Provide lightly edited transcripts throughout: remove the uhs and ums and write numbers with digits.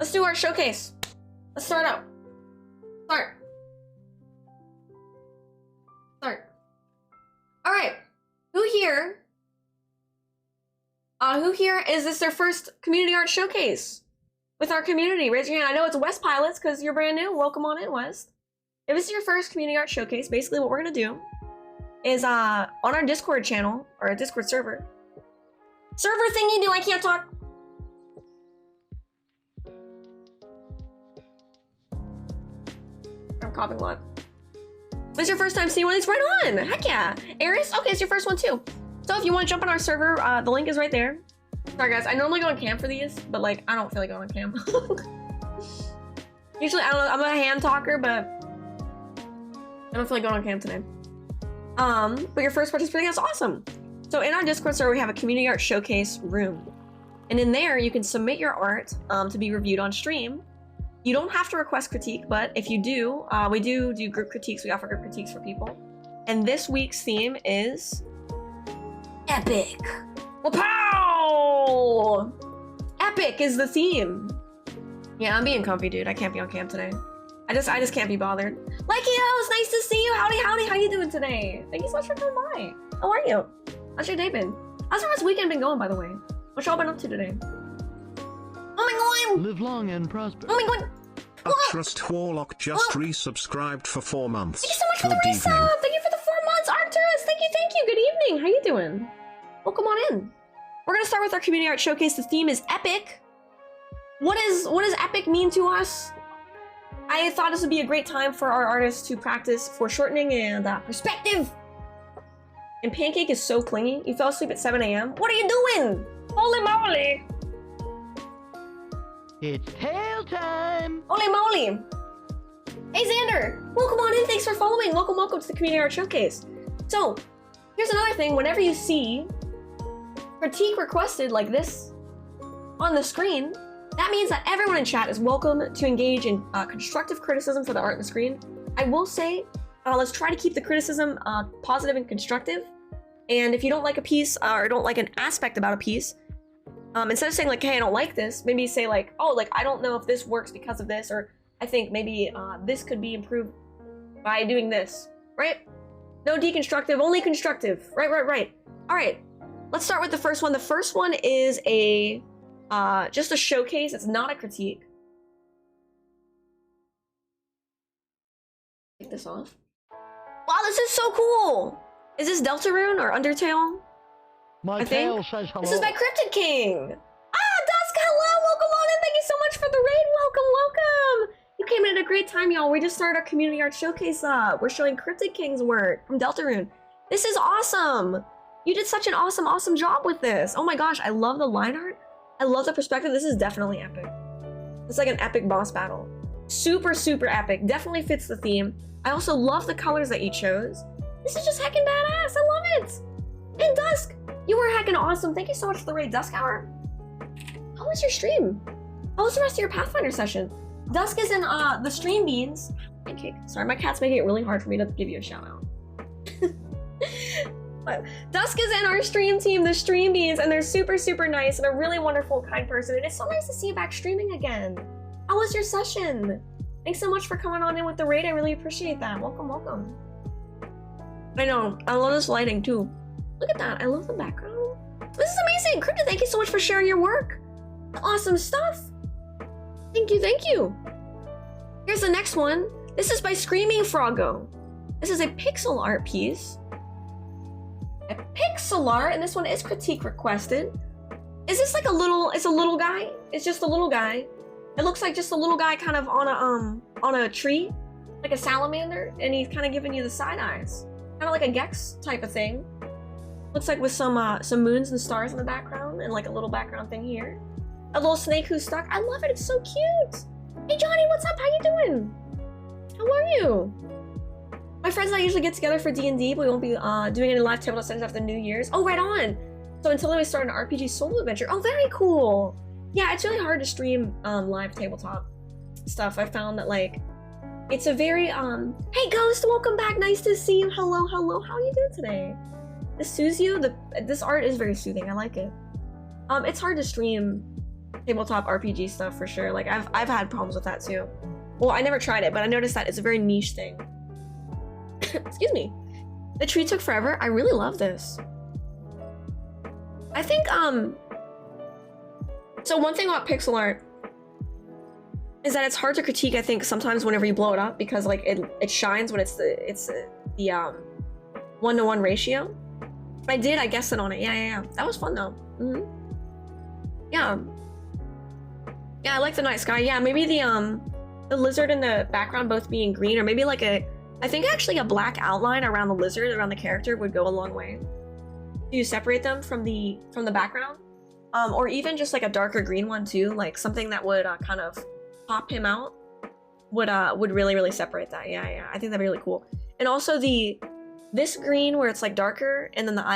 Let's do our showcase. Let's start out. Start. All right. Who here is this their first community art showcase with our community? Raise your hand. I know it's West Pilots because you're brand new. Welcome on in, West. If this is your first community art showcase, basically what we're gonna do is on our Discord channel or a Discord server thingy do I can't talk. I'm coughing a lot. This is your first time seeing one of these? Right on! Heck yeah! Eris? Okay, it's your first one too. So if you want to jump on our server, the link is right there. Sorry guys, I normally go on cam for these, but like, I don't feel like going on cam. Usually, I don't know, I'm a hand talker, but I don't feel like going on cam today. But your first participating, that's awesome. So in our Discord server, we have a community art showcase room. And in there, you can submit your art to be reviewed on stream. You don't have to request critique, but if you do, we do group critiques. We offer group critiques for people. And this week's theme is epic. Wow! Epic is the theme. Yeah, I'm being comfy, dude. I can't be on cam today. I just can't be bothered. Likey, it's nice to see you. Howdy, howdy. How you doing today? Thank you so much for coming by. How are you? How's your day been? How's your weekend been going, by the way? What y'all been up to today? Oh my god! Live long and prosper. Oh my god! Trust Warlock just resubscribed for 4 months. Thank you so much for the resub! Thank you for the 4 months, Arcturus! Thank you! Good evening! How you doing? Welcome on in. We're gonna start with our community art showcase. The theme is epic. What does epic mean to us? I thought this would be a great time for our artists to practice foreshortening and perspective. And Pancake is so clingy. You fell asleep at 7 a.m. What are you doing? Holy moly! It's tail time! Holy moly! Hey Xander! Welcome on in, thanks for following. Welcome to the Community Art Showcase. So, here's another thing. Whenever you see critique requested like this on the screen, that means that everyone in chat is welcome to engage in constructive criticism for the art on the screen. I will say, let's try to keep the criticism positive and constructive. And if you don't like a piece or don't like an aspect about a piece, instead of saying like, hey, I don't like this, maybe say like, oh, like, I don't know if this works because of this, or I think maybe this could be improved by doing this, right? No deconstructive, only constructive. Right. All right, let's start with the first one. The first one is a just a showcase. It's not a critique. Take this off. Wow, this is so cool. Is this Deltarune or Undertale? My tail says hello. This is by Cryptid King. Dusk, hello, welcome on in. Thank you so much for the raid. Welcome. You came in at a great time, y'all. We just started our community art showcase up. We're showing Cryptid King's work from Deltarune. This is awesome. You did such an awesome job with this. Oh my gosh, I love the line art. I love the perspective. This is definitely epic. It's like an epic boss battle. Super epic. Definitely fits the theme. I also love the colors that you chose. This is just heckin' badass. I love it. And Dusk, you were heckin' awesome. Thank you so much for the raid, Dusk Hour. How was your stream? How was the rest of your Pathfinder session? Dusk is in the Stream Beans. Pancake. Sorry, my cat's making it really hard for me to give you a shout out. But Dusk is in our stream team, the Stream Beans, and they're super nice and a really wonderful, kind person. And it's so nice to see you back streaming again. How was your session? Thanks so much for coming on in with the raid. I really appreciate that. Welcome. I know, I love this lighting too. Look at that, I love the background. This is amazing. Cryptid, thank you so much for sharing your work. Awesome stuff. Thank you. Here's the next one. This is by Screaming Froggo. This is a pixel art piece. A pixel art, and this one is critique requested. Is this like it's a little guy? It's just a little guy. It looks like just a little guy kind of on a tree, like a salamander, and he's kind of giving you the side eyes. Kind of like a Gex type of thing. Looks like with some moons and stars in the background, and like a little background thing here. A little snake who's stuck. I love it. It's so cute. Hey Johnny, what's up? How you doing? How are you? My friends and I usually get together for D&D, but we won't be doing any live tabletop sessions after New Year's. Oh, right on. So until then, we start an RPG solo adventure. Oh, very cool. Yeah, it's really hard to stream live tabletop stuff. I found that like it's a very hey Ghost, welcome back. Nice to see you. Hello. How are you doing today? This soothes you. This art is very soothing. I like it. It's hard to stream tabletop RPG stuff for sure. Like I've had problems with that too. Well, I never tried it, but I noticed that it's a very niche thing. Excuse me. The tree took forever. I really love this. I think so one thing about pixel art is that it's hard to critique, I think, sometimes whenever you blow it up, because like it shines when it's the 1-to-1 ratio. I guessed it on it. Yeah. That was fun though. Yeah, I like the night sky. Yeah, maybe the lizard and the background both being green, or maybe like I think actually a black outline around the lizard, around the character, would go a long way. Do you separate them from the background? Or even just like a darker green one too, like something that would kind of pop him out would really separate that. Yeah, I think that'd be really cool. And also this green where it's like darker, and then the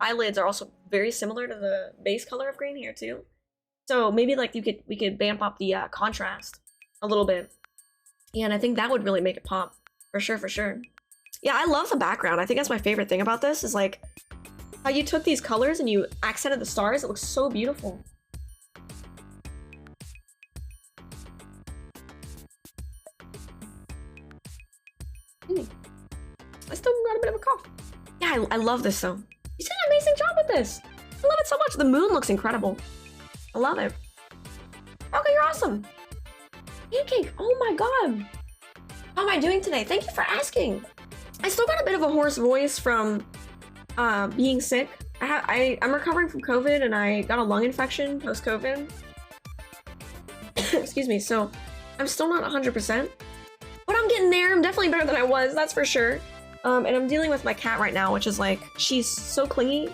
eyelids are also very similar to the base color of green here too. So maybe like we could vamp up the contrast a little bit. Yeah, and I think that would really make it pop for sure. Yeah, I love the background. I think that's my favorite thing about this, is like how you took these colors and you accented the stars. It looks so beautiful. I still got a bit of a cough. Yeah, I love this though. You did an amazing job with this. I love it so much. The moon looks incredible. I love it. Okay, you're awesome. Pancake, oh my god. How am I doing today? Thank you for asking. I still got a bit of a hoarse voice from being sick. I'm recovering from COVID, and I got a lung infection post-COVID. Excuse me, so I'm still not 100%, but I'm getting there. I'm definitely better than I was, that's for sure. And I'm dealing with my cat right now, which is like, she's so clingy.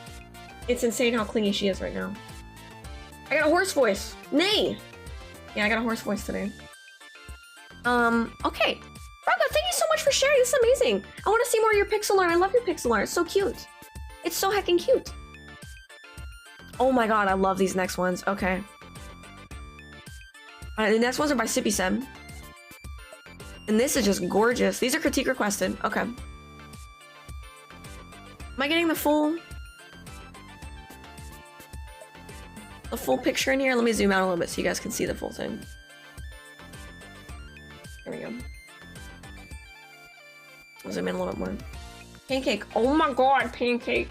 It's insane how clingy she is right now. I got a hoarse voice. Nay! Yeah, I got a hoarse voice today. Okay. Braga, thank you so much for sharing. This is amazing. I want to see more of your pixel art. I love your pixel art. It's so cute. It's so heckin' cute. Oh my god, I love these next ones. Okay. Alright, the next ones are by Sippy Seb. And this is just gorgeous. These are critique requested. Okay. Am I getting the full picture in here? Let me zoom out a little bit so you guys can see the full thing. There we go. I'll zoom in a little bit more. Pancake. Oh my god, Pancake.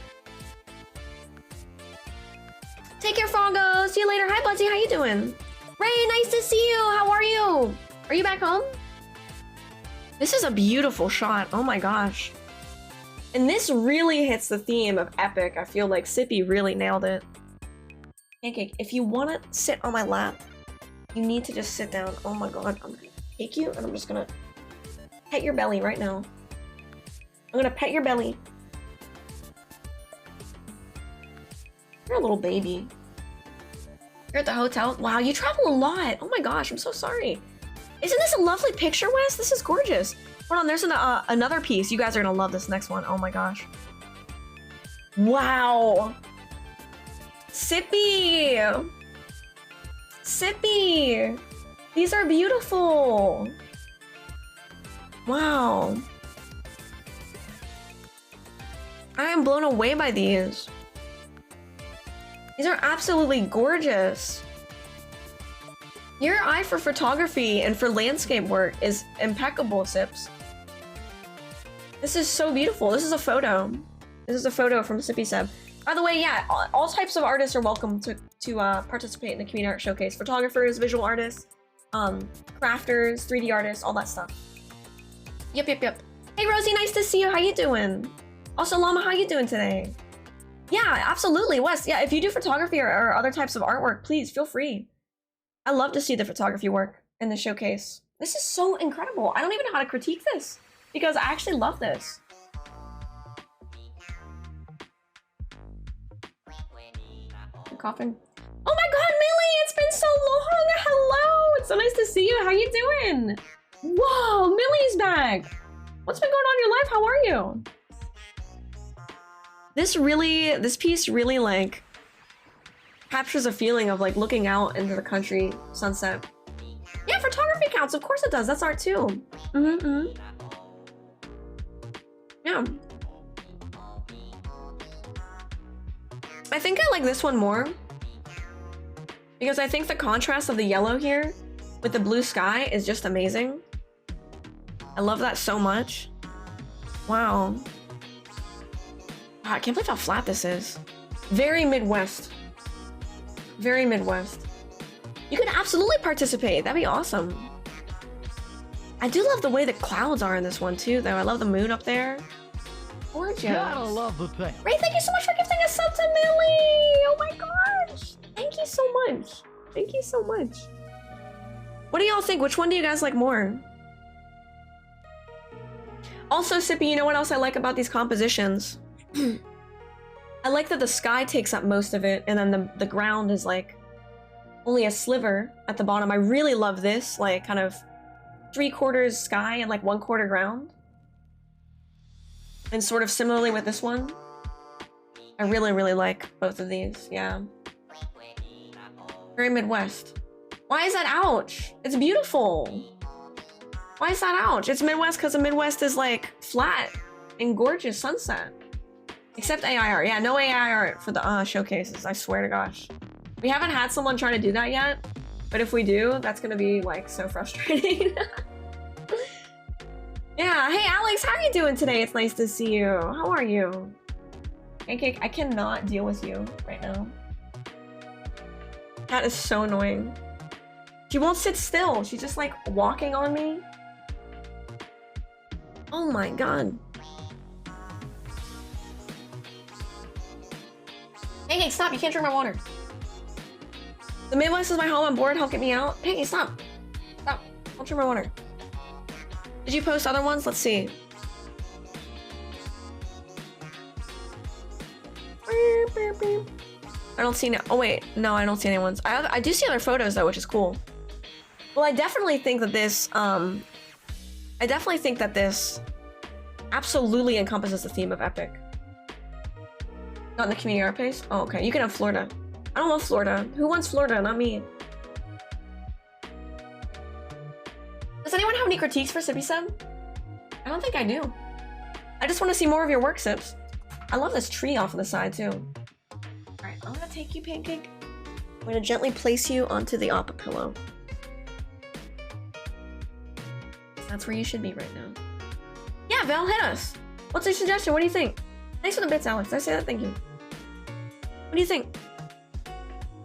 Take care, Froggo. See you later. Hi, Buzzy. How you doing? Ray, nice to see you. How are you? Are you back home? This is a beautiful shot. Oh my gosh. And this really hits the theme of epic. I feel like Sippy really nailed it. Pancake, if you want to sit on my lap, you need to just sit down. Oh my god. I'm gonna take you, and I'm just gonna pet your belly right now. I'm gonna pet your belly. You're a little baby. You're at the hotel? Wow, you travel a lot. Oh my gosh, I'm so sorry. Isn't this a lovely picture, Wes? This is gorgeous. Hold on, there's another piece. You guys are gonna love this next one. Oh my gosh. Wow. Sippy. Sippy. These are beautiful. Wow. I am blown away by these. These are absolutely gorgeous. Your eye for photography and for landscape work is impeccable, Sips. This is so beautiful. This is a photo. This is a photo from Sippy Seb. By the way, yeah, all types of artists are welcome to participate in the Community Art Showcase. Photographers, visual artists, crafters, 3D artists, all that stuff. Yep. Hey, Rosie, nice to see you. How you doing? Also, Llama, how you doing today? Yeah, absolutely, Wes. Yeah, if you do photography or other types of artwork, please feel free. I love to see the photography work in the showcase. This is so incredible. I don't even know how to critique this because I actually love this. I'm coughing. Oh my god, Millie! It's been so long! Hello! It's so nice to see you. How you doing? Whoa, Millie's back! What's been going on in your life? How are you? This piece really like captures a feeling of like looking out into the country sunset. Yeah, photography counts. Of course it does. That's art too. Yeah. I think I like this one more Because I think the contrast of the yellow here with the blue sky is just amazing. I love that so much. Wow. Wow, I can't believe how flat this is. Very Midwest. Very Midwest. You could absolutely participate. That'd be awesome. I do love the way the clouds are in this one too, though. I love the moon up there. Gorgeous. Gotta love the thing. Ray, thank you so much for gifting a sub to Millie. Oh my gosh. Thank you so much. Thank you so much. What do y'all think? Which one do you guys like more? Also, Sippy, you know what else I like about these compositions? I like that the sky takes up most of it, and then the ground is like only a sliver at the bottom. I really love this, like kind of 3/4 sky and like 1/4 ground. And sort of similarly with this one. I really, really like both of these, yeah. Very Midwest. Why is that ouch? It's beautiful. Why is that ouch? It's Midwest because the Midwest is like flat and gorgeous sunset. Except AI art. Yeah, no AI art for the showcases, I swear to gosh. We haven't had someone try to do that yet, but if we do, that's gonna be like so frustrating. Yeah, hey Alex, how are you doing today? It's nice to see you. How are you? Pancake, I cannot deal with you right now. That is so annoying. She won't sit still. She's just like walking on me. Oh my god. Hey, stop. You can't drink my water. The Midwest is my home. I'm bored. Help get me out. Hey, stop. Stop. Don't drink my water. Did you post other ones? Let's see. I don't see no. Oh wait, no, I don't see any ones. I do see other photos though, which is cool. Well, I definitely think that this. Absolutely encompasses the theme of Epic. Not in the community art pace? Oh, okay. You can have Florida. I don't want Florida. Who wants Florida? Not me. Does anyone have any critiques for Sippy Sub? I don't think I do. I just want to see more of your work, Sips. I love this tree off on the side, too. Alright, I'm gonna take you, Pancake. I'm gonna gently place you onto the oppa pillow. That's where you should be right now. Yeah, Val, hit us. What's your suggestion? What do you think? Thanks for the bits, Alex. Did I say that? Thank you. What do you think?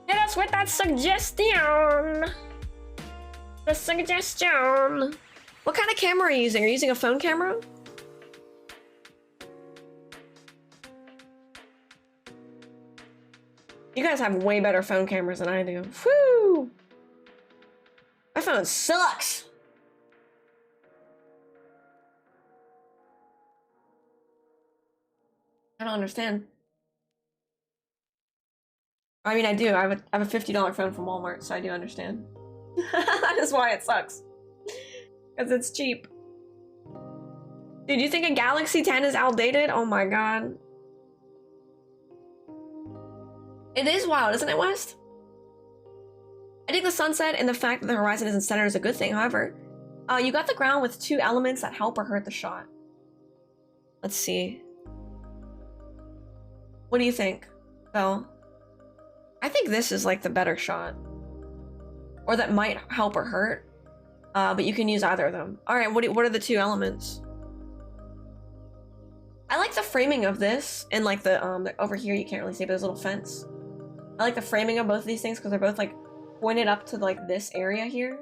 Hit us with that suggestion. The suggestion. What kind of camera are you using? Are you using a phone camera? You guys have way better phone cameras than I do. Whew! My phone sucks. I don't understand. I mean, I do. I have a $50 phone from Walmart, so I do understand. That is why it sucks. Because it's cheap. Dude, you think a Galaxy 10 is outdated? Oh my god. It is wild, isn't it, West? I think the sunset and the fact that the horizon isn't centered is a good thing. However, you got the ground with two elements that help or hurt the shot. Let's see. What do you think, Belle? I think this is like the better shot. Or that might help or hurt. But you can use either of them. Alright, what are the two elements? I like the framing of this, and like the over here you can't really see, but there's a little fence. I like the framing of both of these things because they're both like pointed up to like this area here.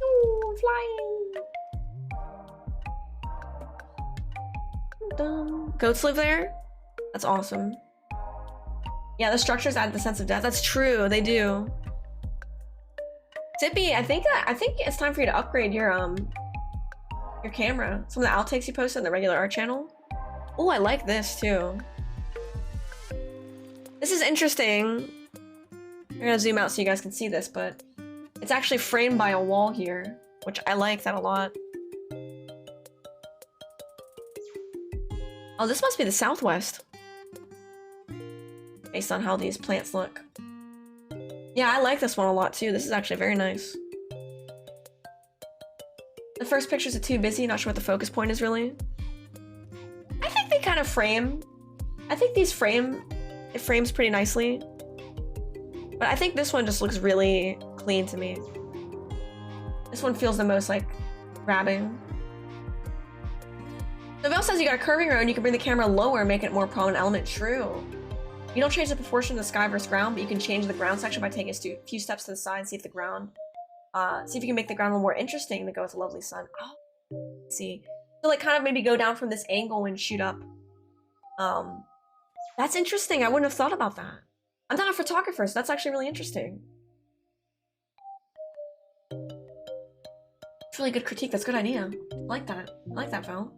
Ooh, flying. Goats live there? That's awesome. Yeah, the structures add the sense of depth. That's true, they do. Tippy, I think it's time for you to upgrade your camera. Some of the outtakes you posted on the regular art channel. Oh, I like this too. This is interesting. I'm gonna zoom out so you guys can see this, but it's actually framed by a wall here, which I like that a lot. Oh, this must be the Southwest. Based on how these plants look. Yeah, I like this one a lot too. This is actually very nice. The first pictures are too busy, not sure what the focus point is really. I think they kind of frame. I think these frame, it frames pretty nicely. But I think this one just looks really clean to me. This one feels the most like grabbing. The Veil says you got a curving road and you can bring the camera lower and make it more prominent element. True. You don't change the proportion of the sky versus ground, but you can change the ground section by taking a few steps to the side and see if the ground, see if you can make the ground a little more interesting to go with a lovely sun. Oh, see. So like kind of maybe go down from this angle and shoot up. That's interesting. I wouldn't have thought about that. I'm not a photographer, so that's actually really interesting. It's really good critique. That's a good idea. I like that. I like that, Val.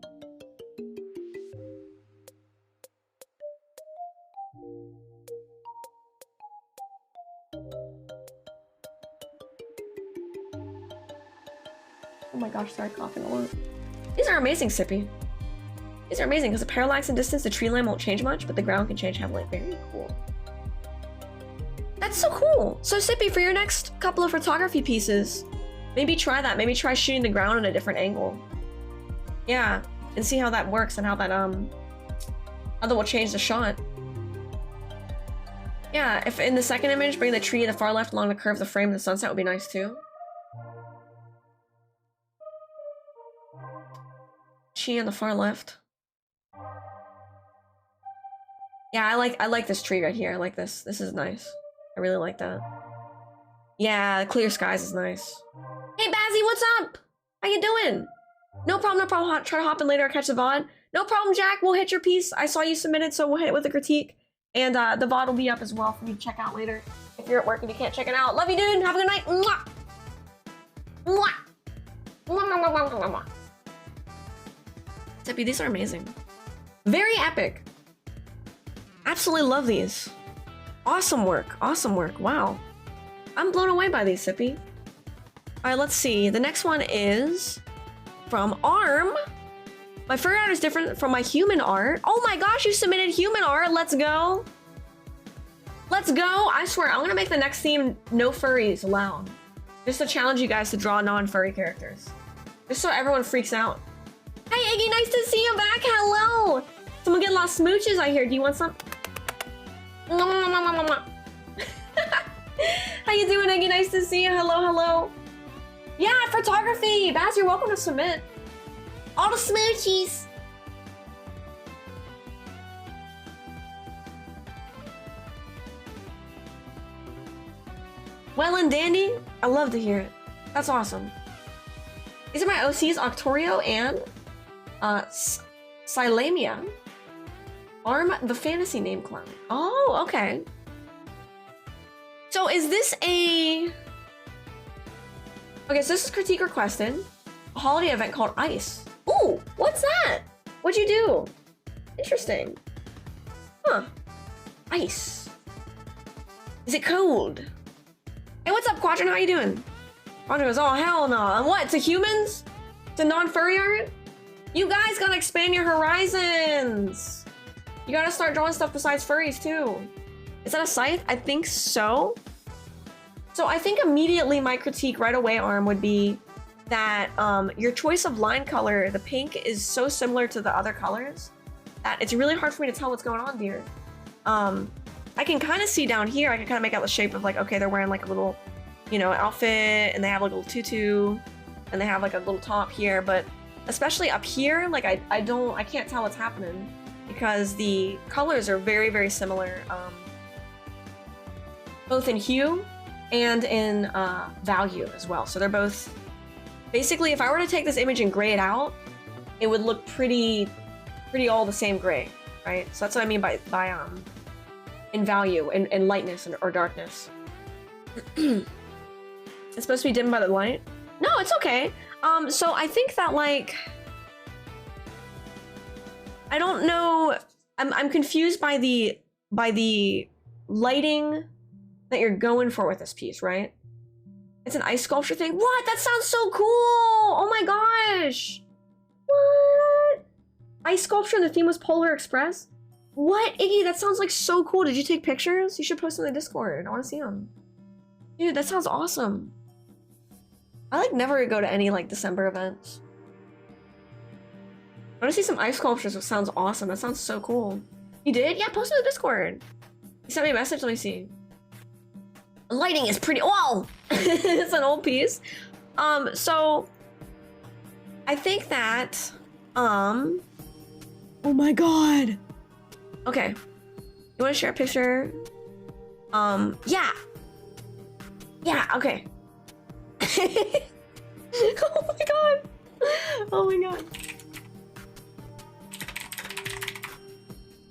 Oh my gosh, sorry, coughing a lot. These are amazing, Sippy. These are amazing because the parallax and distance, the tree line won't change much, but the ground can change heavily. Very cool. That's so cool. So Sippy, for your next couple of photography pieces, maybe try that. Maybe try shooting the ground at a different angle. Yeah, and see how that works and how that will change the shot. Yeah, if in the second image, bring the tree to the far left along the curve of the frame of the sunset would be nice too. Tree on the far left. Yeah, I like this tree right here. I like this. This is nice. I really like that. Yeah, clear skies is nice. Hey Bazzy, what's up? How you doing? No problem, no problem. Try to hop in later or catch the VOD. No problem, Jack. We'll hit your piece. I saw you submitted, so we'll hit it with a critique. And the VOD will be up as well for you to check out later. If you're at work and you can't check it out. Love you, dude. Have a good night. Mwah! Mwah! Mwah, mwah, mwah, mwah, mwah. Tippy, these are amazing. Very epic. Absolutely love these. Awesome work. Awesome work. Wow. I'm blown away by these, Sippy. Alright, let's see. The next one is from Arm. My furry art is different from my human art. Oh my gosh, you submitted human art. Let's go. Let's go. I swear, I'm gonna make the next theme no furries allowed. Just to challenge you guys to draw non-furry characters. Just so everyone freaks out. Hey Iggy, nice to see you back. Hello. Someone get a lot of smooches, I hear. Do you want some? How you doing, Iggy? Nice to see you. Hello, hello. Yeah, photography. Baz, you're welcome to submit. All the smoochies. Well and dandy. I love to hear it. That's awesome. These are my OCs, Octorio and Silamia. Arm the fantasy name clown. Oh, okay. So is this a... Okay, so this is critique requested. A holiday event called Ice. Ooh, what's that? What'd you do? Interesting. Huh. Ice. Is it cold? Hey, what's up, Quadrant? How you doing? Quadrant goes, oh, hell no. And what, to humans? To non-furry art? You guys gotta expand your horizons. You gotta start drawing stuff besides furries, too. Is that a scythe? I think so. So I think immediately my critique right away, Arm, would be that your choice of line color, the pink, is so similar to the other colors that it's really hard for me to tell what's going on, dear. I can kind of see down here, I can kind of make out the shape of like, okay, they're wearing like a little, you know, outfit, and they have like a little tutu, and they have like a little top here, but especially up here, like I can't tell what's happening because the colors are very, very similar, both in hue and in value as well. So they're both, basically, if I were to take this image and gray it out, it would look pretty all the same gray, right? So that's what I mean by in value and lightness or darkness. It's supposed to be dimmed by the light? No, it's okay. So I think that like, I don't know, I'm confused by the lighting that you're going for with this piece, right? It's an ice sculpture thing. What? That sounds so cool! Oh my gosh! What? Ice sculpture and the theme was Polar Express? What? Iggy, that sounds like so cool. Did you take pictures? You should post them in the Discord. I want to see them. Dude, that sounds awesome. I like never go to any like December events. I want to see some ice sculptures, which sounds awesome. That sounds so cool. You did? Yeah, post it in the Discord. You sent me a message, let me see. Lighting is pretty, whoa! It's an old piece. So I think that, oh my God. Okay. You wanna share a picture? Yeah. Yeah, okay. Oh my God. Oh my God.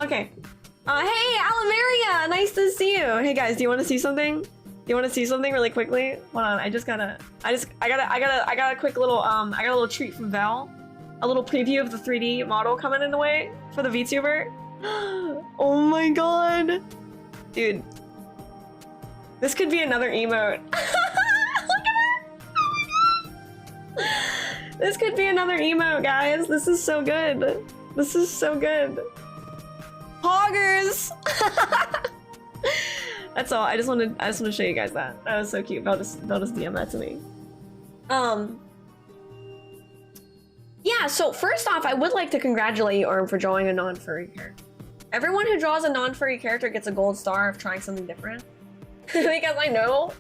Okay. Hey, Alamaria! Nice to see you. Hey guys, do you want to see something? Do you want to see something really quickly? Hold on, I got a quick little, I got a little treat from Val. A little preview of the 3D model coming in the way for the VTuber. Oh my God. Dude. This could be another emote. Look at it! Oh my God! This could be another emote, guys. This is so good. This is so good. Hoggers! That's all. I just want to show you guys that. That was so cute. They'll just DM that to me. Yeah, so first off, I would like to congratulate you, Arm, for drawing a non-furry character. Everyone who draws a non-furry character gets a gold star of trying something different. Because I know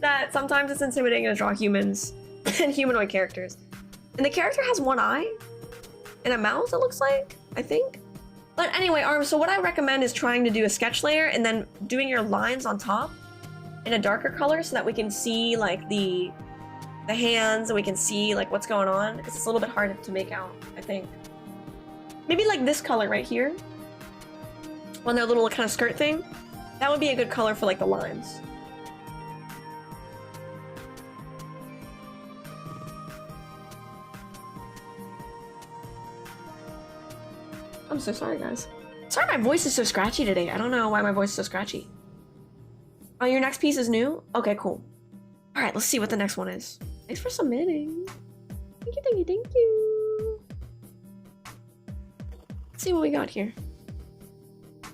that sometimes it's intimidating to draw humans and humanoid characters. And the character has one eye and a mouth, it looks like, I think. But anyway, Arm, so what I recommend is trying to do a sketch layer and then doing your lines on top in a darker color so that we can see like the hands and we can see like what's going on, because it's a little bit hard to make out, I think. Maybe like this color right here on their little kind of skirt thing. That would be a good color for like the lines. I'm so sorry, guys. Sorry my voice is so scratchy today. I don't know why my voice is so scratchy. Oh, your next piece is new? Okay, cool. All right, let's see what the next one is. Thanks for submitting. Thank you, thank you, thank you. Let's see what we got here.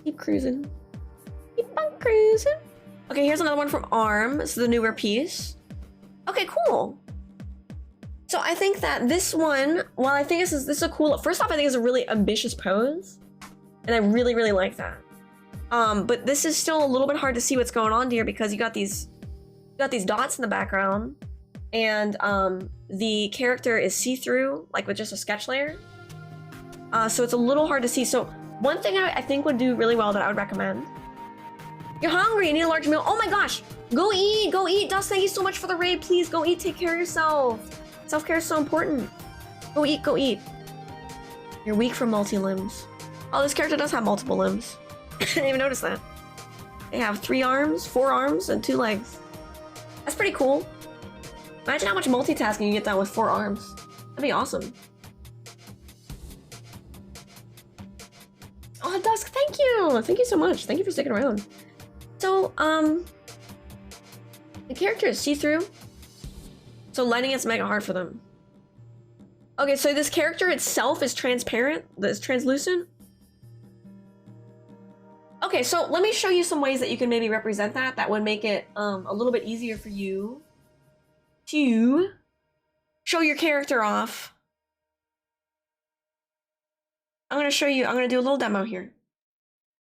Keep cruising. Keep on cruising. Okay, here's another one from Arm. This is the newer piece. Okay, cool. So I think that this one, well, I think this is a cool, first off, I think it's a really ambitious pose. And I really, really like that. But this is still a little bit hard to see what's going on here because you got these dots in the background and the character is see-through, like with just a sketch layer. So it's a little hard to see. So one thing I think would do really well that I would recommend. You're hungry, you need a large meal. Oh my gosh, go eat, go eat. Dust, thank you so much for the raid. Please go eat, take care of yourself. Self-care is so important. Go eat, go eat. You're weak for multi-limbs. Oh, this character does have multiple limbs. I didn't even notice that. They have 3 arms, 4 arms, and 2 legs. That's pretty cool. Imagine how much multitasking you get done with 4 arms. That'd be awesome. Oh, Dusk, thank you! Thank you so much. Thank you for sticking around. So, the character is see-through. So lighting it's mega hard for them. Okay, so this character itself is transparent. It's translucent. Okay, so let me show you some ways that you can maybe represent that. That would make it a little bit easier for you to show your character off. I'm gonna show you, I'm gonna do a little demo here.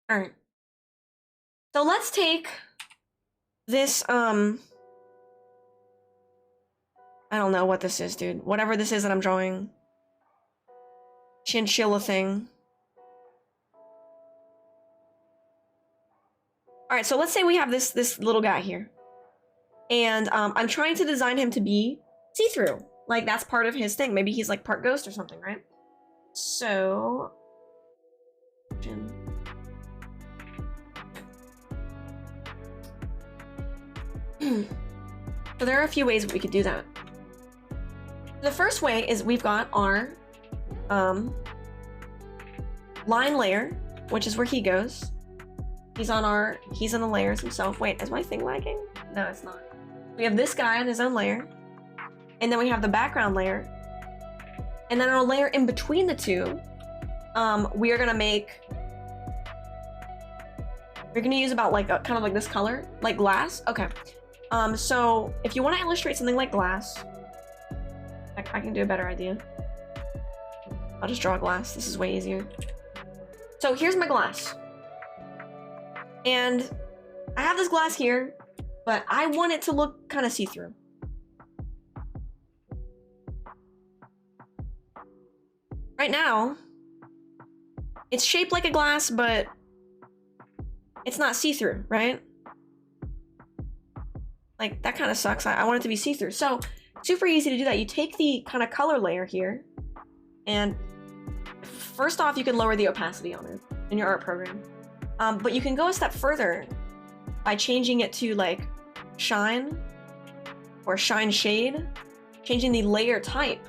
All right. So let's take this, I don't know what this is, dude. Whatever this is that I'm drawing. Chinchilla thing. Alright, so let's say we have this little guy here. And I'm trying to design him to be see-through. Like, that's part of his thing. Maybe he's like part ghost or something, right? So... So there are a few ways that we could do that. The first way is we've got our line layer, which is where he goes. He's in the layers himself. Wait, is my thing lagging? No, it's not. We have this guy on his own layer. And then we have the background layer. And then our layer in between the two, we are gonna make, we're gonna use about like kind of like this color, like glass. Okay. So if you want to illustrate something like glass, I can do a better idea. I'll just draw glass. This is way easier. So here's my glass. And I have this glass here, but I want it to look kind of see-through. Right now, it's shaped like a glass, but it's not see-through, right? Like, that kind of sucks. I want it to be see-through. So, super easy to do that. You take the kind of color layer here, and first off, you can lower the opacity on it in your art program. But you can go a step further by changing it to like shine or shine shade, changing the layer type,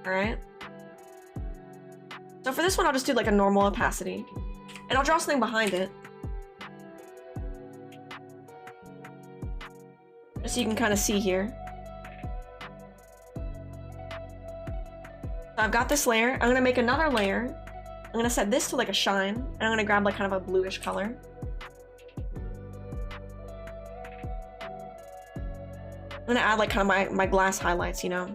all right? So for this one, I'll just do like a normal opacity, and I'll draw something behind it. Just so you can kind of see here. So I've got this layer. I'm gonna make another layer. I'm gonna set this to like a shine, and I'm gonna grab like kind of a bluish color. I'm gonna add like kind of my glass highlights, you know?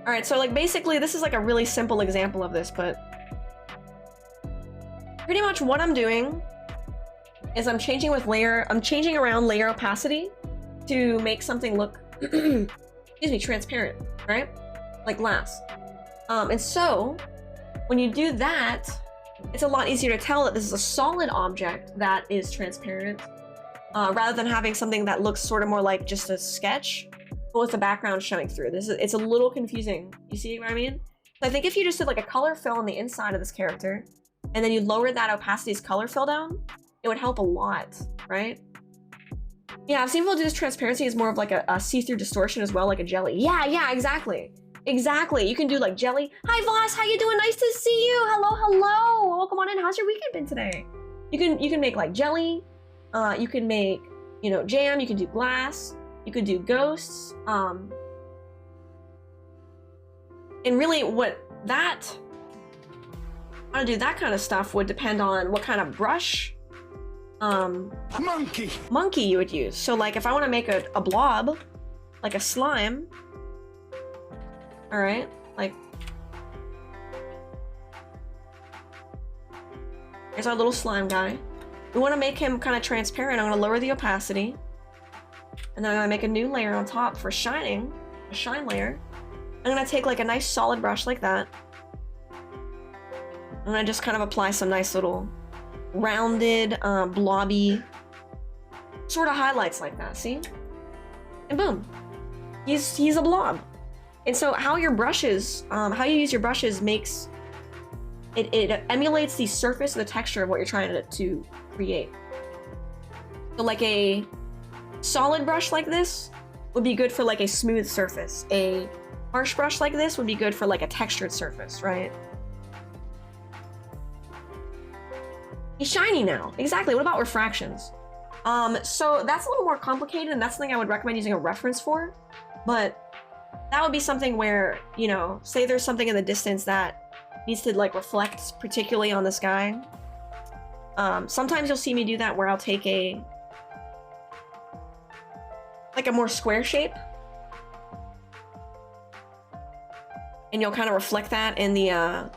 All right, so like basically this is like a really simple example of this, but pretty much what I'm doing is I'm changing around layer opacity to make something look, excuse me, transparent, right? Like glass. And so when you do that, it's a lot easier to tell that this is a solid object that is transparent, rather than having something that looks sort of more like just a sketch, but with the background showing through. It's a little confusing. You see what I mean? So I think if you just did like a color fill on the inside of this character, and then you lowered that opacity's color fill down, it would help a lot, right? Yeah, I've seen people do this transparency as more of like a see-through distortion as well, like a jelly. Yeah, exactly. Exactly. You can do like jelly. Hi, Voss. How you doing? Nice to see you. Hello. Welcome on in. How's your weekend been today? You can make like jelly. You can make, you know, jam. You can do glass. You could do ghosts. And really, how to do that kind of stuff would depend on what kind of brush monkey you would use. So like if I want to make a blob, like a slime, all right, like here's our little slime guy. We want to make him kind of transparent. I'm going to lower the opacity, and then I'm going to make a new layer on top for shining, a shine layer. I'm going to take like a nice solid brush like that. I'm going to just kind of apply some nice little rounded, blobby sort of highlights like that, see? And boom, he's a blob. And so how your brushes, how you use your brushes makes it emulates the surface and the texture of what you're trying to create. So like a solid brush like this would be good for like a smooth surface. A harsh brush like this would be good for like a textured surface, right? He's shiny now. Exactly. What about refractions? So that's a little more complicated, and that's something I would recommend using a reference for. But that would be something where, you know, say there's something in the distance that needs to like reflect particularly on this guy. Sometimes you'll see me do that where I'll take a more square shape, and you'll kind of reflect that in the a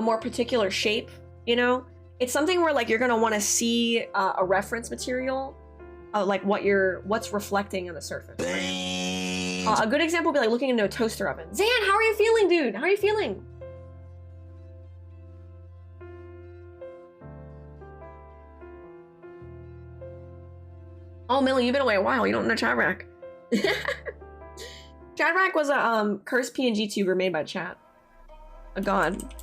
more particular shape, you know? It's something where like you're gonna want to see a reference material, like what's reflecting on the surface. Right? A good example would be like looking into a toaster oven. Zan, how are you feeling, dude? How are you feeling? Oh, Millie, you've been away a while. You don't know Chadrack. Chadrack was a cursed PNG tuber made by Chat. A god.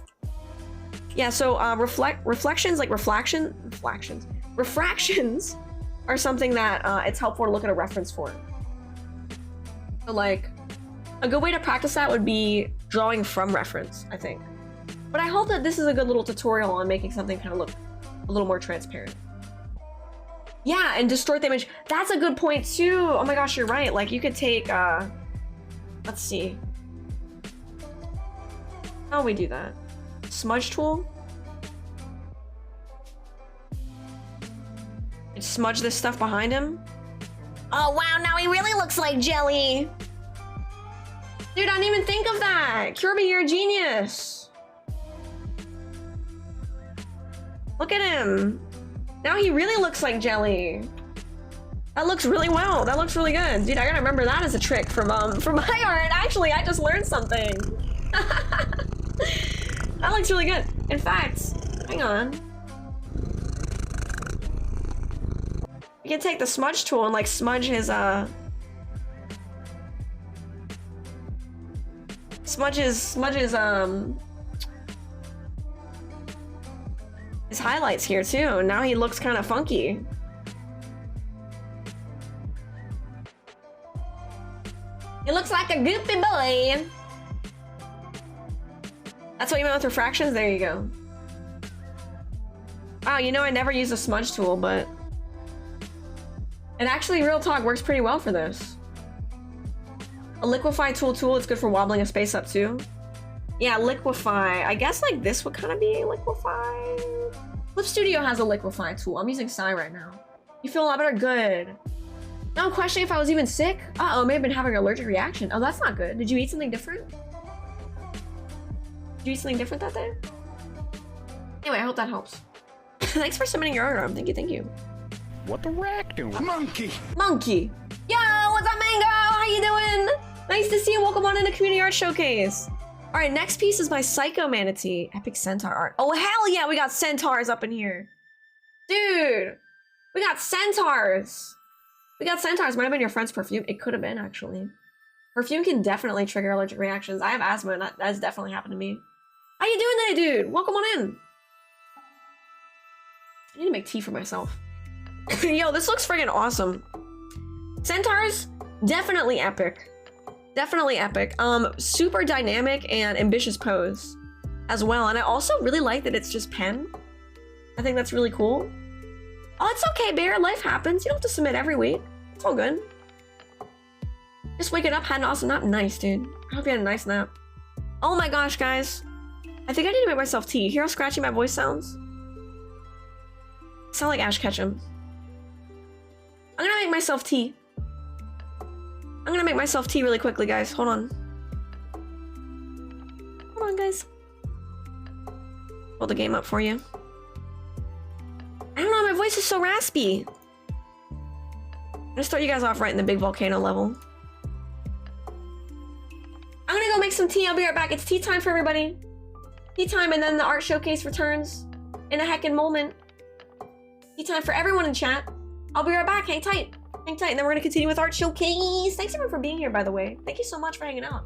Yeah, so reflections, like refractions are something that it's helpful to look at a reference for. So like, a good way to practice that would be drawing from reference, I think. But I hope that this is a good little tutorial on making something kind of look a little more transparent. Yeah, and distort the image. That's a good point too. Oh my gosh, you're right. Like you could take, let's see. How do we do that? Smudge tool. And smudge this stuff behind him. Oh wow, now he really looks like jelly. Dude, I didn't even think of that. Kirby, you're a genius. Look at him. Now he really looks like jelly. That looks really well. That looks really good. Dude, I gotta remember that as a trick from my art. Actually, I just learned something. That looks really good. In fact, hang on. You can take the smudge tool and like smudge his smudges his highlights here too. Now he looks kind of funky. He looks like a goofy boy. That's what you meant with refractions? There you go. Wow, you know I never use a smudge tool, but it actually, real talk, works pretty well for this. A liquefy tool is good for wobbling a space up too. Yeah, liquefy. I guess like this would kind of be a liquefy. Clip Studio has a liquefy tool. I'm using Psy right now. You feel a lot better? Good. Now I'm questioning if I was even sick. Uh-oh, I may have been having an allergic reaction. Oh, that's not good. Did you eat something different? Did you eat something different that day? Anyway, I hope that helps. Thanks for submitting your art. Thank you, thank you. What the rack doing? Monkey! Monkey! Yo, what's up, Mango? How you doing? Nice to see you. Welcome on into Community Art Showcase. All right, next piece is my Psycho Manatee Epic Centaur art. Oh, hell yeah, we got centaurs up in here. Dude, we got centaurs. We got centaurs. Might have been your friend's perfume. It could have been, actually. Perfume can definitely trigger allergic reactions. I have asthma, and that has definitely happened to me. How you doing today, dude? Welcome on in. I need to make tea for myself. Yo, this looks friggin' awesome. Centaurs, definitely epic. Definitely epic. Super dynamic and ambitious pose as well. And I also really like that it's just pen. I think that's really cool. Oh, it's okay, Bear. Life happens. You don't have to submit every week. It's all good. Just waking up, had an awesome nap. Nice, dude. I hope you had a nice nap. Oh my gosh, guys. I think I need to make myself tea. Hear how scratchy my voice sounds? I sound like Ash Ketchum. I'm gonna make myself tea. I'm gonna make myself tea really quickly, guys. Hold on. Hold on, guys. Hold the game up for you. I don't know, my voice is so raspy. I'm gonna start you guys off right in the big volcano level. I'm gonna go make some tea. I'll be right back. It's tea time for everybody. Tea time, and then the art showcase returns in a heckin' moment. Tea time for everyone in chat. I'll be right back. Hang tight. Hang tight, and then we're gonna continue with art showcase. Thanks everyone for being here, by the way. Thank you so much for hanging out.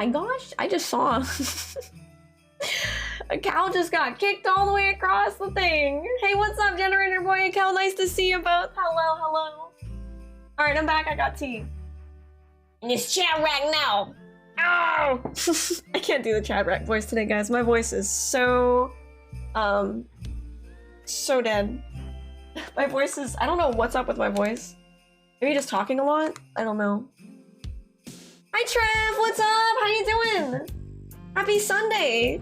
my gosh, I just saw a cow just got kicked all the way across the thing. Hey, what's up, Generator Boy and Cal? Nice to see you both. Hello, hello. All right, I'm back. I got tea. And it's Chad Rack now. Oh! I can't do the Chad Rack voice today, guys. My voice is so dead. My voice is, I don't know what's up with my voice. Maybe just talking a lot? I don't know. Hi Trev, what's up? How you doing? Happy Sunday.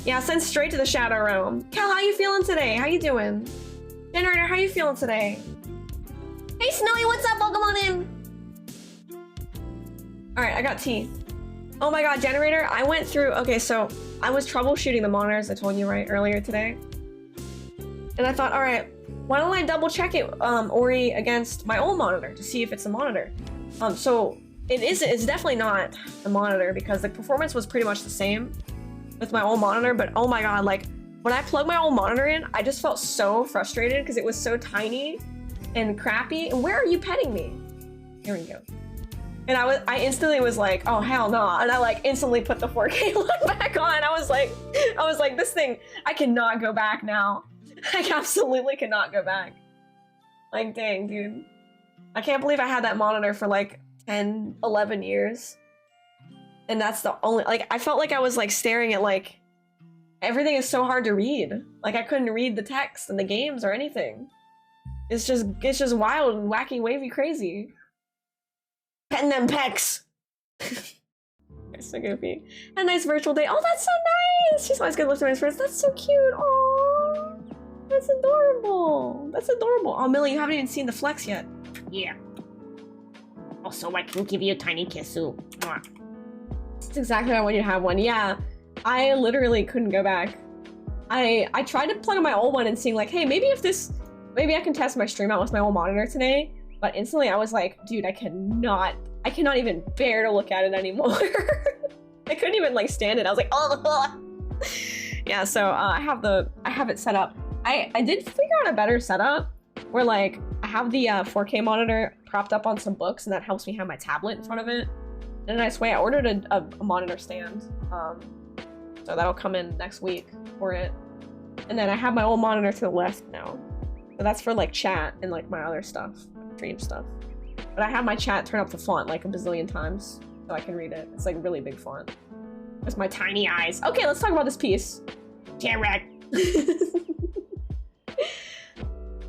Yeah, send straight to the Shadow Realm. Cal, how you feeling today? How you doing? Generator, how you feeling today? Hey Snowy, what's up? Welcome on in. Alright, I got tea. Oh my god, Generator, I went through, okay, so I was troubleshooting the monitors, I told you right earlier today. And I thought, alright, why don't I double check it, Ori, against my old monitor to see if it's the monitor. So it's definitely not the monitor because the performance was pretty much the same with my old monitor, but oh my god, like when I plugged my old monitor in, I just felt so frustrated because it was so tiny and crappy. And where are you petting me? Here we go. And I instantly was like, oh hell no. And I like instantly put the 4K one back on. I was like, this thing, I cannot go back now. I absolutely cannot go back. Like, dang, dude. I can't believe I had that monitor for like 10, 11 years. And that's the only, like, I felt like I was like staring at like, everything is so hard to read. Like I couldn't read the text in the games or anything. It's just wild and wacky, wavy, crazy. Petting them pecs. It's so goofy. A nice virtual day. Oh, that's so nice. She's always good listening to my friends. That's so cute. Oh, that's adorable. That's adorable. Oh, Millie, you haven't even seen the flex yet. Yeah. Also, I can give you a tiny kiss too. That's exactly how I want you to have one. Yeah, I literally couldn't go back. I tried to plug in my old one and seeing like, hey, maybe I can test my stream out with my old monitor today. But instantly I was like, dude, I cannot even bear to look at it anymore. I couldn't even like stand it. I was like, oh. Yeah, so I have it set up. I did figure out a better setup where like I have the 4K monitor propped up on some books and that helps me have my tablet in front of it. In a nice way. I ordered a monitor stand. So that'll come in next week for it. And then I have my old monitor to the left now. So that's for like chat and like my other stuff. Stream stuff. But I have my chat turn up the font like a bazillion times so I can read it. It's like really big font. With my tiny eyes. Okay, let's talk about this piece. Jared.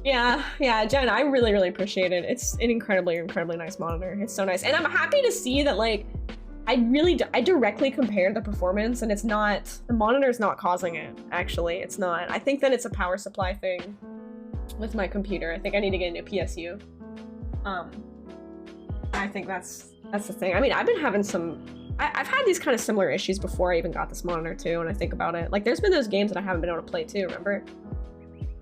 Yeah, Jen, I really, really appreciate it. It's an incredibly, incredibly nice monitor. It's so nice. And I'm happy to see that like, I directly compared the performance and it's not, the monitor's not causing it, actually. It's not. I think that it's a power supply thing with my computer. I think I need to get into PSU. I think that's the thing. I mean, I've been having I've had these kind of similar issues before I even got this monitor too, when I think about it. Like, there's been those games that I haven't been able to play too, remember?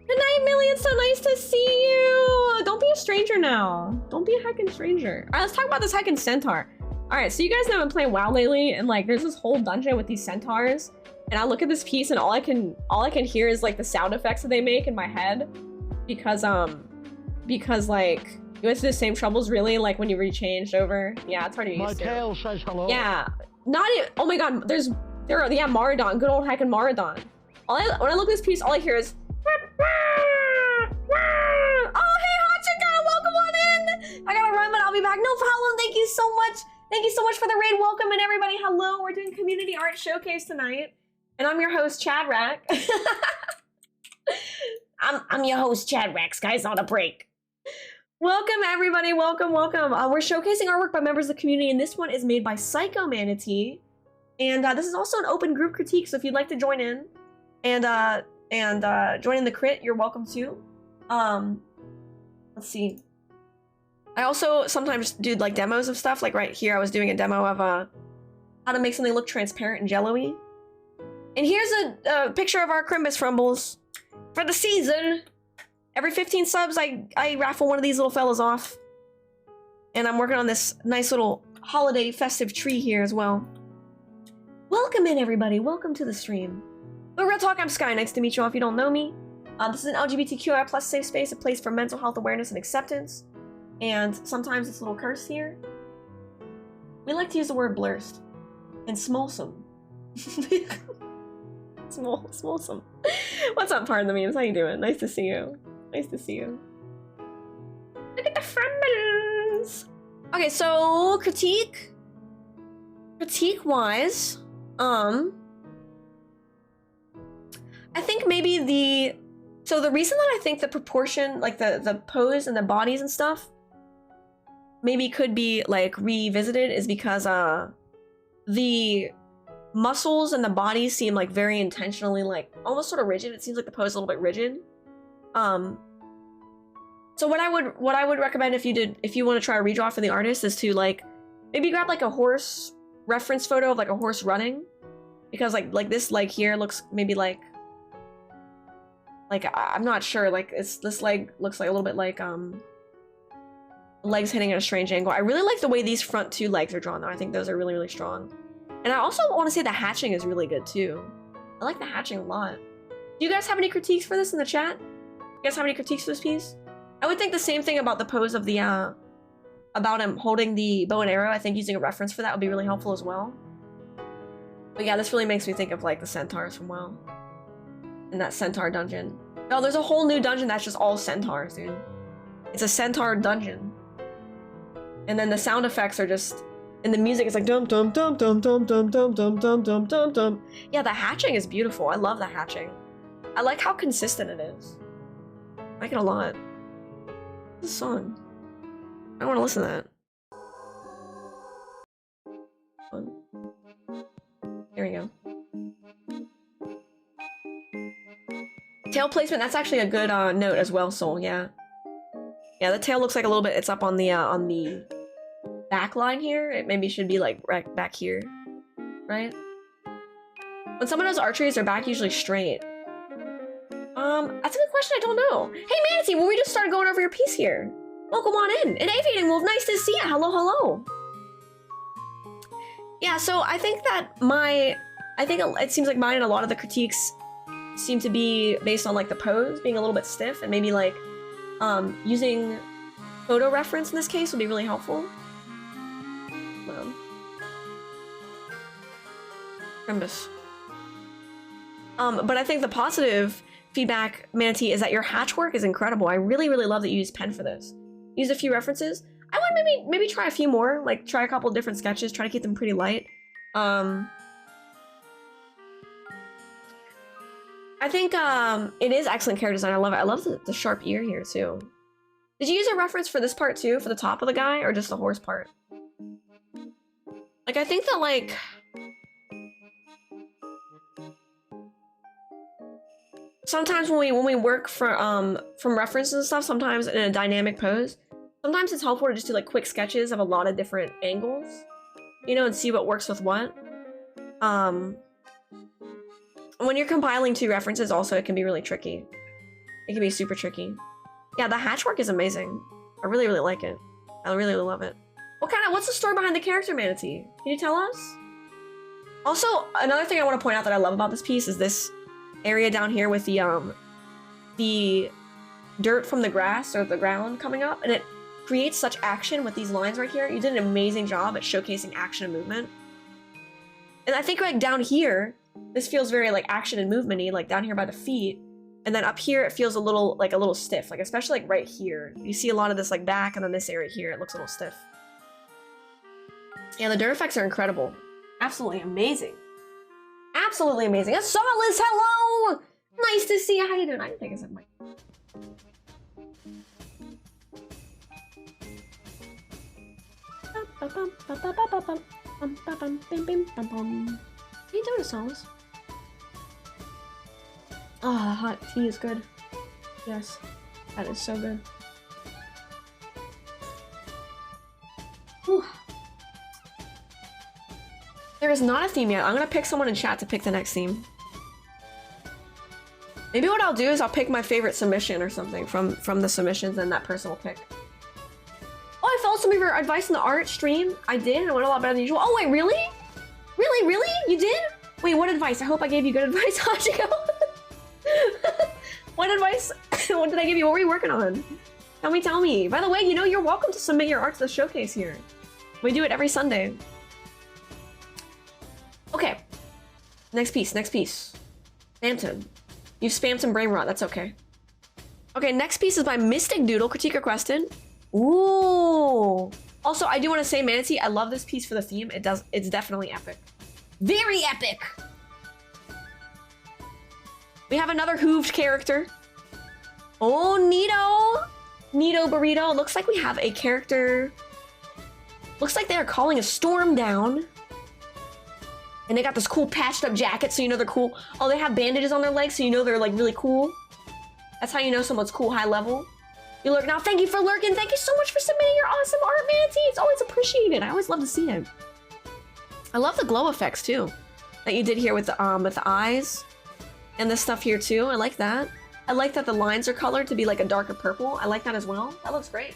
Good night, Millie. It's so nice to see you. Don't be a stranger now. Don't be a heckin' stranger. All right, let's talk about this heckin' centaur. All right, so you guys know I've been playing WoW lately, and like, there's this whole dungeon with these centaurs, and I look at this piece, and all I can hear is like the sound effects that they make in my head, because like, you went through the same troubles really, like when you rechanged over. Yeah, it's hard to get My used to. tail says hello. Yeah, not even. Oh my god, yeah, Maradon, good old heckin' Maradon. When I look at this piece, all I hear is. Oh hey, hot chica, welcome on in. I gotta run, but I'll be back. No problem. Thank you so much. Thank you so much for the raid. Welcome and everybody. Hello. We're doing community art showcase tonight, and I'm your host Chad Rack. I'm your host, Chad Rex, guys, on a break. Welcome everybody, welcome. We're showcasing artwork by members of the community, and this one is made by Psycho Manatee. And this is also an open group critique, so if you'd like to join in and join in the crit, you're welcome to. Let's see. I also sometimes do like demos of stuff, like right here I was doing a demo of how to make something look transparent and jello-y. And here's a picture of our Crimbus Rumbles for the season. Every 15 subs, I raffle one of these little fellas off. And I'm working on this nice little holiday festive tree here as well. Welcome in, everybody. Welcome to the stream. But real talk, I'm Sky. Nice to meet you all if you don't know me. This is an LGBTQI plus safe space, a place for mental health awareness and acceptance. And sometimes it's a little cursed here. We like to use the word blurst. and Smolsome. Smolsome. What's up, Pardon the Memes? How you doing? Nice to see you. Nice to see you. Look at the frumbles. Okay, so critique wise, I think maybe the reason that I think the proportion, like the pose and the bodies and stuff maybe could be like revisited is because the muscles and the body seem like very intentionally like almost sort of rigid. It seems like the pose is a little bit rigid. So what I would recommend if you want to try a redraw for the artist is to like maybe grab like a horse reference photo of like a horse running, because like this leg here looks maybe like I'm not sure, like this leg looks like a little bit like legs hitting at a strange angle. I really like the way these front two legs are drawn though. I think those are really, really strong. And I also want to say the hatching is really good too. I like the hatching a lot. Do you guys have any critiques for this in the chat? You guys have any critiques for this piece? I would think the same thing about the pose of the about him holding the bow and arrow. I think using a reference for that would be really helpful as well. But yeah, this really makes me think of like the centaurs from WoW. In that centaur dungeon. No, there's a whole new dungeon that's just all centaurs, dude. It's a centaur dungeon. And then the sound effects are just, and the music is like dum dum dum dum dum dum dum dum dum dum dum dum. Yeah, the hatching is beautiful. I love the hatching. I like how consistent it is. I like it a lot. This song. I want to listen to that. Here we go. Tail placement, that's actually a good note as well, Soul, yeah. Yeah, the tail looks like a little bit, it's up on the back line here. It maybe should be like right back here, right? When someone does archery, is their back usually straight? That's a good question, I don't know. Hey Manatee, well we just started going over your piece here. Welcome on in. And Aviating Wolf, nice to see you. Hello, hello. Yeah, so I think that it seems like mine and a lot of the critiques seem to be based on like the pose being a little bit stiff, and maybe like using photo reference in this case would be really helpful. Rembus. But I think the positive feedback, Manatee, is that your hatch work is incredible. I really, really love that you used pen for this. Used a few references. I would maybe try a few more, like try a couple different sketches, try to keep them pretty light. I think it is excellent character design. I love it. I love the sharp ear here too. Did you use a reference for this part too, for the top of the guy, or just the horse part? Like I think that like sometimes when we work from references and stuff, sometimes in a dynamic pose, sometimes it's helpful to just do like quick sketches of a lot of different angles, you know, and see what works with what. When you're compiling two references also, it can be really tricky. It can be super tricky. Yeah, the hatch work is amazing. I really, really like it. I really, really love it. What's the story behind the character, Manatee? Can you tell us? Also, another thing I want to point out that I love about this piece is this area down here with the dirt from the grass or the ground coming up, and it creates such action with these lines right here. You did an amazing job at showcasing action and movement. And I think like down here, this feels very like action and movement-y, like down here by the feet. And then up here, it feels a little stiff, like especially like right here. You see a lot of this like back, and then this area here, it looks a little stiff. Yeah, the dirt effects are incredible. Absolutely amazing. Absolutely amazing. Solace, hello! Nice to see you. How you doing? I didn't think I said my... How you doing, Solace? Oh, hot tea is good. Yes, that is so good. Whew. There is not a theme yet. I'm gonna pick someone in chat to pick the next theme. Maybe what I'll do is I'll pick my favorite submission or something from the submissions, and that person will pick. Oh, I followed some of your advice in the art stream. I did, and it went a lot better than usual. Oh wait, really? Really? You did? Wait, what advice? I hope I gave you good advice, Hachiko. What advice? What did I give you? What were you working on? Tell me. By the way, you know, you're welcome to submit your art to the showcase here. We do it every Sunday. Next piece, next piece. Phantom. You've spammed some brain rot, that's okay. Okay, next piece is by Mystic Doodle, critique requested. Ooh. Also, I do want to say, Manatee, I love this piece for the theme. It's definitely epic. Very epic! We have another hooved character. Oh, Neato! Neato Burrito. Looks like we have a character. Looks like they are calling a storm down. And they got this cool patched up jacket, so you know they're cool. Oh, they have bandages on their legs, so you know they're like really cool. That's how you know someone's cool, high level. You lurk now. Thank you for lurking. Thank you so much for submitting your awesome art, Manatee. It's always appreciated. I always love to see it. I love the glow effects too that you did here with the eyes and this stuff here too. I like that. I like that the lines are colored to be like a darker purple. I like that as well. That looks great.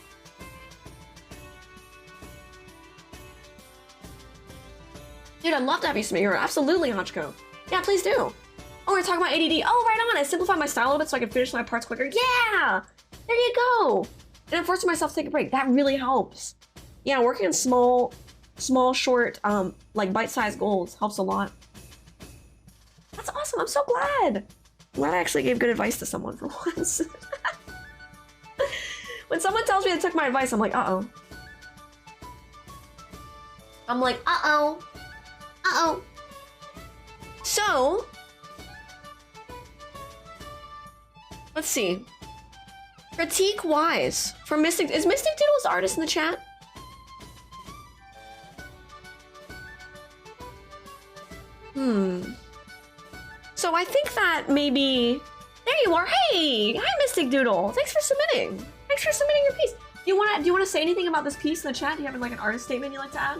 Dude, I'd love to have you submit your absolutely, Hachiko. Yeah, please do. Oh, we're talking about ADD. Oh, right on. I simplified my style a little bit so I can finish my parts quicker. Yeah! There you go. And I'm forcing myself to take a break. That really helps. Yeah, working on small, short, like bite-sized goals helps a lot. That's awesome. I'm so glad. I'm glad I actually gave good advice to someone for once. When someone tells me they took my advice, I'm like, uh-oh. I'm like, uh-oh. Uh-oh. So, let's see. Critique wise for Mystic. Is Mystic Doodle's artist in the chat? So I think that maybe. There you are. Hey, hi Mystic Doodle. Thanks for submitting. Thanks for submitting your piece. Do you wanna say anything about this piece in the chat? Do you have like an artist statement you'd like to add?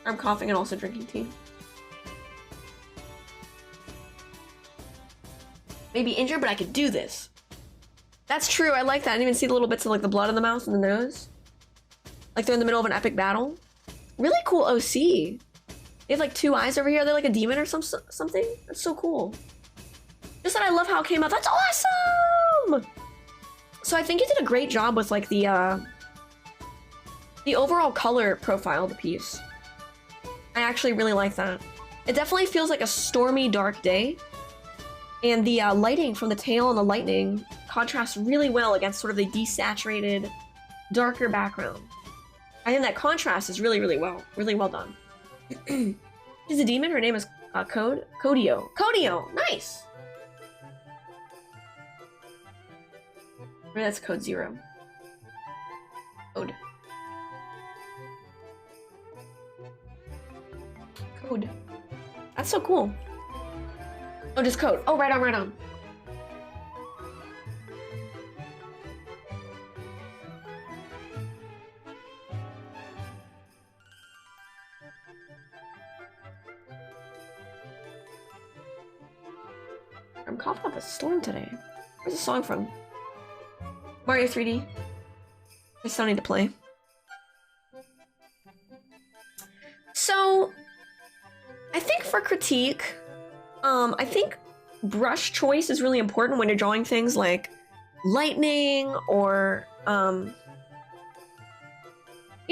I'm coughing and also drinking tea. Maybe injured, but I could do this. That's true, I like that. I didn't even see the little bits of like the blood in the mouth and the nose. Like they're in the middle of an epic battle. Really cool OC. They have like two eyes over here. They're like a demon or something. That's so cool. Just that I love how it came out. That's awesome! So I think you did a great job with like the overall color profile of the piece. I actually really like that. It definitely feels like a stormy, dark day. And the lighting from the tail and the lightning contrasts really well against sort of the desaturated, darker background. I think that contrast is really well done. She's a demon. Her name is Kodio. Kodio! Nice! Maybe that's code 0. Code. Code. That's so cool. Oh, just code. Oh, right on, right on. I'm coughing up a storm today. Where's the song from? Mario 3D. I still need to play. So, I think for critique, I think brush choice is really important when you're drawing things like lightning or, you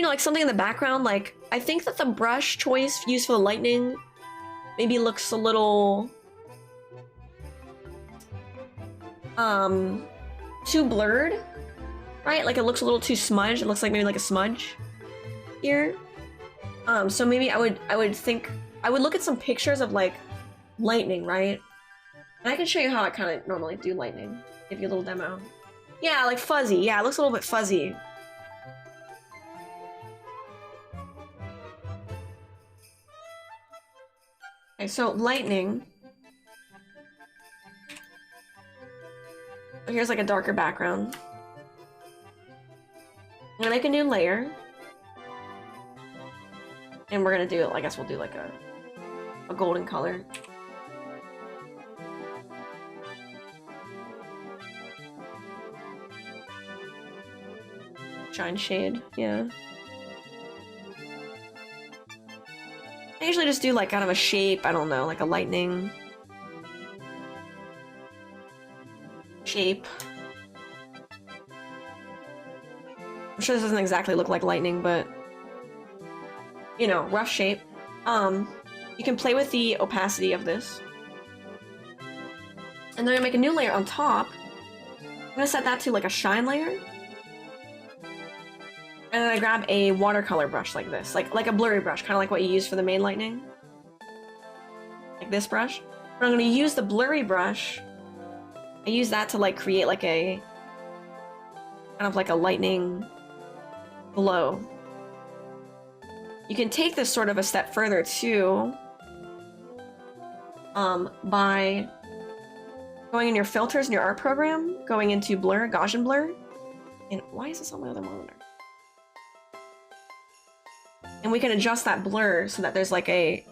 know, like something in the background. Like, I think that the brush choice used for the lightning maybe looks a little, too blurred, right? Like it looks a little too smudged. It looks like maybe like a smudge here. So maybe I would think, I would look at some pictures of like lightning, right? And I can show you how I kind of normally do lightning. Give you a little demo. Yeah, like fuzzy. Yeah, it looks a little bit fuzzy. Okay, so lightning. Here's like a darker background. I'm gonna make a new layer. And we're gonna do, I guess we'll do like a golden color. Shine shade, yeah. I usually just do like kind of a shape, I don't know, like a lightning shape. I'm sure this doesn't exactly look like lightning, but you know, rough shape. You can play with the opacity of this. And then I'm gonna make a new layer on top. I'm gonna set that to like a shine layer. And then I grab a watercolor brush like this, like a blurry brush, kind of like what you use for the main lightning. Like this brush. But I'm gonna use the blurry brush. I use that to like create like a kind of like a lightning glow. You can take this sort of a step further too, by going in your filters in your art program, going into blur, Gaussian blur, and why is this on my other monitor? And we can adjust that blur so that there's like a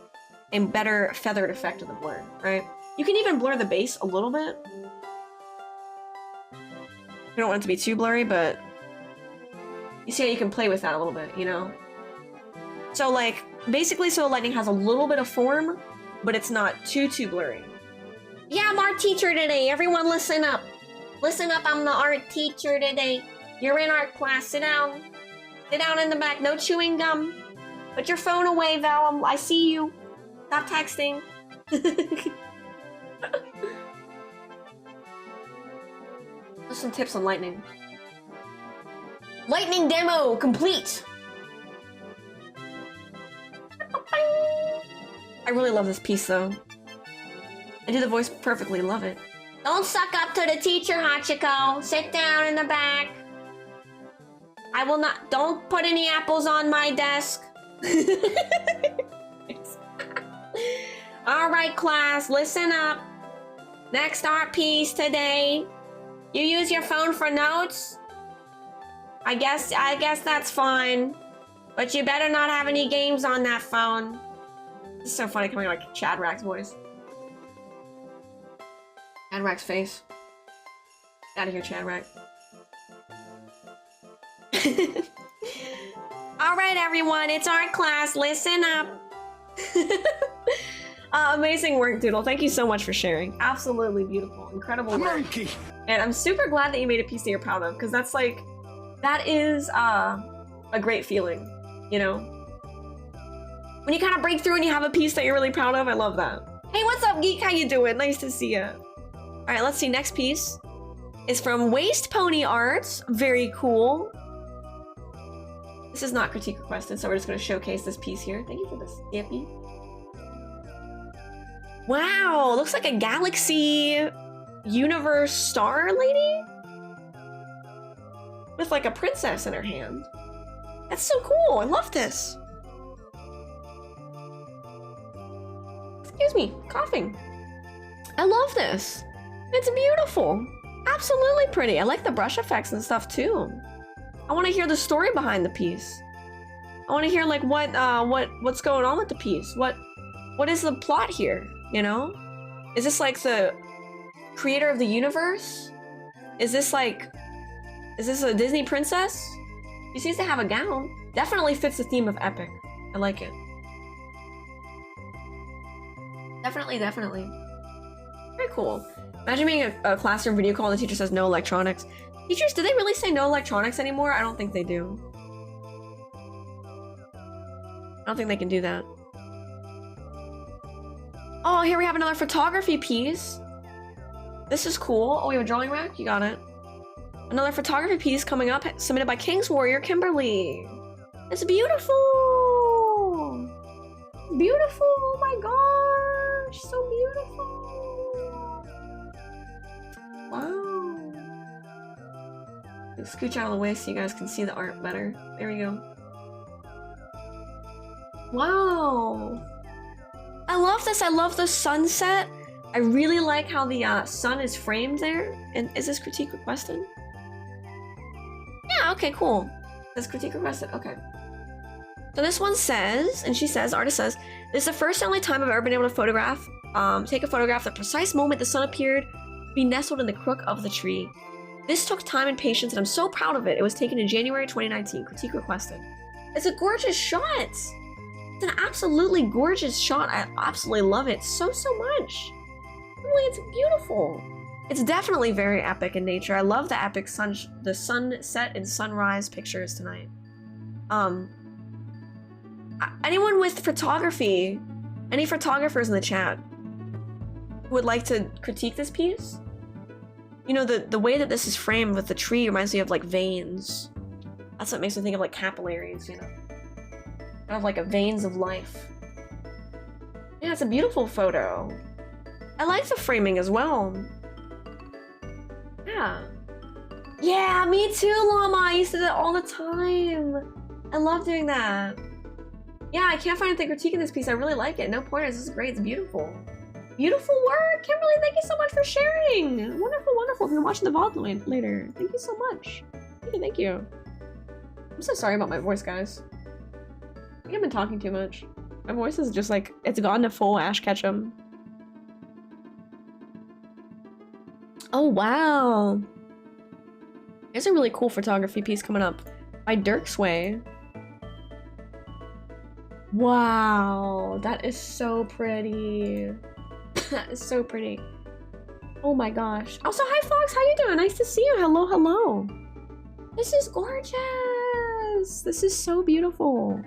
better feathered effect of the blur, right? You can even blur the base a little bit. You don't want it to be too blurry, but you see how you can play with that a little bit, you know? So like, basically so lightning has a little bit of form, but it's not too blurry. Yeah, I'm art teacher today. Everyone listen up. Listen up, I'm the art teacher today. You're in art class, sit down. Sit down in the back, no chewing gum. Put your phone away, Val, I see you. Stop texting. Just some tips on lightning. Lightning demo complete! I really love this piece though. I do the voice perfectly, love it. Don't suck up to the teacher, Hachiko. Sit down in the back. I will not, don't put any apples on my desk. Alright class, listen up. Next art piece today. You use your phone for notes? I guess that's fine. But you better not have any games on that phone. This is so funny coming like Chad Rack's voice. Chad Rack's face. Get out of here, Chad Rack. Alright everyone, it's art class, listen up. Amazing work, Doodle. Thank you so much for sharing. Absolutely beautiful, incredible work. Monkey. And I'm super glad that you made a piece that you're proud of, because that's like, that is a great feeling, you know? When you kind of break through and you have a piece that you're really proud of, I love that. Hey, what's up, Geek? How you doing? Nice to see you. All right, let's see. Next piece is from Waste Pony Arts. Very cool. This is not critique requested, so we're just going to showcase this piece here. Thank you for this, Stampy. Wow, looks like a galaxy universe star lady with like a princess in her hand. That's so cool. I love this. Excuse me, coughing. I love this. It's beautiful. Absolutely pretty. I like the brush effects and stuff too. I want to hear the story behind the piece. I want to hear like what's going on with the piece. What is the plot here, you know? Is this like the creator of the universe? Is this a Disney princess? She seems to have a gown. Definitely fits the theme of epic. I like it. Definitely. Very cool. Imagine being a classroom video call and the teacher says no electronics. Teachers, do they really say no electronics anymore? I don't think they do. I don't think they can do that. Oh, here we have another photography piece. This is cool. Oh, we have a drawing rack? You got it. Another photography piece coming up, submitted by King's Warrior Kimberly. It's beautiful! Beautiful! Oh my gosh! So beautiful! Wow. Scooch out of the way so you guys can see the art better. There we go. Wow! I love this. I love the sunset. I really like how the sun is framed there. And is this critique requested? Yeah, okay, cool. This critique requested, okay. So this one says, and she says, artist says, this is the first and only time I've ever been able to photograph, take a photograph the precise moment the sun appeared to be nestled in the crook of the tree. This took time and patience, and I'm so proud of it. It was taken in January 2019, critique requested. It's a gorgeous shot. It's an absolutely gorgeous shot. I absolutely love it so much. Really, it's beautiful. It's definitely very epic in nature. I love the epic the sunset and sunrise pictures tonight. Anyone with photography, any photographers in the chat who would like to critique this piece? You know, the way that this is framed with the tree reminds me of like veins. That's what makes me think of like capillaries, you know? Kind of like a veins of life. Yeah, it's a beautiful photo. I like the framing as well. Yeah. Yeah, me too, Llama. I used to do that all the time. I love doing that. Yeah, I can't find anything critiquing this piece. I really like it. No pointers. This is great. It's beautiful. Beautiful work. Kimberly, thank you so much for sharing. Wonderful, wonderful. If you're watching the VOD later, thank you so much. Thank you. I'm so sorry about my voice, guys. I think I've been talking too much. My voice is just like, it's gone to full Ash Ketchum. Oh, wow. There's a really cool photography piece coming up by Dirk Sway. Wow, that is so pretty. That is so pretty. Oh my gosh. Also, hi Fox, how you doing? Nice to see you. Hello, hello. This is gorgeous. This is so beautiful.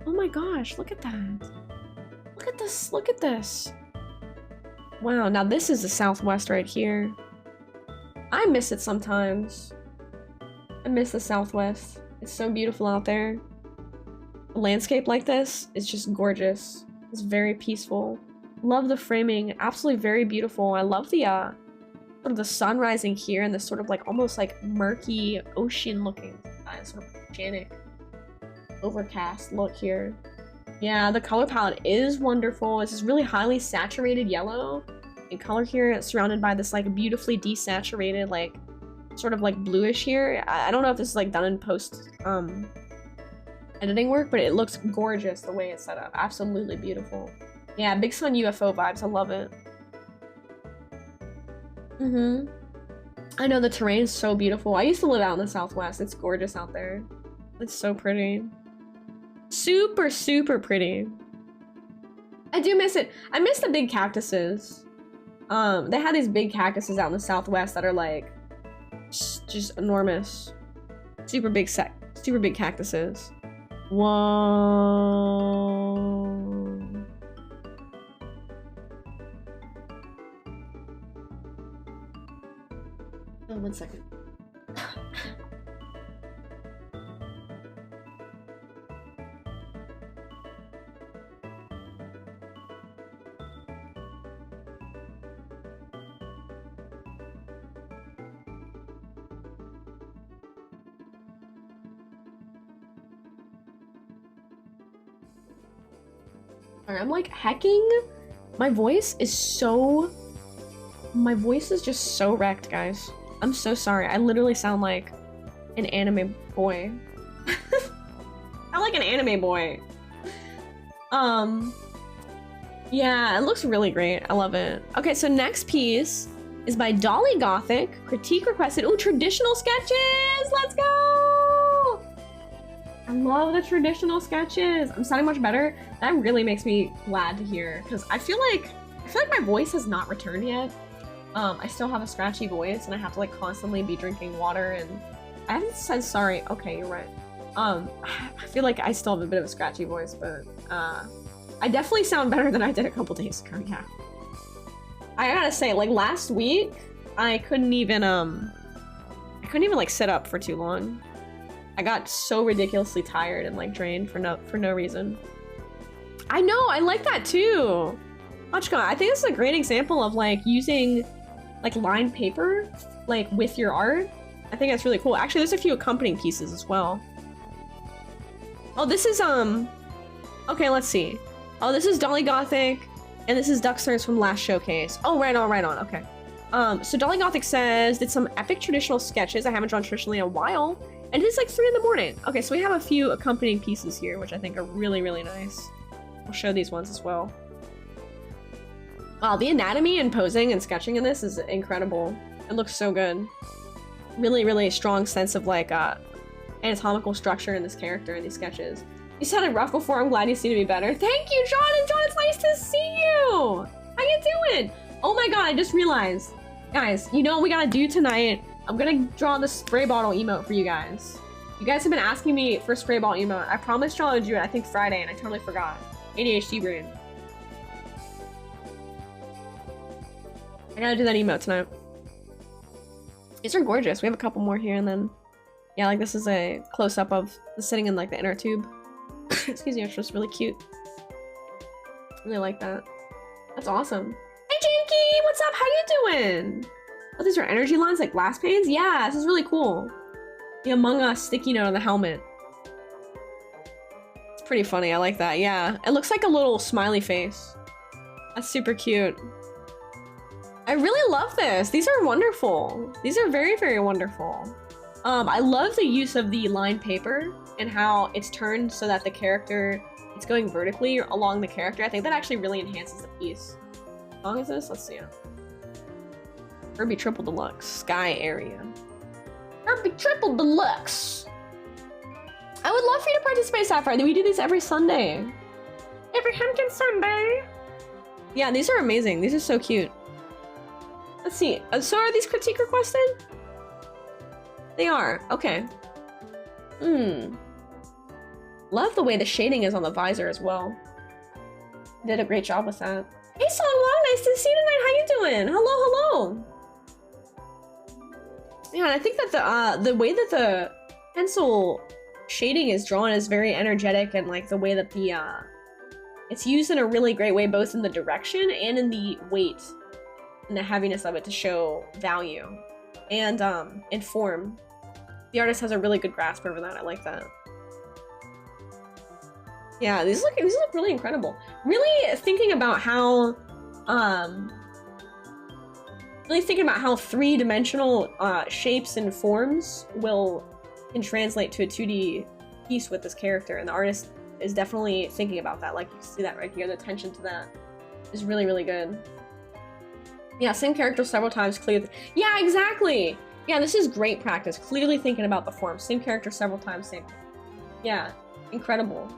Oh my gosh, look at that. Look at this, look at this. Wow, now this is the Southwest right here. I miss it sometimes. I miss the Southwest. It's so beautiful out there. A landscape like this is just gorgeous. It's very peaceful. Love the framing. Absolutely very beautiful. I love the sort of the sun rising here and this sort of like almost like murky ocean looking sort of oceanic overcast look here. Yeah, the color palette is wonderful. It's this really highly saturated yellow in color here. It's surrounded by this like beautifully desaturated like sort of like bluish here. I don't know if this is like done in post editing work, but it looks gorgeous the way it's set up. Absolutely beautiful. Yeah, Big Sun UFO vibes. I love it. I know the terrain is so beautiful. I used to live out in the Southwest. It's gorgeous out there. It's so pretty. Super, super pretty. I do miss it. I miss the big cactuses. They had these big cactuses out in the Southwest that are like just enormous. Super big cactuses. Whoa. Oh, 1 second. I'm like hecking. My voice is just so wrecked, guys. I'm so sorry. I literally sound like an anime boy. I like an anime boy. Yeah, it looks really great. I love it. Okay, so next piece is by Dolly Gothic. Critique requested. Ooh, traditional sketches! Let's go! I love the traditional sketches. I'm sounding much better. That really makes me glad to hear, because I feel like my voice has not returned yet. I still have a scratchy voice, and I have to like constantly be drinking water, and I haven't said sorry. Okay, you're right. I feel like I still have a bit of a scratchy voice, but I definitely sound better than I did a couple days ago. Yeah. I gotta say, like last week, I couldn't even like sit up for too long. I got so ridiculously tired and like drained for no reason. I know, I like that too. Machka, I think this is a great example of like using like lined paper like with your art. I think that's really cool. Actually, there's a few accompanying pieces as well. Oh, this is okay, let's see. Oh, this is Dolly Gothic, and this is Ducksters from last showcase. Oh, right on, okay. So Dolly Gothic says, did some epic traditional sketches I haven't drawn traditionally in a while, and it's like 3 in the morning. Okay, so we have a few accompanying pieces here, which I think are really, really nice. I'll show these ones as well. Wow, the anatomy and posing and sketching in this is incredible. It looks so good. Really, really strong sense of like anatomical structure in this character in these sketches. You sounded rough before. I'm glad you seem to be better. Thank you, John. And John, it's nice to see you. How you doing? Oh my god, I just realized Guys, you know what we gotta do tonight? I'm gonna draw the spray bottle emote for you guys. You guys have been asking me for spray bottle emote. I promised y'all to do it, I think Friday, and I totally forgot. ADHD brain. I gotta do that emote tonight. These are gorgeous. We have a couple more here, and then... Yeah, like this is a close-up of the sitting in like the inner tube. Excuse me, it's just really cute. Really like that. That's awesome. Hey Janky, what's up? How you doing? Oh, these are energy lines like glass panes? Yeah, this is really cool. The Among Us sticky note on the helmet. It's pretty funny, I like that, yeah. It looks like a little smiley face. That's super cute. I really love this. These are wonderful. These are very, very wonderful. I love the use of the lined paper and how it's turned so that the character, it's going vertically along the character. I think that actually really enhances the piece. How long is this? Let's see. Kirby Triple Deluxe, Sky Area. Kirby Triple Deluxe. I would love for you to participate, Sapphire. We do these every Sunday. Every Hunkin' Sunday. Yeah, these are amazing. These are so cute. Let's see. So are these critique requested? They are. Okay. Love the way the shading is on the visor as well. Did a great job with that. Hey Songwon, nice to see you tonight. How you doing? Hello, hello. Yeah, and I think that the way that the pencil shading is drawn is very energetic, and like the way that the it's used in a really great way, both in the direction and in the weight and the heaviness of it to show value and in form. The artist has a really good grasp over that. I like that. Yeah, these look really incredible. Really thinking about how three-dimensional shapes and forms can translate to a 2D piece with this character, and the artist is definitely thinking about that. Like, you see that right here, the attention to that is really, really good. Yeah, same character several times, clear. Yeah, exactly! Yeah, this is great practice. Clearly thinking about the form. Same character several times, same. Yeah, incredible.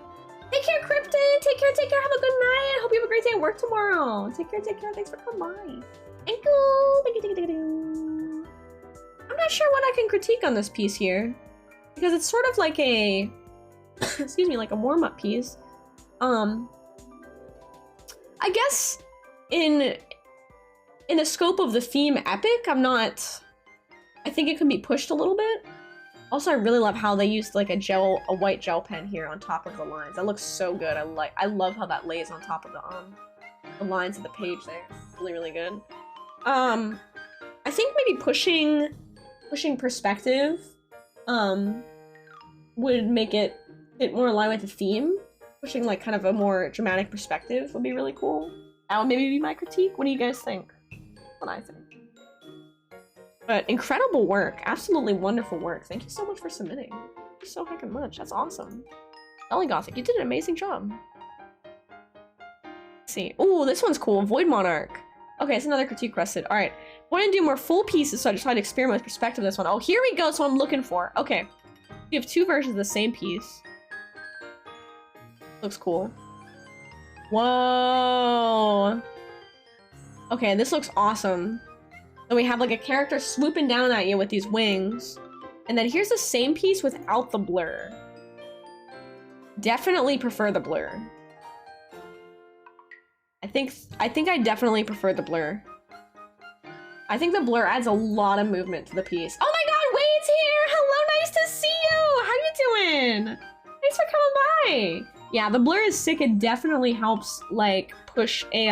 Take care, Krypton! Take care, take care, have a good night! I hope you have a great day at work tomorrow! Take care, thanks for coming by. Thank you! Thank you. I'm not sure what I can critique on this piece here, because it's sort of like a... excuse me, like a warm-up piece. I guess in the scope of the theme epic, I think it can be pushed a little bit. Also, I really love how they used like a white gel pen here on top of the lines. That looks so good. I love how that lays on top of the lines of the page there. Really, really good. I think maybe pushing perspective would make it fit more in line with the theme. Pushing like kind of a more dramatic perspective would be really cool. That would maybe be my critique. What do you guys think? That's what I think. But incredible work. Absolutely wonderful work. Thank you so much for submitting. Thank you so heckin' much. That's awesome. Ellie Gothic, you did an amazing job. Let's see. Ooh, this one's cool. Void Monarch. Okay, it's another critique requested. Alright. Want to do more full pieces, so I decided to experiment with perspective of this one. Oh, here we go. That's what I'm looking for. Okay. We have two versions of the same piece. Looks cool. Whoa. Okay, this looks awesome. So we have like a character swooping down at you with these wings. And then here's the same piece without the blur. Definitely prefer the blur. I think I definitely prefer the blur. I think the blur adds a lot of movement to the piece. Oh my god, Wade's here! Hello, nice to see you! How you doing? Thanks for coming by! Yeah, the blur is sick. It definitely helps like push a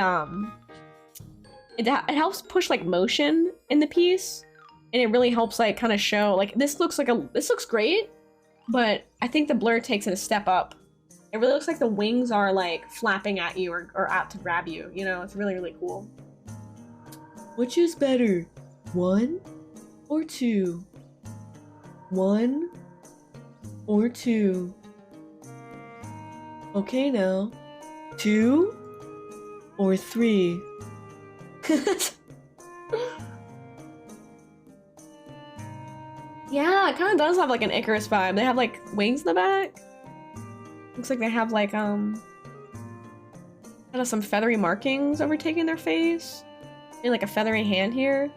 it helps push like motion in the piece, and it really helps like kind of show like this looks great, but I think the blur takes it a step up. It really looks like the wings are like flapping at you or out to grab you, you know? It's really, really cool. Which is better, 1 or 2? 1 or 2? Okay now, 2 or 3? Yeah, it kind of does have like an Icarus vibe. They have like wings in the back. Looks like they have like kind of some feathery markings overtaking their face. Maybe like a feathery hand here.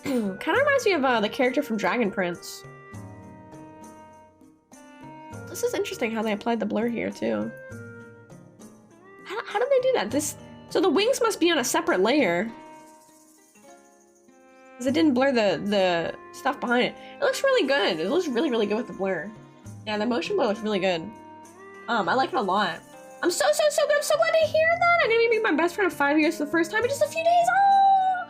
Kind of reminds me of the character from Dragon Prince. This is interesting how they applied the blur here too. How did they do that? So the wings must be on a separate layer. Because it didn't blur the stuff behind it. It looks really good. It looks really, really good with the blur. Yeah, the motion blur looks really good. I like it a lot. I'm so good. I'm so glad to hear that. I'm gonna meet my best friend of 5 years for the first time in just a few days. Oh,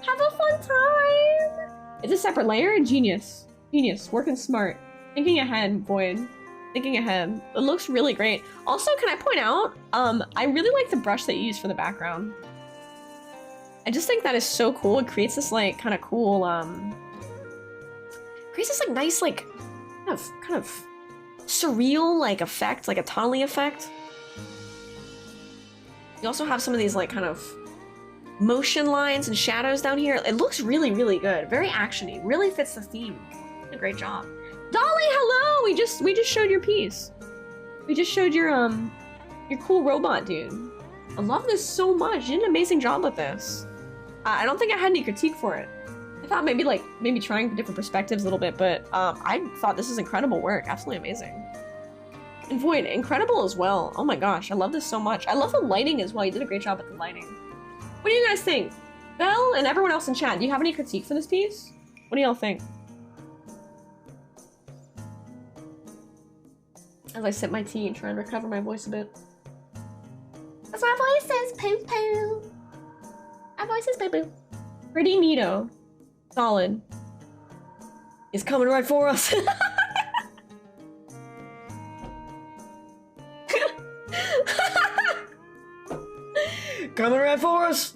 have a fun time. It's a separate layer. Genius. Genius. Working smart. Thinking ahead, Void. Thinking ahead. It looks really great. Also, can I point out, I really like the brush that you use for the background. I just think that is so cool. It creates this like kind of cool, creates this like nice like kind of surreal like effect, like a tunnely effect. You also have some of these like kind of motion lines and shadows down here. It looks really, really good. Very actiony. Really fits the theme. A great job. Dolly, hello! We just showed your piece. We just showed your cool robot dude. I love this so much. You did an amazing job with this. I don't think I had any critique for it. I thought maybe trying different perspectives a little bit, but I thought this is incredible work. Absolutely amazing. And Void, incredible as well. Oh my gosh, I love this so much. I love the lighting as well. You did a great job with the lighting. What do you guys think? Belle and everyone else in chat, do you have any critique for this piece? What do y'all think? As I sip my tea and try and recover my voice a bit. That's my voice is poo-poo. My voice is poo-poo. Pretty neato. Solid. He's coming right for us. Coming right for us.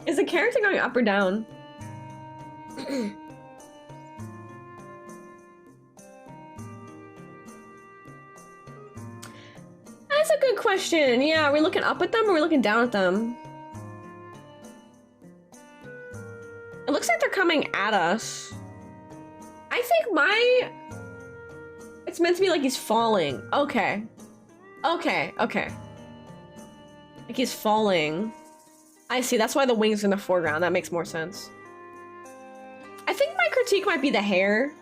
Is the character going up or down? That's a good question. Yeah, are we looking up at them or are we looking down at them? It looks like they're coming at us. I think it's meant to be like he's falling. Okay. Okay. Like he's falling. I see, that's why the wings in the foreground. That makes more sense. I think my critique might be the hair.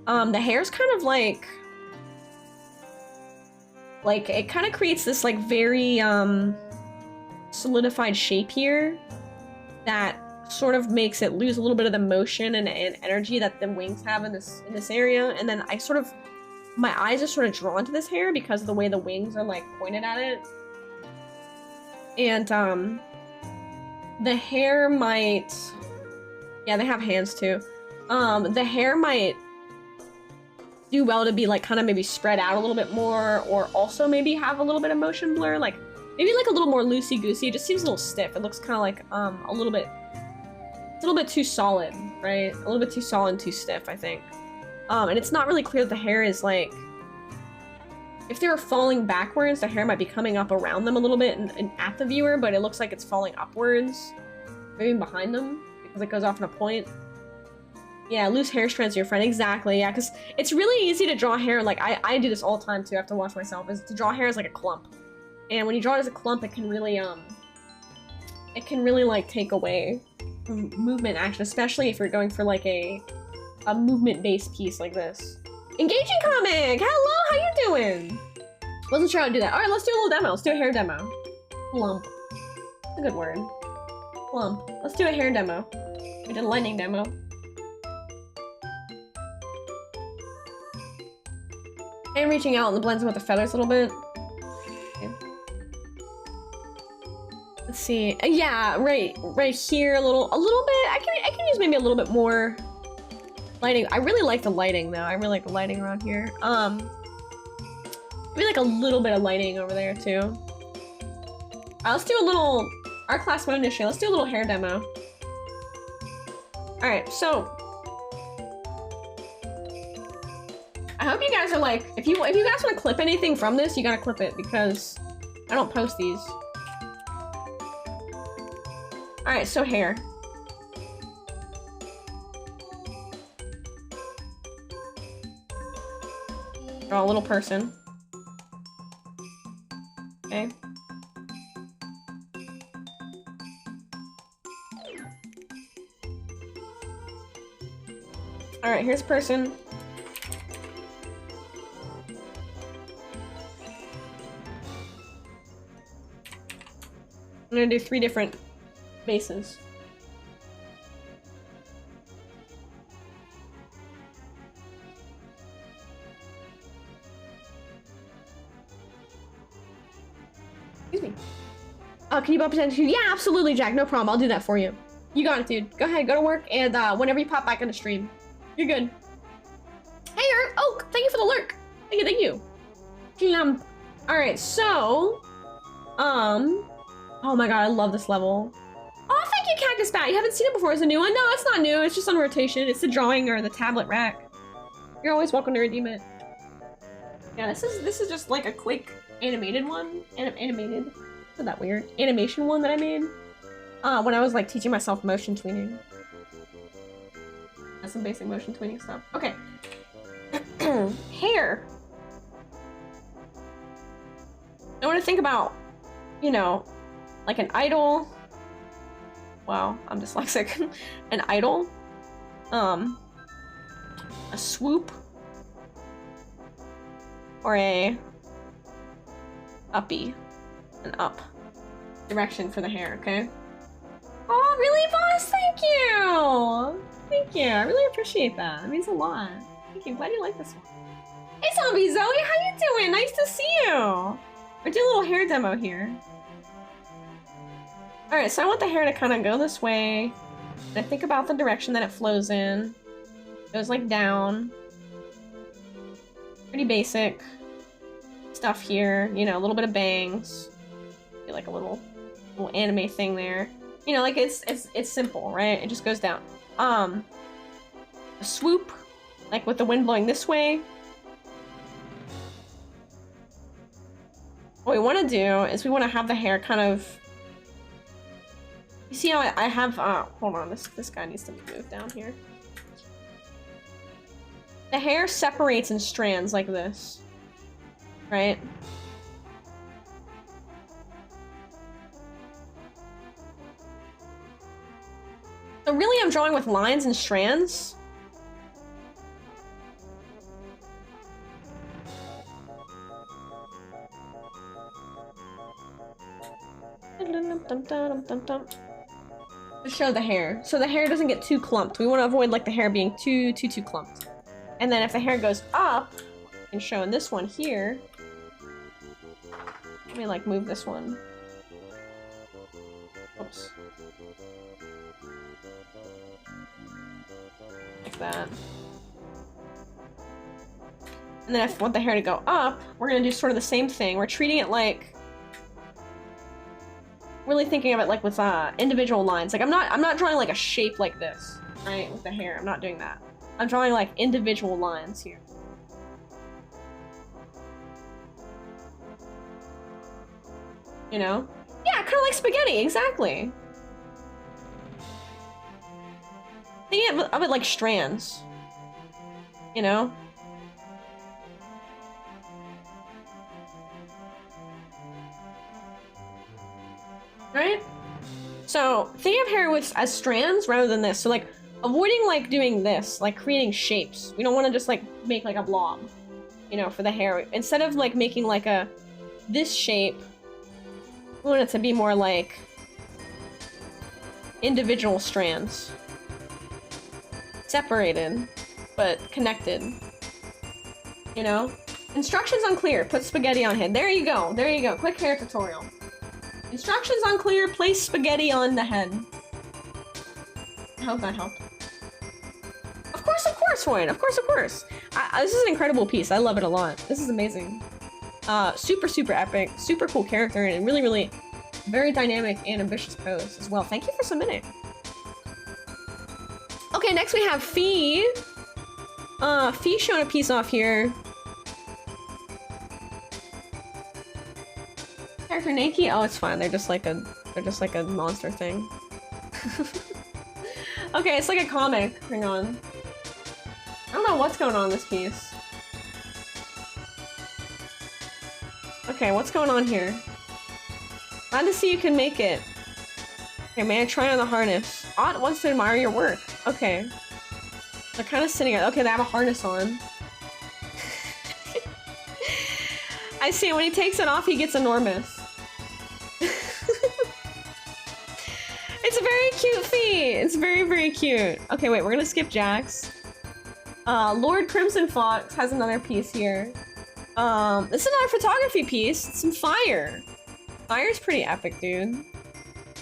The hair's kind of like it kind of creates this like very solidified shape here that sort of makes it lose a little bit of the motion and energy that the wings have in this area. And then my eyes are sort of drawn to this hair because of the way the wings are like pointed at it. And the hair might, yeah, they have hands too. The hair might do well to be like kind of maybe spread out a little bit more, or also maybe have a little bit of motion blur, like maybe like a little more loosey-goosey. It just seems a little stiff. It looks kind of like a little bit too solid, right? A little bit too solid and too stiff, I think. And it's not really clear that the hair is like, if they were falling backwards, the hair might be coming up around them a little bit and at the viewer, but it looks like it's falling upwards, maybe behind them, because it goes off in a point. Yeah, loose hair strands your friend. Exactly, yeah, because it's really easy to draw hair. Like, I do this all the time, too. I have to watch myself. Is to draw hair as, like, a clump. And when you draw it as a clump, it can really, like, take away from movement action, especially if you're going for, like, a movement-based piece like this. Engaging comic! Hello, how you doing? Wasn't sure how to do that. All right, let's do a little demo. Let's do a hair demo. Plump. That's a good word. Plump. Let's do a hair demo. We did a lightning demo. And reaching out and the blends in with the feathers a little bit. Okay. Let's see. Yeah, right here a little bit. I can use maybe a little bit more lighting. I really like the lighting though. I really like the lighting around here. Maybe like a little bit of lighting over there too. Let's do a little art class mode initially. Let's do a little hair demo. All right, so I hope you guys are like, if you guys want to clip anything from this, you gotta clip it because I don't post these. All right, so hair. Draw a little person. Okay. All right, here's a person. I'm gonna do 3 different bases. Excuse me. Can you bump attention? Yeah, absolutely, Jack. No problem. I'll do that for you. You got it, dude. Go ahead, go to work, and whenever you pop back on the stream, you're good. Hey, oh, thank you for the lurk. Thank you. All right, so, oh my god, I love this level. Oh, thank you, Cactus Bat. You haven't seen it before. It's a new one. No, it's not new. It's just on rotation. It's the drawing or the tablet rack. You're always welcome to redeem it. Yeah, this is just like a quick animated one. Animated. Isn't that weird? Animation one that I made. When I was like teaching myself motion tweening. That's some basic motion tweening stuff. Okay. Hair. I want to think about, you know, like an idol. Wow, I'm dyslexic. An idol. A swoop. Or a uppy. An up direction for the hair, okay? Oh, really, boss? Thank you! Thank you. I really appreciate that. It means a lot. Thank you. Glad you like this one. Hey, Zombie Zoe, how you doing? Nice to see you. We're doing a little hair demo here. Alright, so I want the hair to kind of go this way. And I think about the direction that it flows in. It goes like down. Pretty basic stuff here. You know, a little bit of bangs. Maybe like a little anime thing there. You know, like it's simple, right? It just goes down. A swoop, like with the wind blowing this way. What we want to do is we want to have the hair kind of. You see how I have? Hold on, this guy needs to be moved down here. The hair separates in strands like this, right? So really, I'm drawing with lines and strands. To show the hair, so the hair doesn't get too clumped. We want to avoid like the hair being too clumped. And then if the hair goes up, and showing this one here, let me like move this one. Oops. Like that. And then if I want the hair to go up, we're gonna do sort of the same thing. We're treating it like, really thinking of it like with individual lines. Like I'm not drawing like a shape like this, right? With the hair, I'm not doing that. I'm drawing like individual lines here. You know? Yeah, kind of like spaghetti, exactly. Think of it like strands. You know? Right? So, think of hair with as strands rather than this. So like, avoiding like doing this, like creating shapes. We don't want to just like make like a blob, you know, for the hair. Instead of like making like this shape, we want it to be more like individual strands. Separated, but connected. You know? Instructions unclear. Put spaghetti on head. There you go. There you go. Quick hair tutorial. Instructions unclear. Place spaghetti on the head. I hope that helped. Of course, Hoyt. Of course. This is an incredible piece. I love it a lot. This is amazing. Super epic. Super cool character, and really very dynamic and ambitious pose as well. Thank you for submitting. Okay, next we have Fee. Fee showing a piece off here. Character Nakey? Oh, it's fine. They're just like a monster thing. Okay, it's like a comic. Hang on. I don't know what's going on in this piece. Okay, what's going on here? Glad to see you can make it. Okay, may I try on the harness? Ott wants to admire your work. Okay. They're kind of sitting. Okay, they have a harness on. I see. When he takes it off, he gets enormous. It's a very cute feat. It's very, very cute. Okay, wait. We're gonna skip Jax. Lord Crimson Fox has another piece here. This is another photography piece. It's some fire. Fire's pretty epic, dude.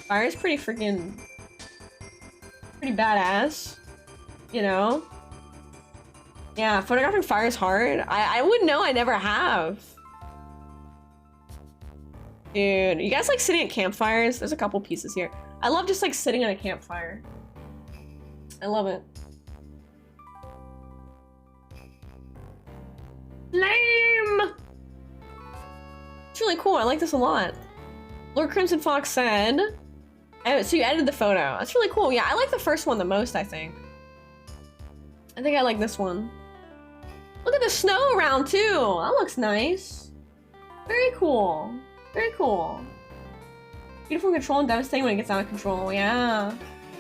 Fire's pretty freaking... pretty badass. You know? Yeah, photographing fire is hard. I wouldn't know. I never have. Dude, you guys like sitting at campfires? There's a couple pieces here. I love just like sitting at a campfire. I love it. Lame! It's really cool. I like this a lot. Lord Crimson Fox said... Oh, so you edited the photo. That's really cool. Yeah, I like the first one the most, I think. I think I like this one. Look at the snow around, too. That looks nice. Very cool. Very cool. Beautiful control and devastating when it gets out of control. Yeah.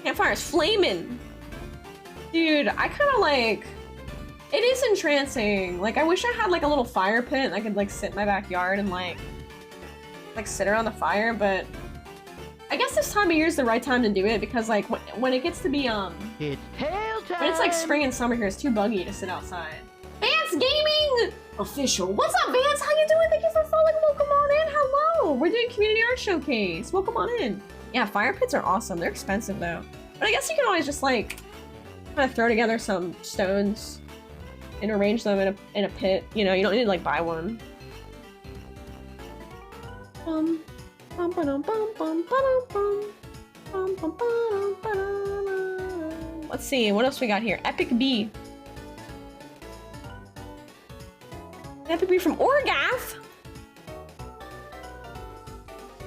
Campfire is flaming. Dude, I kind of like... It is entrancing. Like, I wish I had like a little fire pit and I could like sit in my backyard and like sit around the fire, but I guess this time of year is the right time to do it because like when it gets to be It's hail time. when it's like spring and summer here, it's too buggy to sit outside. Vance Gaming Official. What's up, Vance? How you doing? Thank you for following. Welcome on in. Hello. We're doing community art showcase. Welcome on in. Yeah, fire pits are awesome. They're expensive though, but I guess you can always just like kind of throw together some stones and arrange them in a pit. You know, you don't need to like buy one. Let's see, what else we got here? Epic Bee. Epic Bee from Orgath.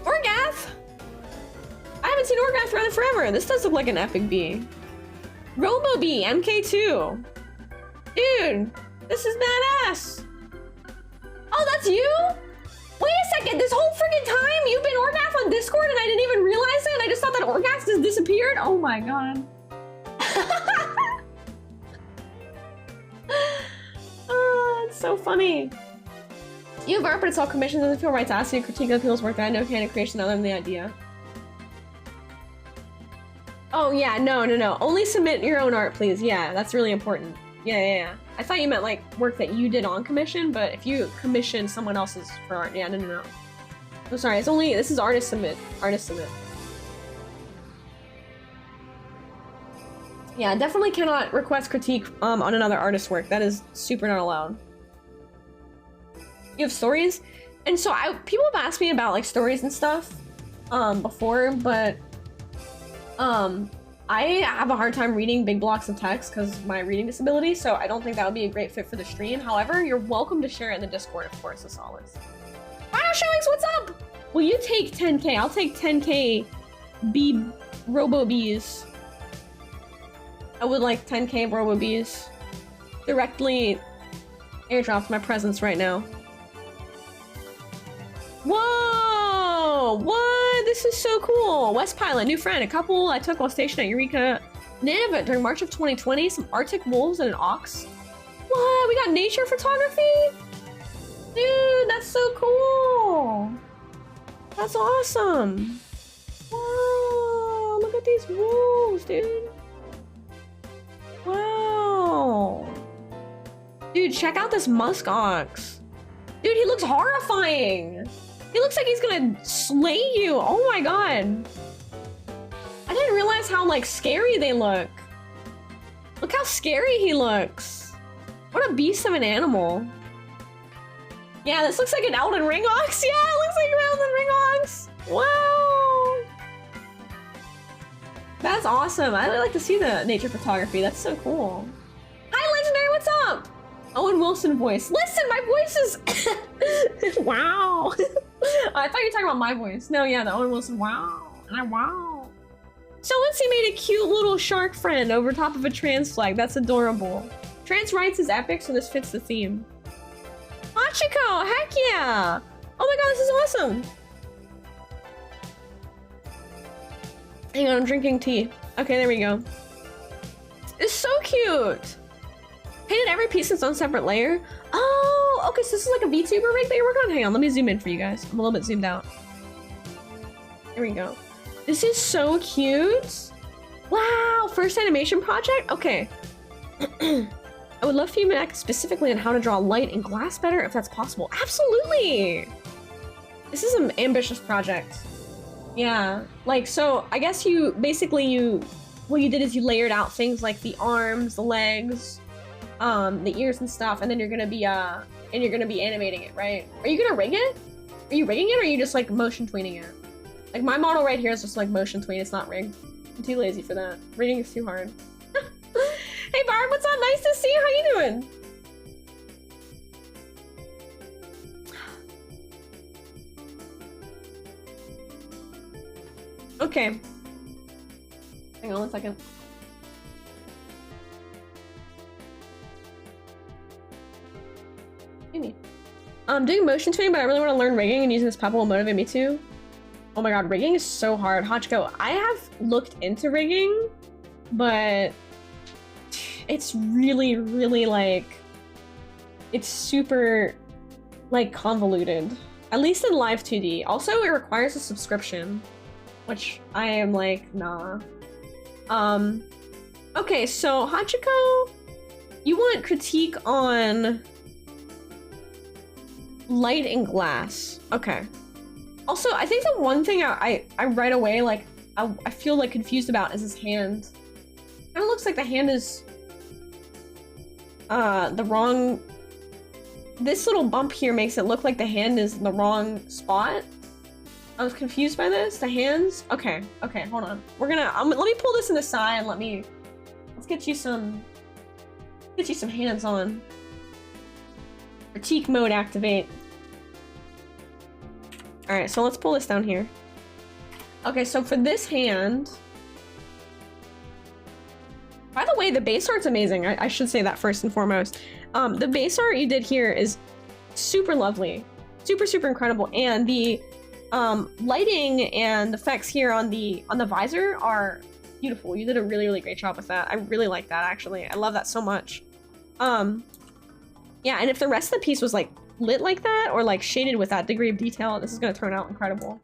Orgath. I haven't seen Orgath around forever. This does look like an Epic Bee. Robo Bee MK2. Dude, this is badass. Oh, that's you? Wait a second, this whole freaking time you've been Orgath on Discord and I didn't even realize it? I just thought that Orgath just disappeared? Oh my god. Oh, it's so funny. You have art, but it's all commissioned. Doesn't feel right to ask you to critique other people's work that I know kind of creation other than the idea. Oh yeah, no. Only submit your own art, please. Yeah, that's really important. Yeah. I thought you meant like work that you did on commission, but if you commission someone else's for art, yeah, no. I'm sorry, it's only, this is artist submit. Artist submit. Yeah, definitely cannot request critique on another artist's work. That is super not allowed. You have stories? And so people have asked me about like stories and stuff before, but I have a hard time reading big blocks of text because of my reading disability, so I don't think that would be a great fit for the stream. However, you're welcome to share it in the Discord, of course, as always. Final Showings, what's up? Will you take 10k? I'll take 10k Robo Bees. I would like 10k Robo Bees. Directly airdropped my presence right now. Whoa! What? This is so cool. West Pilot, new friend. A couple I took while stationed at Eureka Nunavut during March of 2020. Some Arctic wolves and an ox. What? We got nature photography? Dude, that's so cool. That's awesome. Wow, look at these wolves, dude. Wow. Dude, check out this musk ox. Dude, he looks horrifying. He looks like he's gonna slay you. Oh my god. I didn't realize how like scary they look. Look how scary he looks. What a beast of an animal. Yeah, this looks like an Elden Ring ox. Yeah, it looks like an Elden Ring ox. Wow. That's awesome. I really like to see the nature photography. That's so cool. Hi, Legendary, what's up? Owen Wilson voice. Listen, my voice is... Wow. I thought you were talking about my voice. No, yeah, the Owen Wilson. Wow. Wow. So let's see, made a cute little shark friend over top of a trans flag. That's adorable. Trans rights is epic, so this fits the theme. Hachiko, heck yeah. Oh my god, this is awesome. Hang on, I'm drinking tea. Okay, there we go. It's so cute. Painted every piece in its own separate layer. Oh, okay, so this is like a VTuber rig that you're working on. Hang on, let me zoom in for you guys. I'm a little bit zoomed out. There we go. This is so cute. Wow, first animation project? Okay. I would love for you to act specifically on how to draw light and glass better if that's possible. Absolutely! This is an ambitious project. Yeah, like, so I guess you, basically what you did is you layered out things like the arms, the legs, the ears and stuff, and then you're gonna be animating it, right? Are you gonna rig it? Are you rigging it, or are you just like motion tweening it? Like my model right here is just like motion tween, it's not rigged. I'm too lazy for that. Rigging is too hard. Hey Barb, what's up? Nice to see you, how you doing? Okay. Hang on 1 second. Maybe. I'm doing motion tweening, but I really want to learn rigging, and using this pebble will motivate me too. Oh my god, rigging is so hard. Hachiko, I have looked into rigging, but it's really, really like, it's super like convoluted. At least in Live 2D. Also, it requires a subscription, which I am like, nah. Okay, so Hachiko, you want critique on light and glass. Okay. Also, I think the one thing I right away, like, I feel like confused about is his hand. It kind of looks like the hand is the wrong. This little bump here makes it look like the hand is in the wrong spot. I was confused by this. The hands. Okay, hold on. We're gonna. Let me pull this in the side. Let's get you some hands on. Critique mode activate. All right, so let's pull this down here. Okay, so for this hand. By the way, the base art's amazing. I should say that first and foremost. The base art you did here is super lovely. Super, super incredible. And the lighting and effects here on the visor are beautiful. You did a really, really great job with that. I really like that, actually. I love that so much. Yeah, and if the rest of the piece was like lit like that, or like shaded with that degree of detail, this is gonna turn out incredible.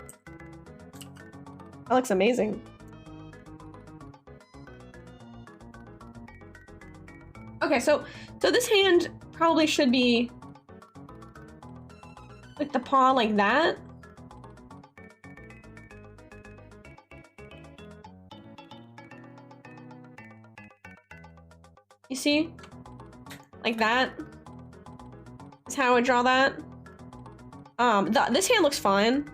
That looks amazing. Okay, so this hand probably should be with the paw like that. You see? Like that. That's how I would draw that. This hand looks fine.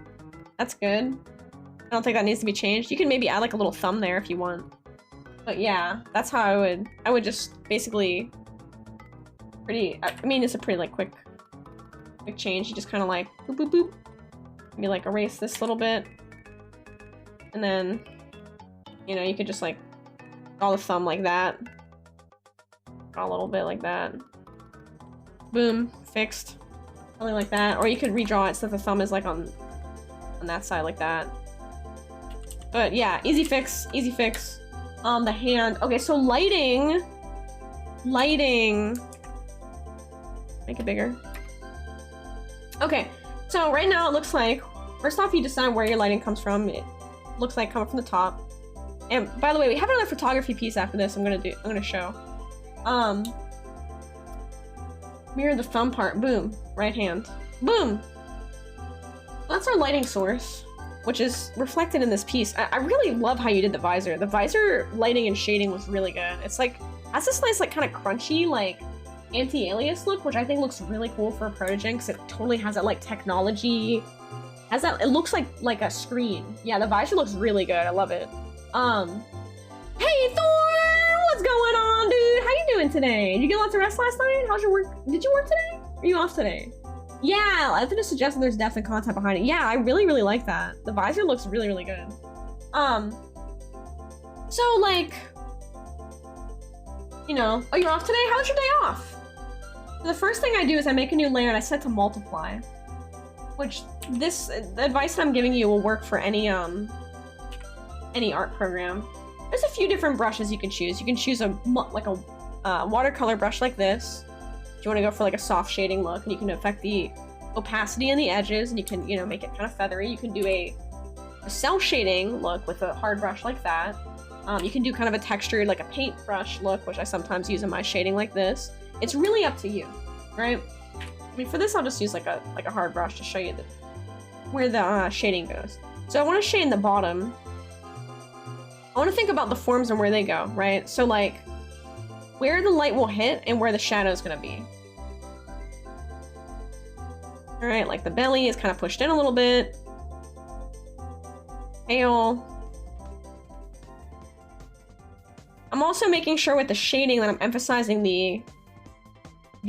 That's good. I don't think that needs to be changed. You can maybe add like a little thumb there if you want. But yeah, that's how I would just basically I mean, it's a pretty like quick change. You just kind of like boop boop boop. Maybe like erase this little bit. And then, you know, you could just like draw the thumb like that. Draw a little bit like that. Boom, fixed. Something like that. Or you could redraw it so that the thumb is like on that side like that. But yeah, easy fix, easy fix. The hand. Okay, so lighting. Make it bigger. Okay, so right now it looks like, first off, you decide where your lighting comes from. It looks like coming from the top. And by the way, we have another photography piece after this. I'm gonna show. Mirror the thumb part. Boom. Right hand. Boom. That's our lighting source, which is reflected in this piece. I really love how you did the visor. The visor lighting and shading was really good. It's like, has this nice like kind of crunchy like anti-alias look, which I think looks really cool for a Protogen because it totally has that like technology. Has that, it looks like a screen. Yeah, the visor looks really good. I love it. Hey Thor! What's going on, dude? How you doing today? Did you get lots of rest last night? How's your work? Did you work today? Are you off today? Yeah, I think it's suggesting there's definitely content behind it. Yeah, I really, really like that. The visor looks really, really good. So like, you know, oh, you're off today? How was your day off? So the first thing I do is I make a new layer and I set to multiply, which the advice that I'm giving you will work for any art program. There's a few different brushes you can choose. You can choose a watercolor brush like this. If you want to go for like a soft shading look, and you can affect the opacity in the edges, and you can, you know, make it kind of feathery. You can do a cell shading look with a hard brush like that. You can do kind of a textured, like a paintbrush look, which I sometimes use in my shading like this. It's really up to you, right? I mean, for this, I'll just use like a hard brush to show you where the shading goes. So I want to shade in the bottom. I want to think about the forms and where they go, right? So like, where the light will hit and where the shadow is going to be. All right, like the belly is kind of pushed in a little bit. Tail. I'm also making sure with the shading that I'm emphasizing the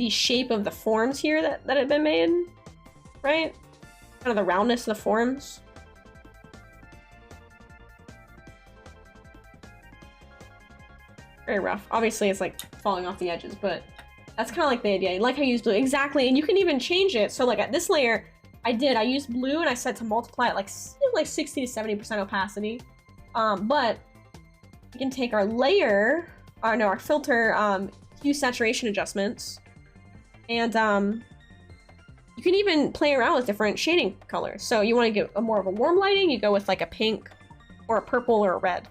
shape of the forms here that have been made, right? Kind of the roundness of the forms. Very rough. Obviously, it's like falling off the edges, but that's kind of like the idea. I like how you use blue. Exactly, and you can even change it. So like at this layer, I used blue and I set to multiply it like 60 to 70% opacity. But we can take our layer, our filter, hue saturation adjustments, and you can even play around with different shading colors. So you want to get more of a warm lighting, you go with like a pink or a purple or a red.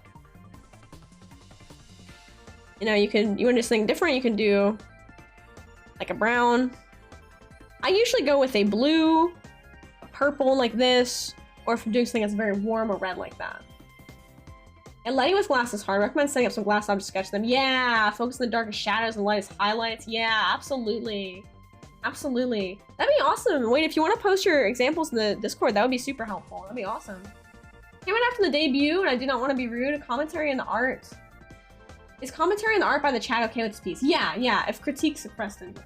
You know, you want to do something different, you can do like a brown. I usually go with a blue, a purple like this, or if I'm doing something that's very warm, a red like that. And lighting with glass is hard. I recommend setting up some glass objects to sketch them. Yeah, focus on the darkest shadows and lightest highlights. Yeah, absolutely. Absolutely. That'd be awesome. Wait, if you want to post your examples in the Discord, that would be super helpful. That'd be awesome. Came out after the debut, and I do not want to be rude. Commentary and the art. Is commentary and the art by the chat okay with this piece? Yeah. If critiques suppressed it,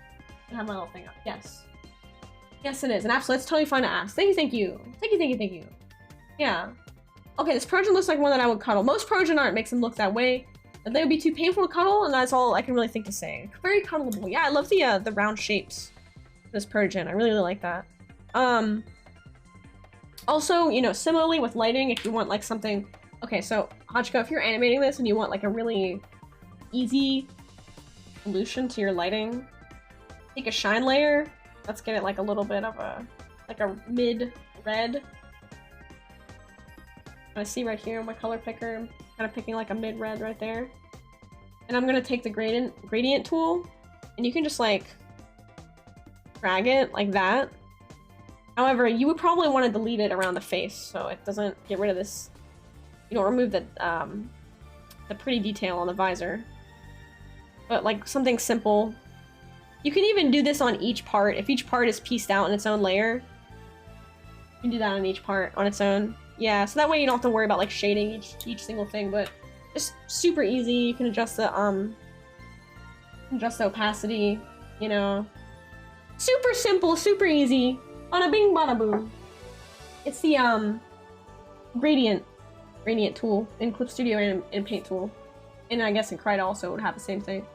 I have my little thing up. Yes. Yes, it is. And absolutely, it's totally fine to ask. Thank you. Yeah. Okay, this Progen looks like one that I would cuddle. Most Progen art makes them look that way. That they would be too painful to cuddle, and that's all I can really think to say. Very cuddleable. Yeah, I love the round shapes. This Progen, I really like that. Also, you know, similarly with lighting, if you want like something. Okay, so Hachiko, if you're animating this and you want like a really easy solution to your lighting, take a shine layer. Let's get it like a little bit of a mid red. I see right here my color picker, I'm kind of picking like a mid red right there. And I'm gonna take the gradient tool, and you can just like drag it like that. However, you would probably want to delete it around the face so it doesn't get rid of this. You don't remove the pretty detail on the visor. But like something simple. You can even do this on each part. If each part is pieced out in its own layer, you can do that on each part on its own. Yeah, so that way you don't have to worry about like shading each single thing, but just super easy. You can adjust the opacity, you know. Super simple, super easy. Bada bing, bada boom. It's the gradient tool in Clip Studio and Paint Tool. And I guess in Krita also would have the same thing.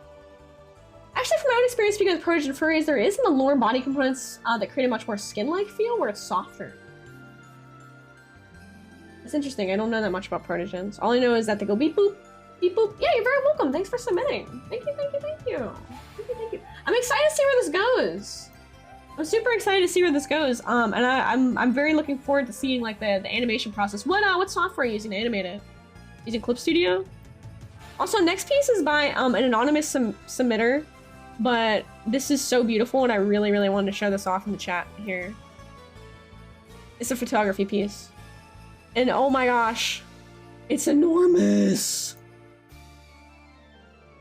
Actually, from my own experience, because of Progen furries, there is in the lower body components that create a much more skin-like feel where it's softer. It's interesting. I don't know that much about Protogens. All I know is that they go beep boop, beep boop. Yeah, you're very welcome. Thanks for submitting. Thank you. I'm excited to see where this goes. I'm super excited to see where this goes. And I'm very looking forward to seeing like the animation process. What software are you using to animate it? Using Clip Studio? Also, next piece is by an anonymous submitter, but this is so beautiful, and I really, really wanted to show this off in the chat here. It's a photography piece. And oh my gosh, it's enormous.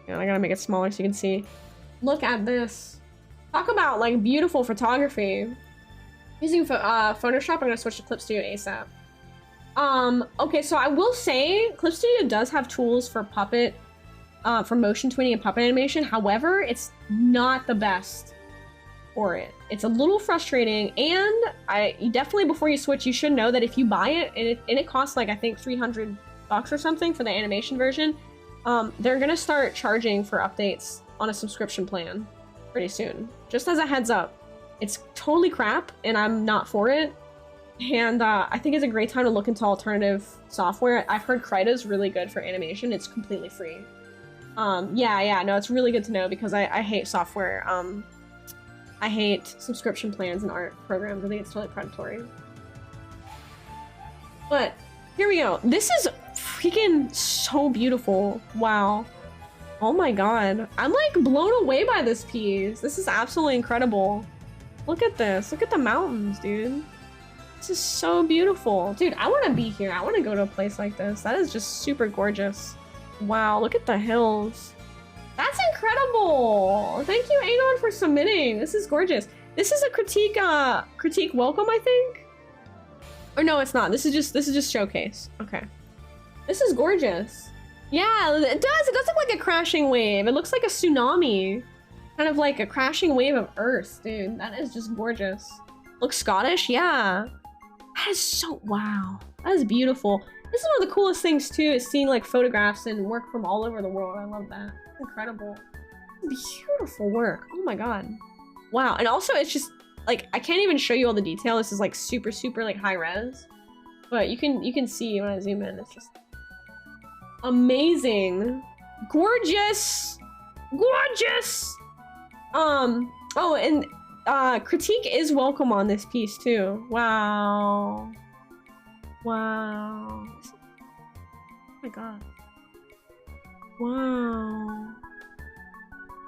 Yeah, I gotta make it smaller so you can see. Look at this. Talk about like beautiful photography. Using Photoshop, I'm gonna switch to Clip Studio ASAP. Okay, so I will say Clip Studio does have tools for Puppet, for motion tweening and puppet animation. However, it's not the best for it. It's a little frustrating, and you definitely, before you switch, you should know that if you buy it, and it costs like I think $300 or something for the animation version, they're gonna start charging for updates on a subscription plan pretty soon. Just as a heads up, it's totally crap, and I'm not for it. And I think it's a great time to look into alternative software. I've heard Krita is really good for animation. It's completely free. Yeah, no, it's really good to know because I hate software. I hate subscription plans and art programs. I think it's totally predatory. But here we go. This is freaking so beautiful. Wow. Oh my god. I'm like blown away by this piece. This is absolutely incredible. Look at this. Look at the mountains, dude. This is so beautiful. Dude, I want to be here. I want to go to a place like this. That is just super gorgeous. Wow, look at the hills. That's incredible. Thank you, Anon, for submitting. This is gorgeous. This is a critique welcome, I think. Or no, it's not. This is just showcase. Okay. This is gorgeous. Yeah, it does. It does look like a crashing wave. It looks like a tsunami. Kind of like a crashing wave of Earth, dude. That is just gorgeous. Looks Scottish? Yeah. That is so, wow. That is beautiful. This is one of the coolest things too, is seeing like photographs and work from all over the world. I love that. It's incredible. Beautiful work. Oh my god. Wow. And also it's just like, I can't even show you all the detail. This is like super like high res. But you can see when I zoom in, it's just amazing. Gorgeous. Gorgeous. Oh, and critique is welcome on this piece too. Wow. Wow. Oh my god. Wow.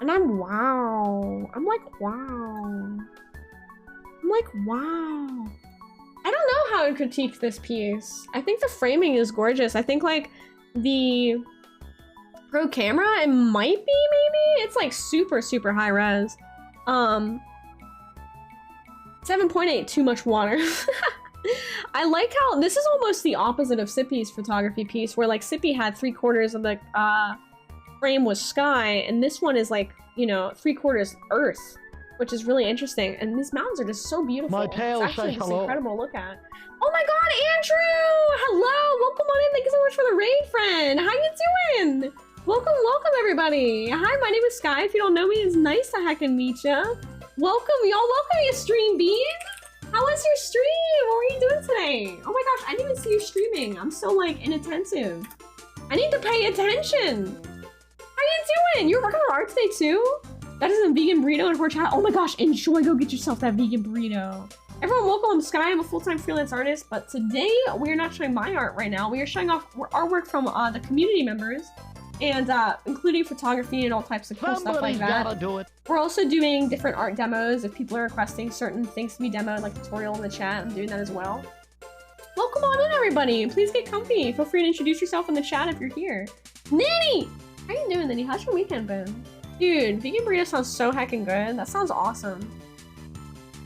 And I'm wow. I'm like wow. I'm like wow. I don't know how to critique this piece. I think the framing is gorgeous. I think like the pro camera, it might be maybe. It's like super high res. 7.8, too much water. I like how this is almost the opposite of Sippy's photography piece, where like Sippy had 3/4 of the frame was sky, and this one is like, you know, 3/4 earth, which is really interesting. And these mountains are just so beautiful. My tail it's actually says just hello. incredible to look at. Oh my god, Andrew! Hello! Welcome on in. Thank you so much for the raid, friend. How you doing? Welcome everybody. Hi, my name is Sky. If you don't know me, it's nice to heckin' meet ya. Welcome, y'all. Welcome to Stream Bean. How was your stream? What were you doing today? Oh my gosh, I didn't even see you streaming. I'm so like inattentive. I need to pay attention. How you doing? You're working on art today too? That is a vegan burrito in her chat. Oh my gosh, enjoy. Go get yourself that vegan burrito. Everyone, welcome. I'm Sky. I'm a full-time freelance artist, but today we are not showing my art right now. We are showing off artwork from the community members, and including photography and all types of cool stuff like Somebody's that. gotta do it. We're also doing different art demos. If people are requesting certain things to be demoed, like tutorial in the chat, I'm doing that as well. Welcome on in, everybody. Please get comfy. Feel free to introduce yourself in the chat if you're here. Nanny! How you doing, Nanny? How's your weekend been? Dude, vegan burrito sounds so heckin' good. That sounds awesome.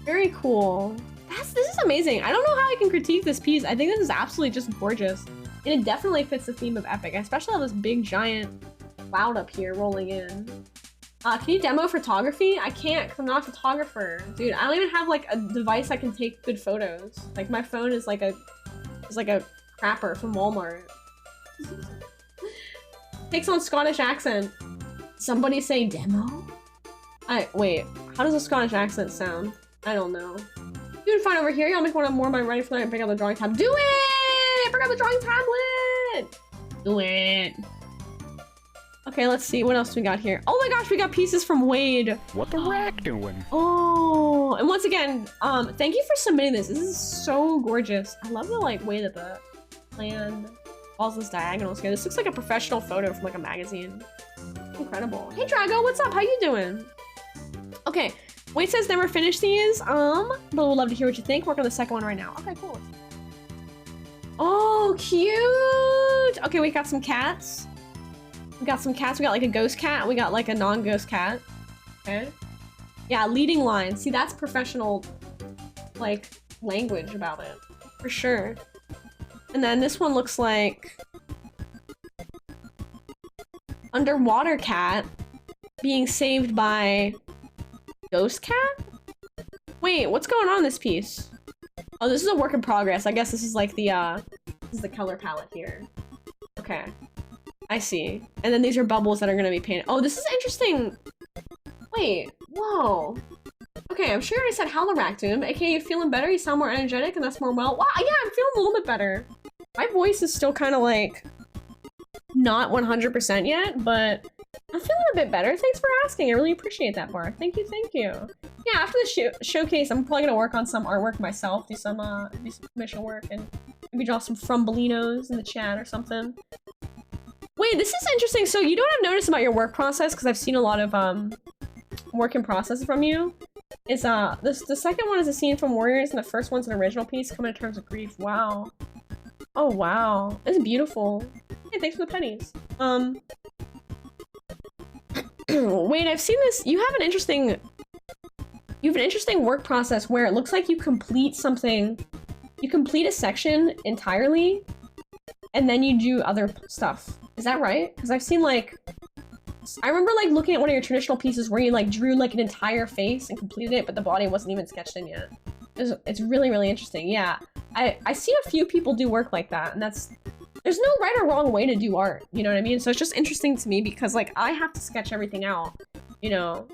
Very cool. This is amazing. I don't know how I can critique this piece. I think this is absolutely just gorgeous. And it definitely fits the theme of Epic. I especially have this big giant cloud up here rolling in. Can you demo photography? I can't because I'm not a photographer. Dude, I don't even have like a device I can take good photos. Like my phone is like a crapper from Walmart. Takes on Scottish accent. Somebody say demo? Wait, how does a Scottish accent sound? I don't know. Doing fine over here. Y'all make one more of my ready for that. Pick up the drawing tab. Do it! I forgot the drawing tablet! Do it. Okay, let's see. What else we got here? Oh my gosh, we got pieces from Wade. What the rack doing? Oh, and once again, thank you for submitting this. This is so gorgeous. I love the like way that the plan follows this diagonals here. This looks like a professional photo from like a magazine. Incredible. Hey Drago, what's up? How you doing? Okay, Wade says never finished these, but we'll love to hear what you think. Work on the second one right now. Okay, cool. Oh, cute! Okay, we got some cats. We got some cats. We got like a ghost cat. We got like a non-ghost cat. Okay. Yeah, leading line. See, that's professional, like, language about it. For sure. And then this one looks like underwater cat being saved by ghost cat? Wait, what's going on in this piece? Oh, this is a work in progress. I guess this is like the, this is the color palette here. Okay. I see. And then these are bubbles that are gonna be painted. Oh, this is interesting. Wait, whoa. Okay, I'm sure you already said Haloractum, aka you feeling better? You sound more energetic and that's more well. Wow, yeah, I'm feeling a little bit better. My voice is still kind of like not 100% yet, but I'm feeling a bit better. Thanks for asking. I really appreciate that, Bark. Thank you, thank you. Yeah, after the showcase, I'm probably gonna work on some artwork myself, do some commission work, and maybe draw some frumbolinos in the chat or something. Wait, this is interesting. So you know what I've noticed about your work process, because I've seen a lot of work in process from you, is the second one is a scene from Warriors, and the first one's an original piece, Coming to Terms with Grief. Wow. Oh wow, it's beautiful. Hey, thanks for the pennies. Wait, I've seen this. You have an interesting work process where it looks like you complete something. You complete a section entirely, and then you do other stuff. Is that right? Because I've seen like, I remember like looking at one of your traditional pieces where you like drew like an entire face and completed it, but the body wasn't even sketched in yet. It's really, really interesting. Yeah, I seen a few people do work like that, and there's no right or wrong way to do art, you know what I mean? So it's just interesting to me because like I have to sketch everything out, you know,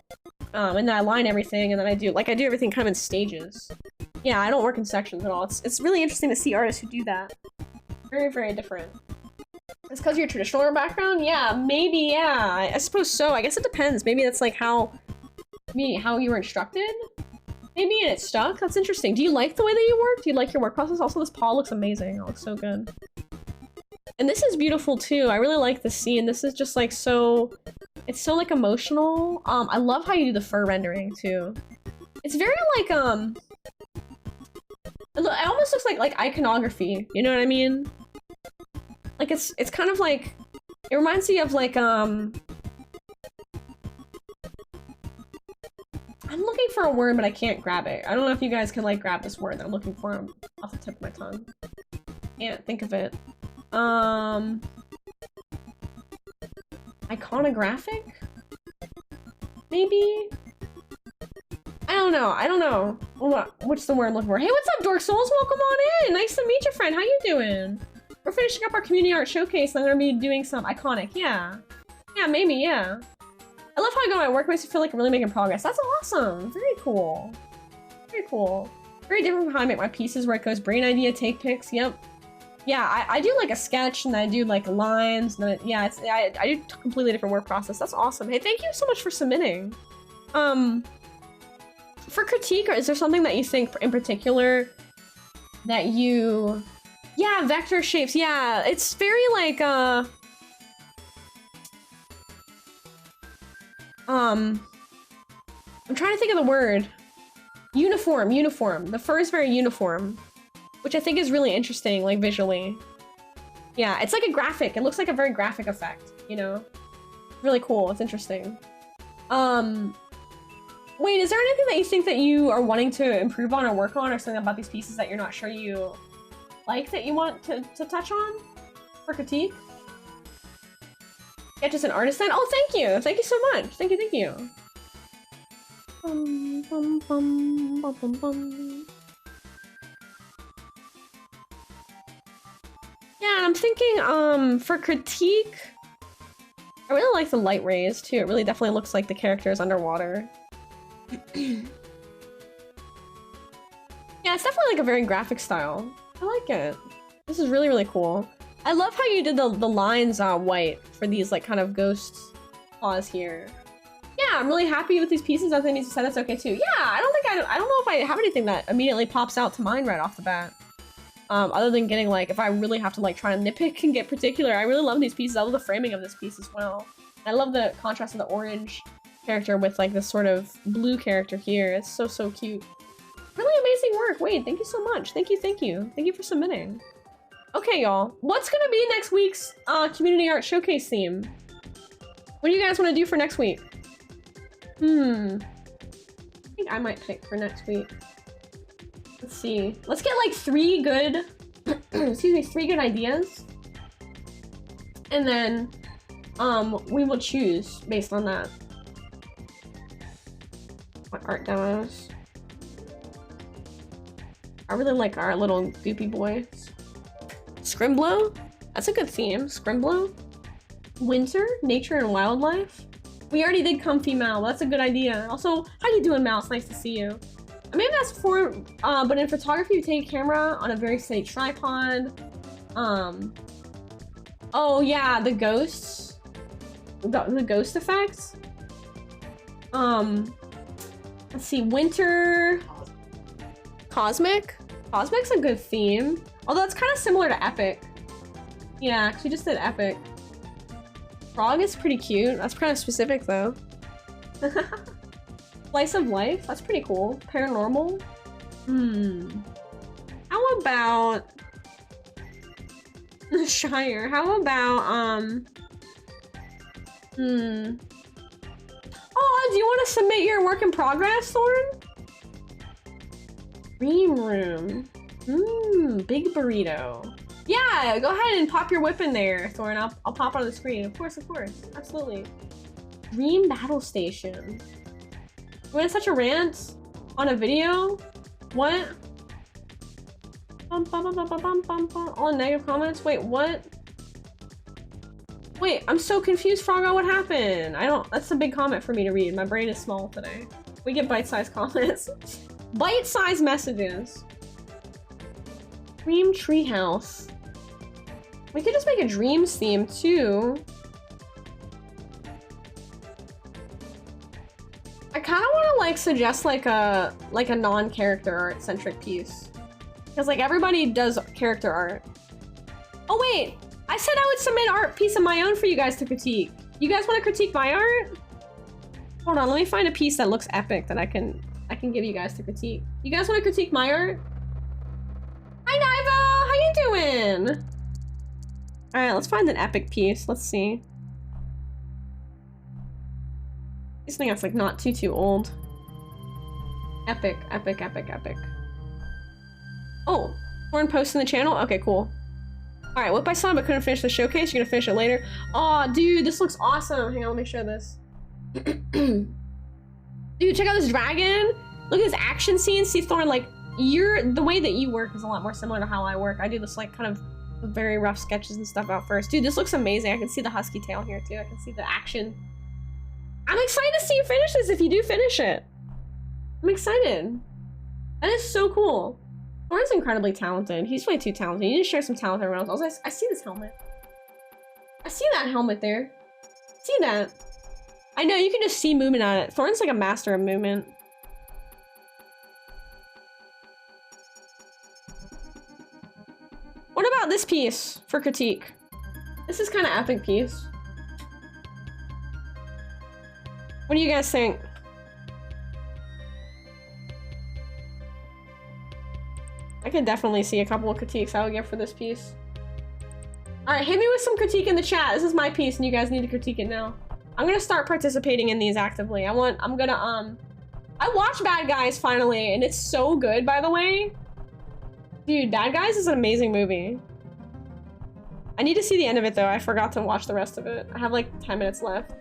and then I line everything, and then I do everything kind of in stages. Yeah, I don't work in sections at all. It's really interesting to see artists who do that. Very, very different. It's because of your traditional art background? Yeah, maybe, yeah. I suppose so. I guess it depends. Maybe that's like how you were instructed? Maybe, and it stuck? That's interesting. Do you like the way that you work? Do you like your work process? Also, this paw looks amazing. It looks so good. And this is beautiful too. I really like this scene. This is just like so... It's so like emotional. I love how you do the fur rendering too. It's very like, it almost looks like iconography. You know what I mean? Like it's kind of like... It reminds me of like, I'm looking for a word, but I can't grab it. I don't know if you guys can like grab this word that I'm looking for off the tip of my tongue. Can't think of it. Iconographic? Maybe? I don't know. What's the word I'm looking for? Hey, what's up, Dork Souls? Welcome on in! Nice to meet you, friend. How you doing? We're finishing up our community art showcase, and I'm gonna be doing some iconic. Yeah. Yeah, maybe, yeah. I love how I go to my work. Makes me feel like I'm really making progress. That's awesome. Very cool. Very cool. Very different from how I make my pieces, where it goes brain idea, take pics. Yep. Yeah, I do like a sketch, and I do like lines, and then, yeah, I do a completely different work process. That's awesome. Hey, thank you so much for submitting. For critique, is there something that you think in particular that you... Yeah, vector shapes, yeah, it's very like, I'm trying to think of the word. Uniform. The fur is very uniform, which I think is really interesting, like visually. Yeah, it's like a graphic. It looks like a very graphic effect, you know? Really cool. It's interesting. Wait, is there anything that you think that you are wanting to improve on or work on, or something about these pieces that you're not sure you like that you want to touch on for critique? Yeah, just an artist then? Oh, thank you! Thank you so much! Thank you, thank you! Yeah, I'm thinking, for critique, I really like the light rays too. It really definitely looks like the character is underwater. Yeah, it's definitely like a very graphic style. I like it. This is really, really cool. I love how you did the lines white for these like kind of ghost claws here. Yeah, I'm really happy with these pieces. I think you said that's okay too. Yeah, I don't know if I have anything that immediately pops out to mind right off the bat. Other than getting like, if I really have to like try and nitpick and get particular, I really love these pieces. I love the framing of this piece as well. I love the contrast of the orange character with like this sort of blue character here. It's so, so cute. Really amazing work. Wade, thank you so much. Thank you, thank you. Thank you for submitting. Okay, y'all. What's gonna be next week's community art showcase theme? What do you guys want to do for next week? I think I might pick for next week. Let's see. Let's get like 3 good, excuse me, 3 good ideas. And then, we will choose based on that. What art demos? I really like our little goopy boy. Scrimblow? That's a good theme. Scrimblow? Winter? Nature and wildlife? We already did Comfy Mal. That's a good idea. Also, how you doing, Mal? It's nice to see you. I maybe that's for, but in photography, you take a camera on a very steady tripod. Oh yeah, the ghosts. the ghost effects. Let's see, winter. Cosmic? Cosmic's a good theme. Although it's kind of similar to Epic. Yeah, she just did Epic. Frog is pretty cute. That's kind of specific though. Slice of life? That's pretty cool. Paranormal? How about the Shire? How about Oh, do you want to submit your work in progress, Thorn? Dream room. Big burrito. Yeah, go ahead and pop your whip in there, Thorn. I'll pop on the screen. Of course, absolutely. Dream battle station. You want such a rant on a video? What? All negative comments? Wait, what? Wait, I'm so confused, Froggo. What happened? That's a big comment for me to read. My brain is small today. We get bite-sized comments. Bite-sized messages. Dream treehouse. We could just make a dreams theme too. I kind of want to like suggest like a non-character art centric piece, because like everybody does character art. Oh wait, I said I would submit art piece of my own for you guys to critique. You guys want to critique my art? Hold on, let me find a piece that looks epic that I can give you guys to critique. You guys want to critique my art? Hi Niva, how you doing? All right, let's find an epic piece. Let's see. This thing that's like not too old. Epic. Oh, Horn post in the channel? Okay, cool. All right, what I saw but couldn't finish the showcase. You're gonna finish it later. Aw, dude, this looks awesome. Hang on, let me show this. Dude, check out this dragon. Look at this action scene. See, Thorn, like, the way that you work is a lot more similar to how I work. I do this like kind of very rough sketches and stuff out first. Dude, this looks amazing. I can see the husky tail here too. I can see the action. I'm excited to see you finish this if you do finish it. I'm excited. That is so cool. Thorn's incredibly talented. He's way too talented. You need to share some talent around. Also, I see this helmet. I see that helmet there. See that? I know, you can just see movement on it. Thorn's like a master of movement. What about this piece for critique? This is kind of epic piece. What do you guys think? I can definitely see a couple of critiques I would give for this piece. Alright, hit me with some critique in the chat. This is my piece and you guys need to critique it now. I'm gonna start participating in these actively. I watched Bad Guys finally, and it's so good, by the way. Dude, Bad Guys is an amazing movie. I need to see the end of it though. I forgot to watch the rest of it. I have like 10 minutes left.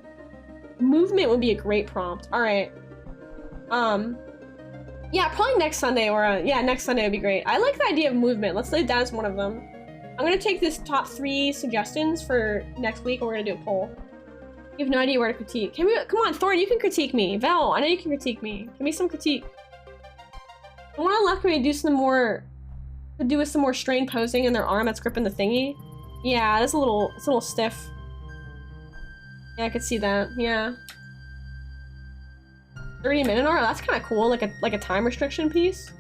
Movement would be a great prompt. All right. Yeah, probably next Sunday or yeah, next Sunday would be great. I like the idea of movement. Let's leave that as one of them. I'm gonna take this top 3 suggestions for next week and we're gonna do a poll. You have no idea where to critique. Come on, Thorn, you can critique me. Val, I know you can critique me. Give me some critique. I want to let me do some more, to do with some more strain posing in their arm that's gripping the thingy. Yeah, it's a little stiff. Yeah, I could see that. Yeah. 30-minute arm. That's kind of cool. Like a time restriction piece.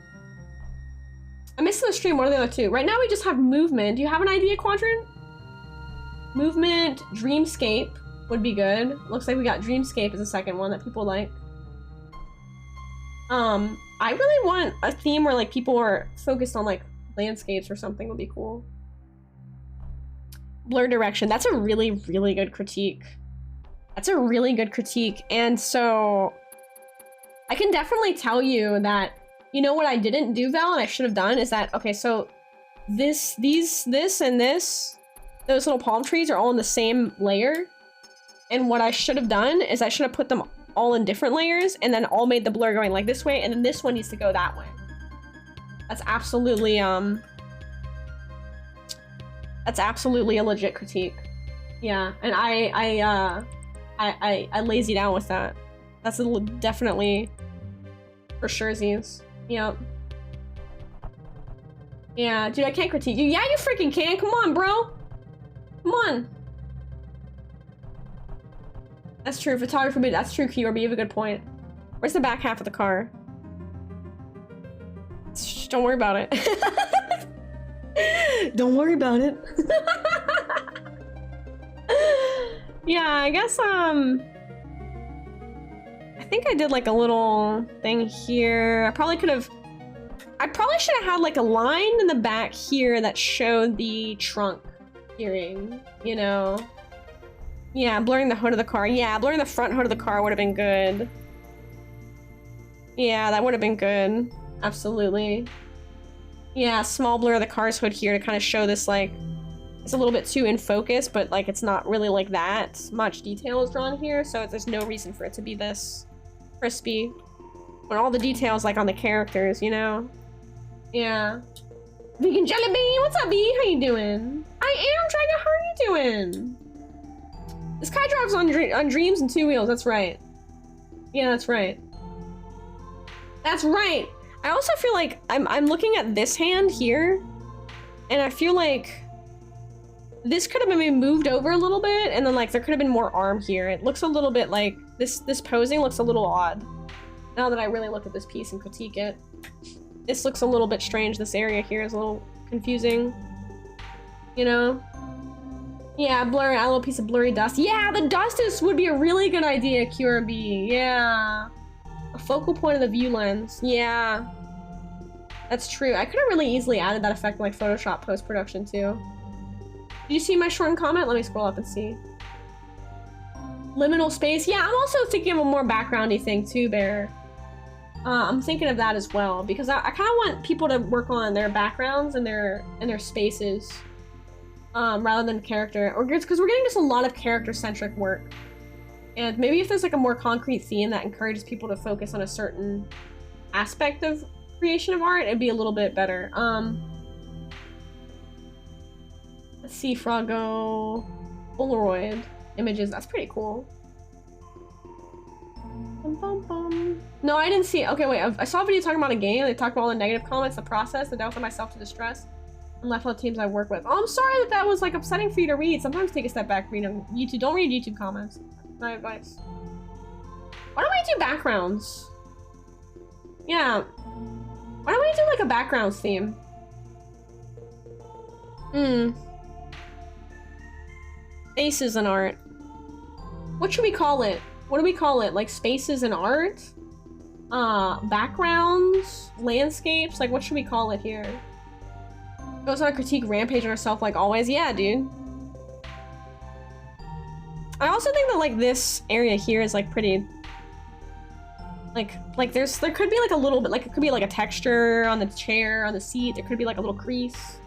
I missed the stream. What are the other 2? Right now we just have movement. Do you have an idea, Quadrant? Movement, dreamscape would be good. Looks like we got dreamscape as a second one that people like. I really want a theme where like people are focused on like landscapes or something would be cool. Blur direction. That's a really, really good critique. That's a really good critique. And so I can definitely tell you that, you know what I didn't do, Val, and I should have done is that, okay, so this, and this, those little palm trees are all in the same layer. And what I should have done is I should have put them all in different layers and then all made the blur going like this way, and then this one needs to go that way. That's absolutely a legit critique. Yeah, and I lazied out with that. That's definitely for surezies. Yep. Yeah, dude, I can't critique you. Yeah, you freaking can. Come on, bro. Come on. That's true. Photography, but that's true, QRB. You have a good point. Where's the back half of the car? Shh, don't worry about it. Don't worry about it. Yeah, I guess, I think I did like a little thing here. I probably should have had like a line in the back here that showed the trunk hearing, you know? Yeah, blurring the hood of the car. Yeah, blurring the front hood of the car would have been good. Yeah, that would have been good. Absolutely. Yeah, small blur of the car's hood here to kind of show this, like, it's a little bit too in focus, but like it's not really like that much detail is drawn here, so there's no reason for it to be this crispy. When all the details like on the characters, you know? Yeah. Vegan Jelly Bean, what's up, B? How you doing? I am Dragon. How are you doing? This guy drives on Dreams and 2 wheels. That's right. Yeah, that's right. That's right. I also feel like I'm looking at this hand here, and I feel like this could have been moved over a little bit, and then like there could have been more arm here. It looks a little bit like this posing looks a little odd. Now that I really look at this piece and critique it, this looks a little bit strange. This area here is a little confusing, you know? Yeah, blurry, a little piece of blurry dust. Yeah, the dust would be a really good idea, QRB. Yeah. A focal point of the view lens. Yeah. That's true. I could have really easily added that effect in like Photoshop post-production too. Did you see my shortened comment? Let me scroll up and see. Liminal space. Yeah, I'm also thinking of a more backgroundy thing too, Bear. I'm thinking of that as well because I kind of want people to work on their backgrounds and their spaces rather than character, or because we're getting just a lot of character-centric work. And maybe if there's like a more concrete theme that encourages people to focus on a certain aspect of creation of art, it'd be a little bit better. Let's see, Froggo, Polaroid images. That's pretty cool. Bum, bum, bum. No, I didn't see. Okay, wait. I saw a video talking about a game. They talked about all the negative comments, the process, the doubt of myself to distress, and left all the teams I work with. Oh, I'm sorry that was like upsetting for you to read. Sometimes take a step back, read them. YouTube. Don't read YouTube comments. My advice. Why don't we do backgrounds? Yeah. Why don't we do like a backgrounds theme? Faces and art. What should we call it? What do we call it? Like spaces and art? Backgrounds? Landscapes? Like what should we call it here? Goes on a critique rampage on herself like always. Yeah, dude. I also think that like this area here is like pretty like there could be like a little bit like it could be like a texture on the chair, on the seat. There could be like a little crease.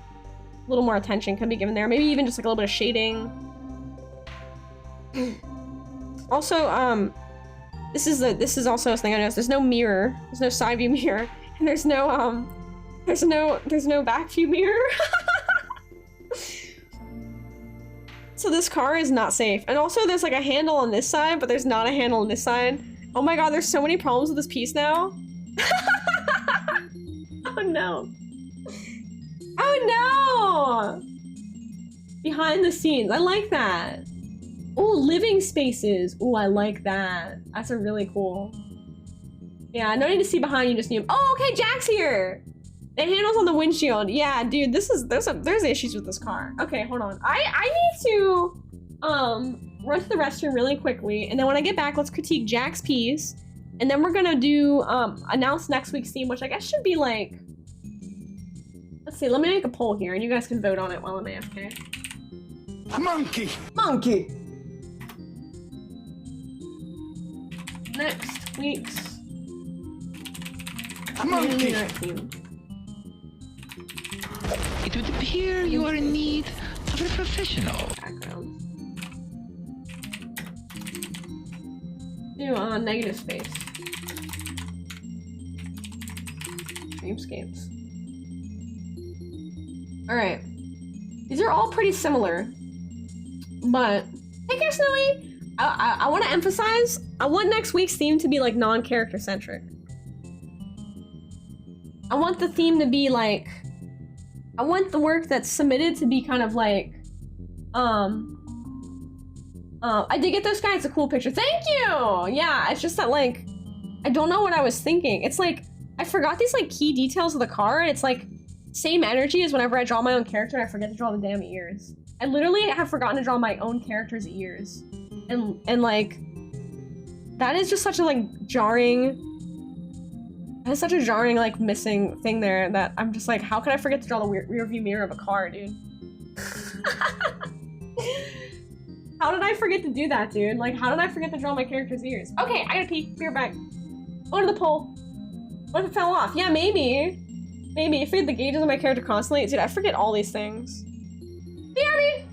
A little more attention could be given there. Maybe even just like a little bit of shading. Also, this is also a thing I noticed. There's no mirror. There's no side view mirror. And there's no back view mirror. So this car is not safe. And also there's like a handle on this side, but there's not a handle on this side. Oh my god, there's so many problems with this piece now. Oh no. Oh no! Behind the scenes, I like that. Oh, living spaces. Oh, I like that. That's a really cool. Yeah, no need to see behind you, just need. Oh, okay, Jack's here. The handle's on the windshield. Yeah, dude, there's issues with this car. Okay, hold on. I need to run to the restroom really quickly, and then when I get back, let's critique Jack's piece, and then we're gonna do announce next week's theme, which I guess should be like. Let's see. Let me make a poll here, and you guys can vote on it while I'm AFK. Monkey! Monkey! Next week's Monkey! art theme. It would appear you are in need of a professional. Background. Do negative space. Dreamscapes. Alright. These are all pretty similar. But hey care, Snowy! I want to emphasize, I want next week's theme to be like non-character centric. I want the theme to be like, I want the work that's submitted to be kind of like, I did get those guys a cool picture. Thank you! Yeah, it's just that, like, I don't know what I was thinking. It's like, I forgot these, like, key details of the car, and it's like, same energy as whenever I draw my own character and I forget to draw the damn ears. I literally have forgotten to draw my own character's ears. And like, that is just such a, like, jarring... That is such a jarring, like, missing thing there that I'm just like, how could I forget to draw the rear view mirror of a car, dude? How did I forget to do that, dude? Like, how did I forget to draw my character's ears? Okay, I gotta pee. Be right back. Go to the pole. What if it fell off? Yeah, maybe. Maybe. I forget the gauges of my character constantly. Dude, I forget all these things. Daddy!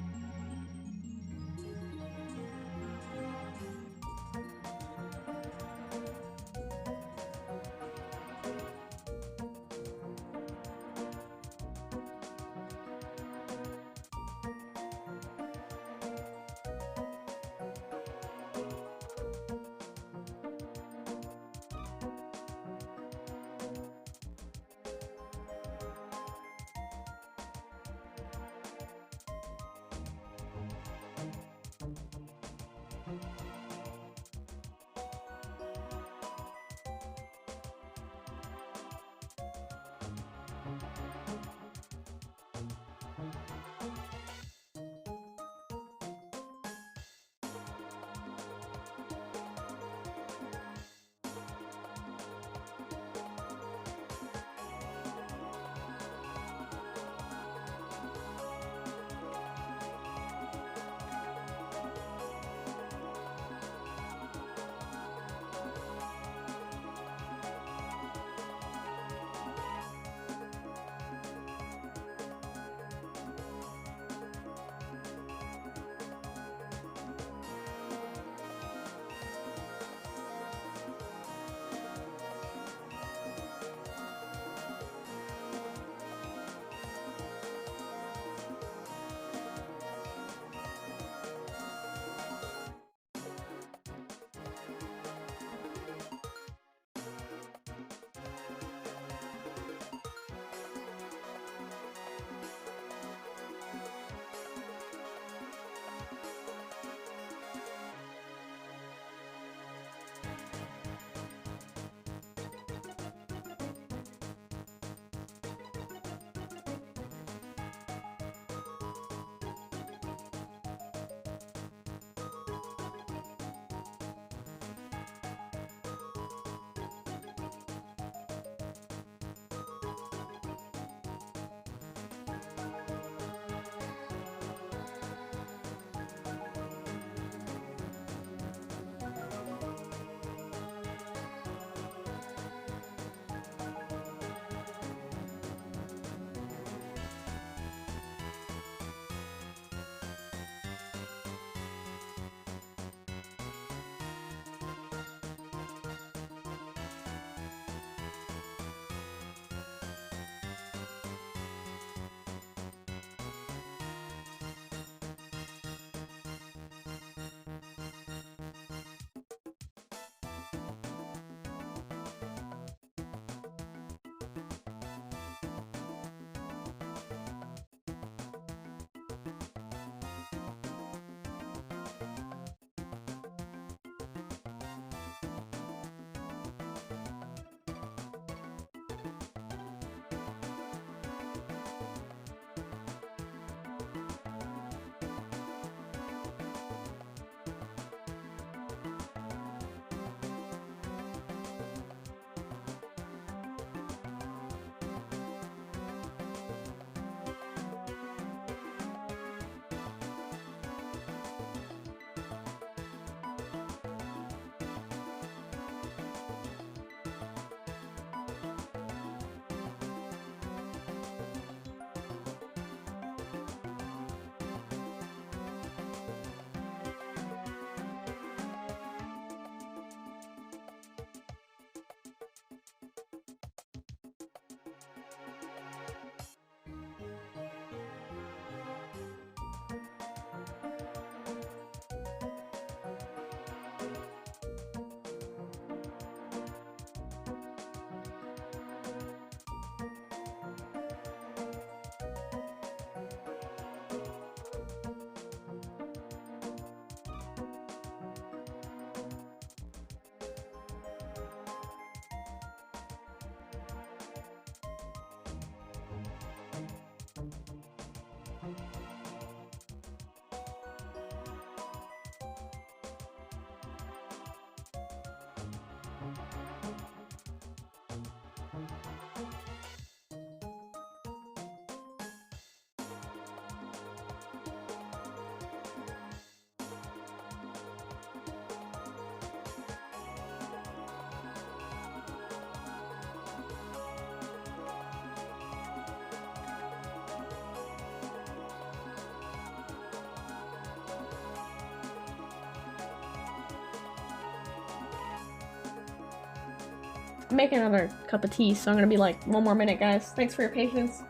I'm making another cup of tea, so I'm gonna be like, 1 more minute, guys. Thanks for your patience.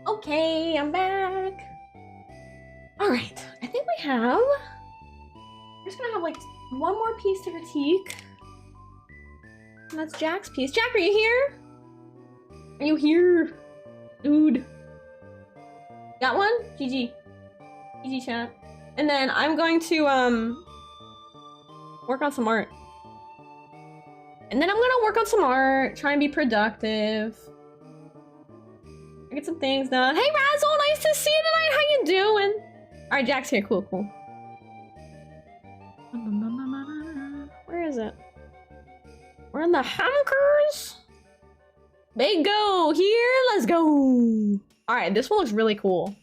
Okay, I'm back. All right, I think we have. We're just gonna have like 1 more piece to critique. And that's Jack's piece. Jack, are you here? Are you here? Dude. Got one? GG. GG chat. And then I'm going to work on some art. And then I'm gonna work on some art, try and be productive. Get some things done. Hey Razzle, nice to see you tonight. How you doing? Alright, Jack's here. Cool, cool. Where is it? We're in the hammers. They go here. Let's go. Alright, this one looks really cool.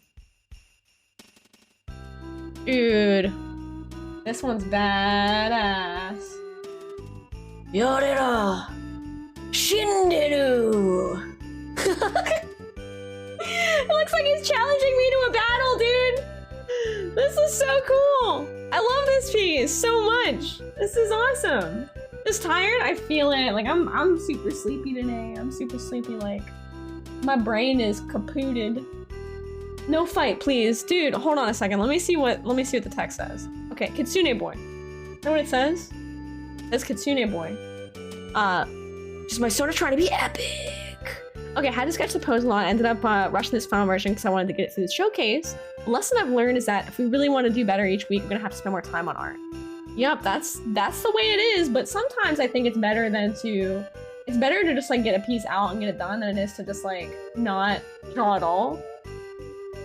Dude. This one's badass. Yorira. Shinderu. It looks like he's challenging me to a battle, dude! This is so cool! I love this piece so much! This is awesome! Just tired? I feel it. Like, I'm super sleepy today. I'm super sleepy, like... My brain is kapooted. No fight, please. Dude, hold on a second. Let me see what the text says. Okay, Kitsune Boy. You know what it says? It says Kitsune Boy. Just my soda trying to be epic! Okay, I had to sketch the pose a lot. I ended up rushing this final version because I wanted to get it through the showcase. The lesson I've learned is that if we really want to do better each week, we're gonna have to spend more time on art. Yep, that's the way it is, but sometimes I think it's better to just like get a piece out and get it done than it is to just like not draw at all.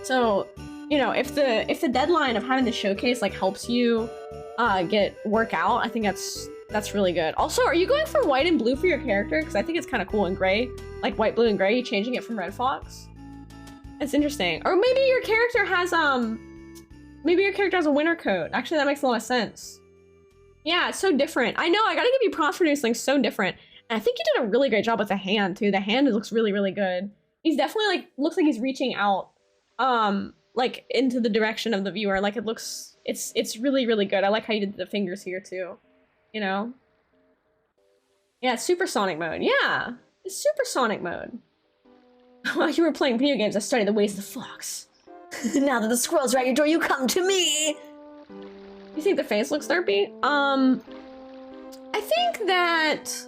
So, you know, if the deadline of having the showcase like helps you work out. I think that's really good. Also, are you going for white and blue for your character? Because I think it's kind of cool and gray, like white, blue, and gray. You changing it from Red Fox. It's interesting. Or maybe your character has a winter coat. Actually, that makes a lot of sense. Yeah, it's so different. I know. I gotta give you props for doing something so different. And I think you did a really great job with the hand too. The hand looks really, really good. He's definitely like looks like he's reaching out, like into the direction of the viewer. Like it looks, it's really, really good. I like how you did the fingers here too. You know? Yeah, it's supersonic mode. Yeah, it's supersonic mode. While you were playing video games, I studied the ways of the fox. Now that the squirrels are at your door, you come to me. You think the face looks derpy? I think that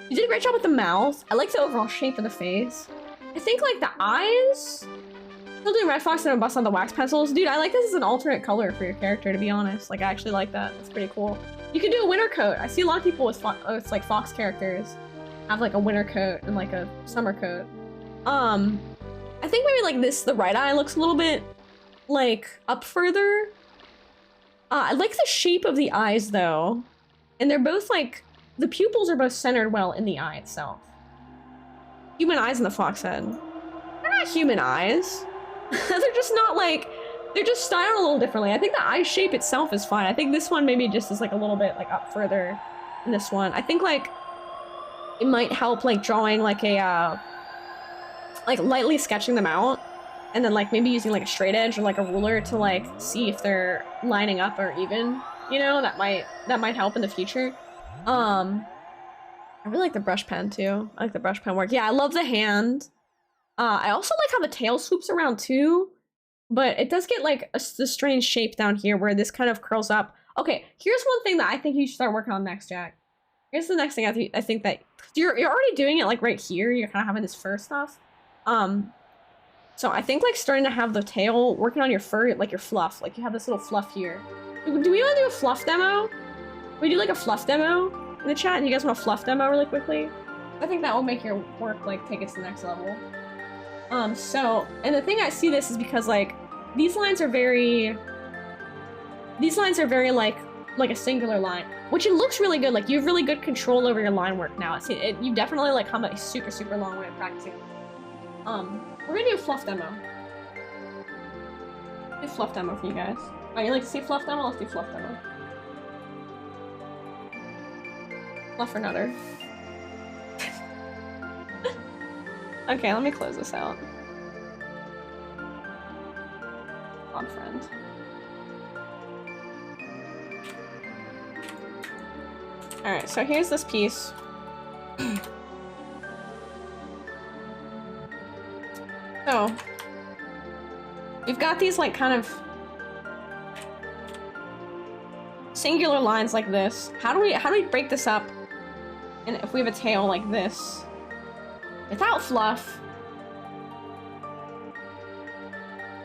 you did a great job with the mouth. I like the overall shape of the face. I think like the eyes. Still doing Red Fox and a bust on the wax pencils. Dude, I like this as an alternate color for your character, to be honest. Like I actually like that. It's pretty cool. You could do a winter coat. I see a lot of people with like fox characters have like a winter coat and like a summer coat. I think maybe like this, the right eye looks a little bit like up further. I like the shape of the eyes though. And they're both like, the pupils are both centered well in the eye itself. Human eyes in the fox head. They're not human eyes. They're just not like, they're just styled a little differently. I think the eye shape itself is fine. I think this one maybe just is like a little bit like up further than this one. I think like it might help like drawing like a, like lightly sketching them out. And then like maybe using like a straight edge or like a ruler to like see if they're lining up or even, you know, that might help in the future. I really like the brush pen too. I like the brush pen work. Yeah, I love the hand. I also like how the tail swoops around too, but it does get like the strange shape down here where this kind of curls up. Okay, here's one thing that I think you should start working on next, Jack. Here's the next thing I think that you're already doing it like right here. You're kind of having this fur stuff. So I think like starting to have the tail working on your fur, like your fluff, like you have this little fluff here. Do we want to do a fluff demo? We do like a fluff demo in the chat. You guys want a fluff demo really quickly? I think that will make your work like take it to the next level. So, and the thing I see this is because like these lines are very like a singular line, which it looks really good. Like you have really good control over your line work now. You definitely like come a super long way of practicing. We're gonna do a fluff demo. Do a fluff demo for you guys. Alright, you like to see fluff demo? Let's do fluff demo. Fluff or nutter. Okay, let me close this out. Odd friend. Alright, so here's this piece. So, we've got these like kind of singular lines like this. How do we break this up? And if we have a tail like this, without fluff,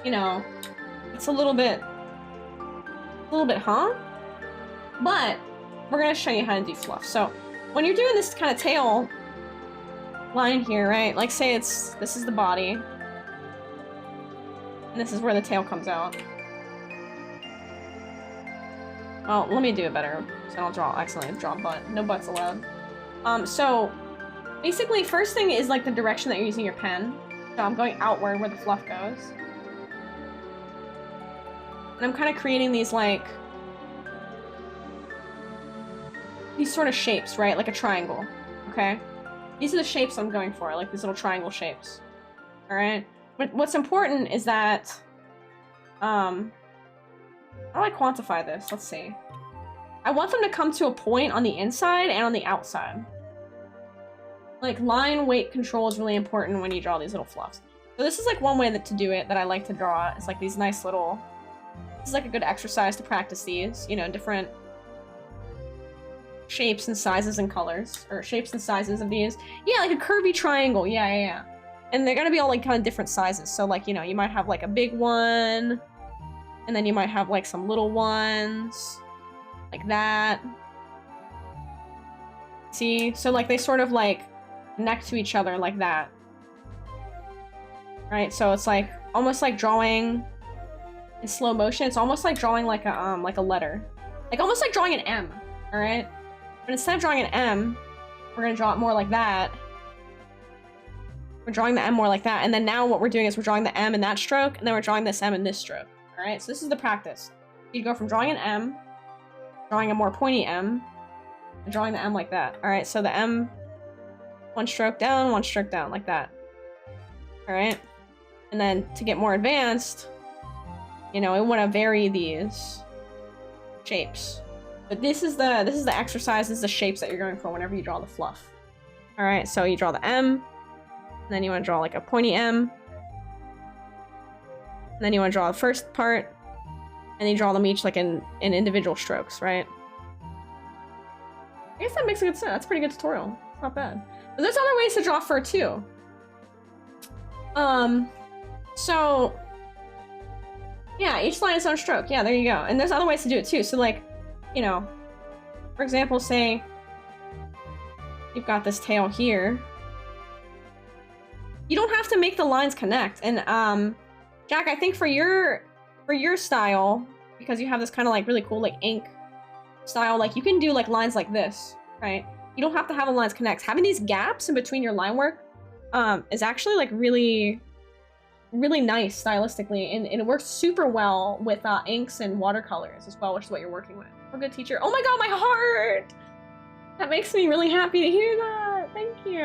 you know, it's a little bit, huh? But we're gonna show you how to do fluff. So, when you're doing this kind of tail line here, right? Like say this is the body. And this is where the tail comes out. Oh, let me do it better so I don't accidentally draw butt. No butts allowed. So basically first thing is like the direction that you're using your pen. So I'm going outward where the fluff goes. And I'm kind of creating these like these sort of shapes, right? Like a triangle. Okay? These are the shapes I'm going for, like these little triangle shapes. Alright? But what's important is that, how do I quantify this? Let's see. I want them to come to a point on the inside and on the outside. Like, line weight control is really important when you draw these little fluffs. So this is like one way to do it that I like to draw. It's like these nice little, this is like a good exercise to practice these, you know, different shapes and sizes and colors, or shapes and sizes of these. Yeah, like a curvy triangle, yeah. And they're gonna be all like kind of different sizes. So like, you know, you might have like a big one, and then you might have like some little ones, like that. See? So like they sort of like connect to each other like that. Right? So it's like almost like drawing in slow motion. It's almost like drawing like a letter. Like almost like drawing an M, all right? But instead of drawing an M, we're gonna draw it more like that. We're drawing the M more like that, and then now what we're doing is we're drawing the M in that stroke, and then we're drawing this M in this stroke, all right? So this is the practice. You go from drawing an M, drawing a more pointy M, and drawing the M like that, all right? So the M, one stroke down, like that, all right? And then to get more advanced, you know, we want to vary these shapes. But this is the exercise, this is the shapes that you're going for whenever you draw the fluff. All right, so you draw the M, and then you want to draw like a pointy M. And then you want to draw the first part, and you draw them each like in individual strokes, right? I guess that makes a good sense. That's a pretty good tutorial. It's not bad. But there's other ways to draw fur too. So yeah, each line is its own stroke. Yeah, there you go. And there's other ways to do it too. So like, you know, for example, say you've got this tail here. You don't have to make the lines connect. And Jack, I think for your style, because you have this kind of like really cool like ink style, like you can do like lines like this, right? You don't have to have the lines connect. Having these gaps in between your line work is actually like really nice stylistically, and it works super well with inks and watercolors as well, which is what you're working with. A good teacher. Oh my god, my heart! That makes me really happy to hear that. Thank you.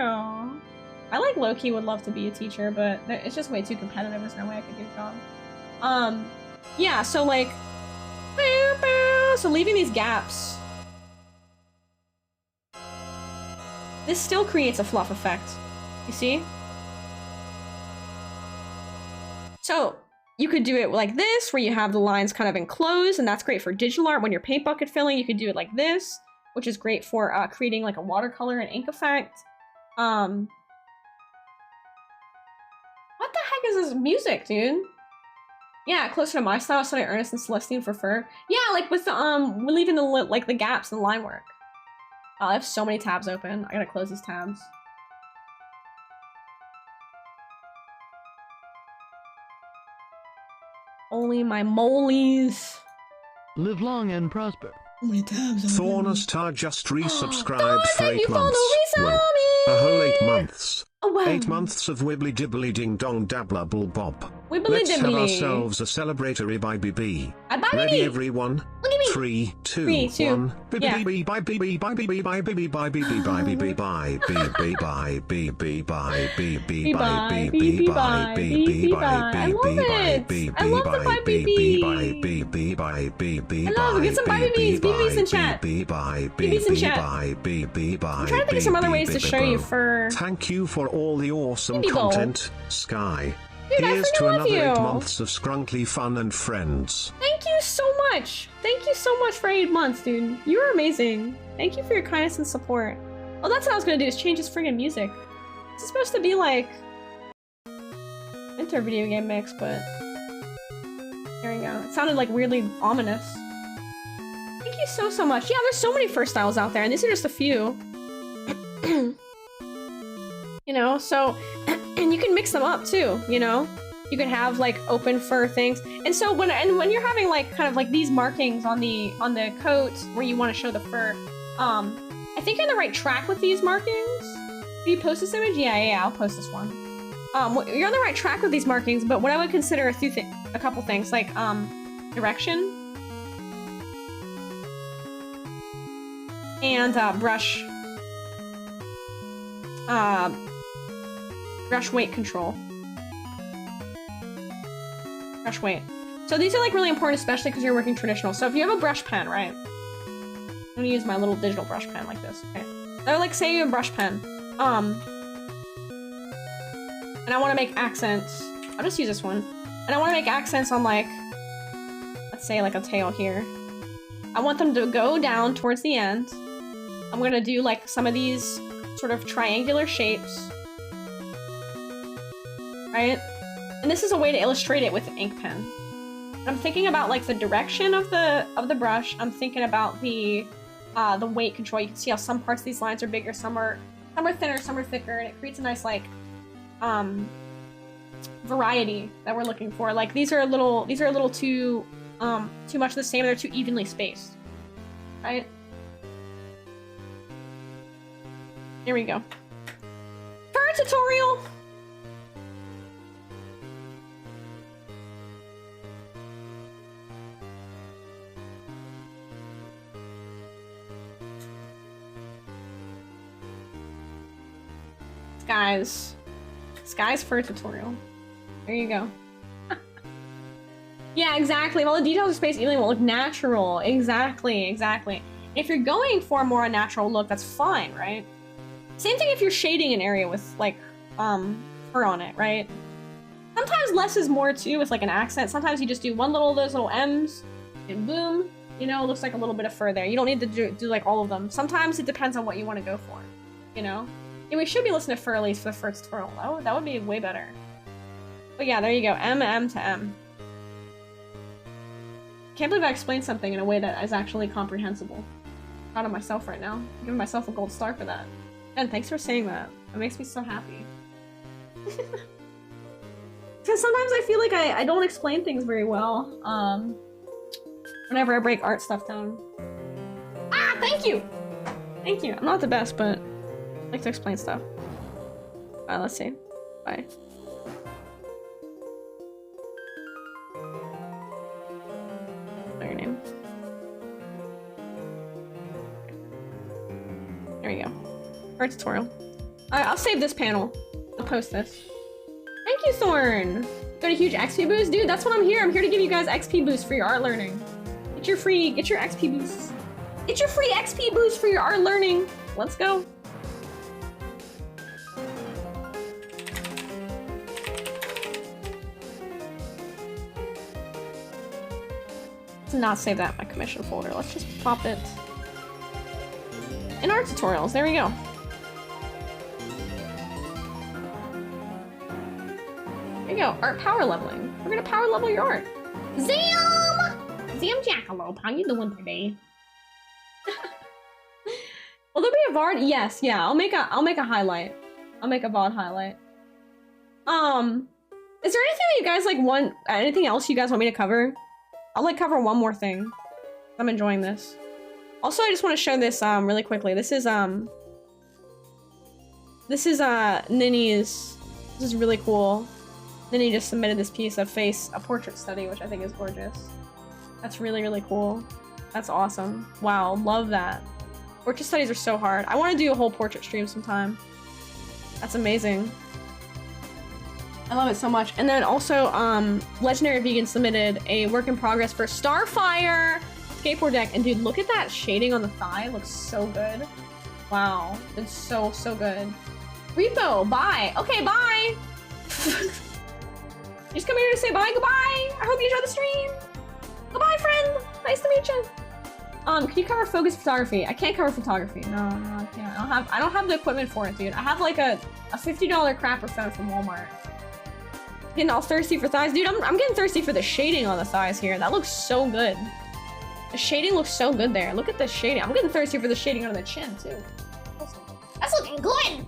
I like low-key would love to be a teacher, but it's just way too competitive. There's no way I could do a job. Yeah, so like, so leaving these gaps, this still creates a fluff effect. You see? So you could do it like this, where you have the lines kind of enclosed, and that's great for digital art. When you're paint bucket filling, you could do it like this, which is great for creating like a watercolor and ink effect. What the heck is this music, dude? Yeah, closer to my style, study Ernest and Celestine for fur. Yeah, like with the we're leaving the like the gaps in the line work. Oh, I have so many tabs open. I gotta close these tabs. Holy my molies. Live long and prosper. How many tabs? Thornastar just resubscribed for thank 8 you for months. the Well, a whole 8 months. Oh, wow. 8 months of wibbly dibbly ding dong dabla bull bob. Wibbly Let's have dibbly. ourselves a celebratory bye BB. Bye Ready BB. everyone? Look at me. 3, 2, 3, 2. 1. Yeah. BB bye BB bye BB bye BB bye BB bye BB bye BB bye BB bye BB bye BB bye BB bye BB bye BB I love the bye BB BBs. bye BB bye BB I love it. Get some bye BBs. BBs in chat. BB bye BBs in BB chat. bye BB bye. I'm trying to think of some other ways to show you for. Thank you for all the awesome BB bowl. content, Sky. Dude, I Here's freaking to love another 8 you. months of scrunkly fun and friends. Thank you so much. Thank you so much for 8 months, dude. You were amazing. Thank you for your kindness and support. Oh, that's what I was gonna do, is change his friggin' music. It's supposed to be like winter video game mix, but there we go. It sounded like weirdly ominous. Thank you so much. Yeah, there's so many fur styles out there, and these are just a few. You know, so and you can mix them up too, you know? You could have like open fur things. And so when you're having like kind of like these markings on the coat where you want to show the fur, I think you're on the right track with these markings. Will you post this image? Yeah, I'll post this one. You're on the right track with these markings, but what I would consider a couple things like direction and brush weight control. Brush weight. So these are like really important, especially because you're working traditional. So if you have a brush pen, right? I'm gonna use my little digital brush pen like this. Okay. So like say you have a brush pen. And I want to make accents. I'll just use this one. And I want to make accents on like, let's say like a tail here. I want them to go down towards the end. I'm gonna do like some of these sort of triangular shapes. Right? And this is a way to illustrate it with an ink pen. I'm thinking about like the direction of the brush. I'm thinking about the weight control. You can see how some parts of these lines are bigger, some are thinner, some are thicker, and it creates a nice like variety that we're looking for. Like these are a little too much the same. They're too evenly spaced. right? Here we go. Fur tutorial! Sky's fur tutorial. There you go. Yeah, exactly. Well, the details of Space Alien will look natural. Exactly, exactly. If you're going for a more unnatural look, that's fine, right? Same thing if you're shading an area with, like, fur on it, right? Sometimes less is more, too, with, like, an accent. Sometimes you just do one little of those little M's, and boom, you know, it looks like a little bit of fur there. You don't need to do like, all of them. Sometimes it depends on what you want to go for, you know? And we should be listening to fur at least for the first tutorial. That would be way better. But yeah, there you go. M to M. Can't believe I explained something in a way that is actually comprehensible. Proud of myself right now. I'm giving myself a gold star for that. And thanks for saying that. It makes me so happy. Because sometimes I feel like I don't explain things very well. Whenever I break art stuff down. Ah, thank you! Thank you. I'm not the best, but I like to explain stuff. Let's see. Bye. Your name. There you go. Art tutorial. Alright, I'll save this panel. I'll post this. Thank you, Thorn! Got a huge XP boost? Dude, that's what I'm here. I'm here to give you guys XP boost for your art learning. Get your XP boost. Get your free XP boost for your art learning. Let's go. Let's not save that in my commission folder. Let's just pop it in art tutorials. There we go. There you go. Art power leveling. We're gonna power level your art. Zam! Zam Jackalope, how you doing today? Will there be a VOD? Yes, yeah. I'll make a highlight. I'll make a VOD highlight. Is there anything that you guys like want? Anything else you guys want me to cover? I'll like cover one more thing. I'm enjoying this. Also, I just want to show this really quickly. This is Nini's. This is really cool. Nini just submitted this piece of a portrait study, which I think is gorgeous. That's really, really cool. That's awesome. Wow, love that. Portrait studies are so hard. I want to do a whole portrait stream sometime. That's amazing. I love it so much. And then also, Legendary Vegan submitted a work in progress for Starfire skateboard deck. And dude, look at that shading on the thigh. It looks so good. Wow, it's so, so good. Repo, bye. Okay, bye. Just come here to say bye. Goodbye. I hope you enjoyed the stream. Goodbye, friend. Nice to meet you. Can you cover focus photography? I can't cover photography. No, I can't. I don't have the equipment for it, dude. I have like a $50 crapper phone from Walmart. Getting all thirsty for thighs. Dude, I'm getting thirsty for the shading on the thighs here. That looks so good. The shading looks so good there. Look at the shading. I'm getting thirsty for the shading on the chin, too. That's looking good!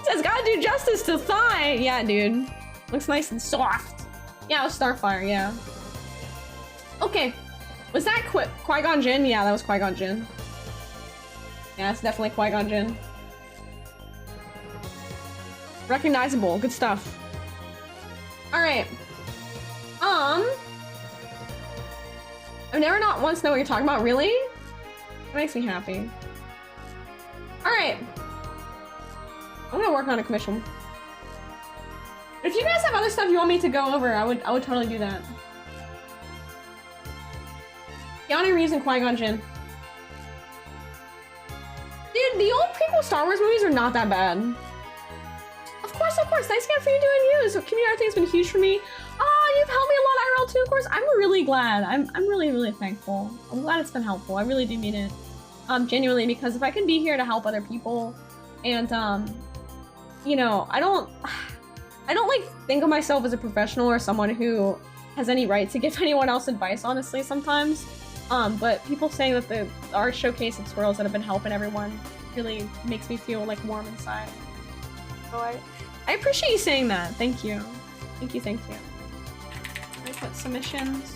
Says, gotta do justice to thigh. Yeah, dude. Looks nice and soft. Yeah, it was Starfire, yeah. Okay. Was that Qui-Gon Jinn? Yeah, that was Qui-Gon Jinn. Yeah, it's definitely Qui-Gon Jinn. Recognizable. Good stuff. Alright. I've never not once know what you're talking about. Really? That makes me happy. Alright. I'm gonna work on a commission. If you guys have other stuff you want me to go over, I would totally do that. Keanu Reeves and Qui-Gon Jinn. Dude, the old prequel Star Wars movies are not that bad. Of course. Thanks again for you doing you. So community art thing's been huge for me. Oh, you've helped me a lot IRL too, of course. I'm really glad. I'm really, really thankful. I'm glad it's been helpful. I really do mean it. Genuinely, because if I can be here to help other people, and you know, I don't like think of myself as a professional or someone who has any right to give anyone else advice, honestly, sometimes. But people saying that the art showcase and swirls that have been helping everyone really makes me feel like warm inside. So I appreciate you saying that. Thank you. Thank you. I put submissions.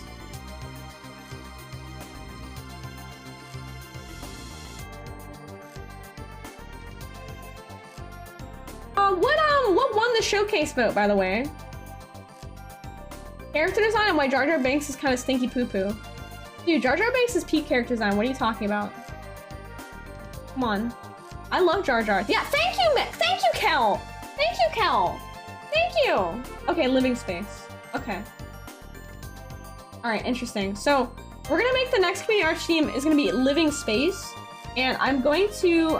the showcase vote, by the way. Character design and why Jar Jar Binks is kind of stinky poo-poo. Dude, Jar Jar Binks is peak character design. What are you talking about? Come on. I love Jar Jar. Yeah, thank you, thank you, Kel. Thank you, Kel. Thank you. Okay, living space. Okay. All right, interesting. So we're gonna make the next community arch theme is gonna be living space, and I'm going to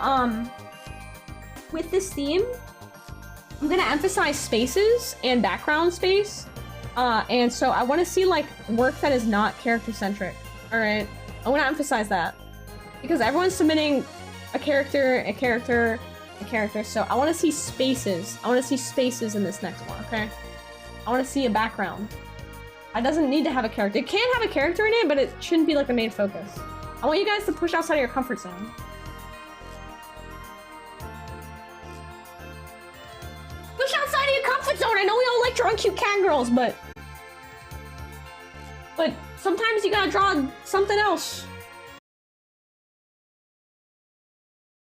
with this theme, I'm gonna emphasize spaces and background space, and so I want to see like work that is not character centric. All right, I want to emphasize that because everyone's submitting a character, so I want to see spaces. I want to see spaces in this next one. Okay, I want to see a background. It doesn't need to have a character. It can have a character in it, but it shouldn't be like the main focus. I want you guys to push outside of your comfort zone. Push outside of your comfort zone! I know we all like drawing cute cat girls, but sometimes you gotta draw something else.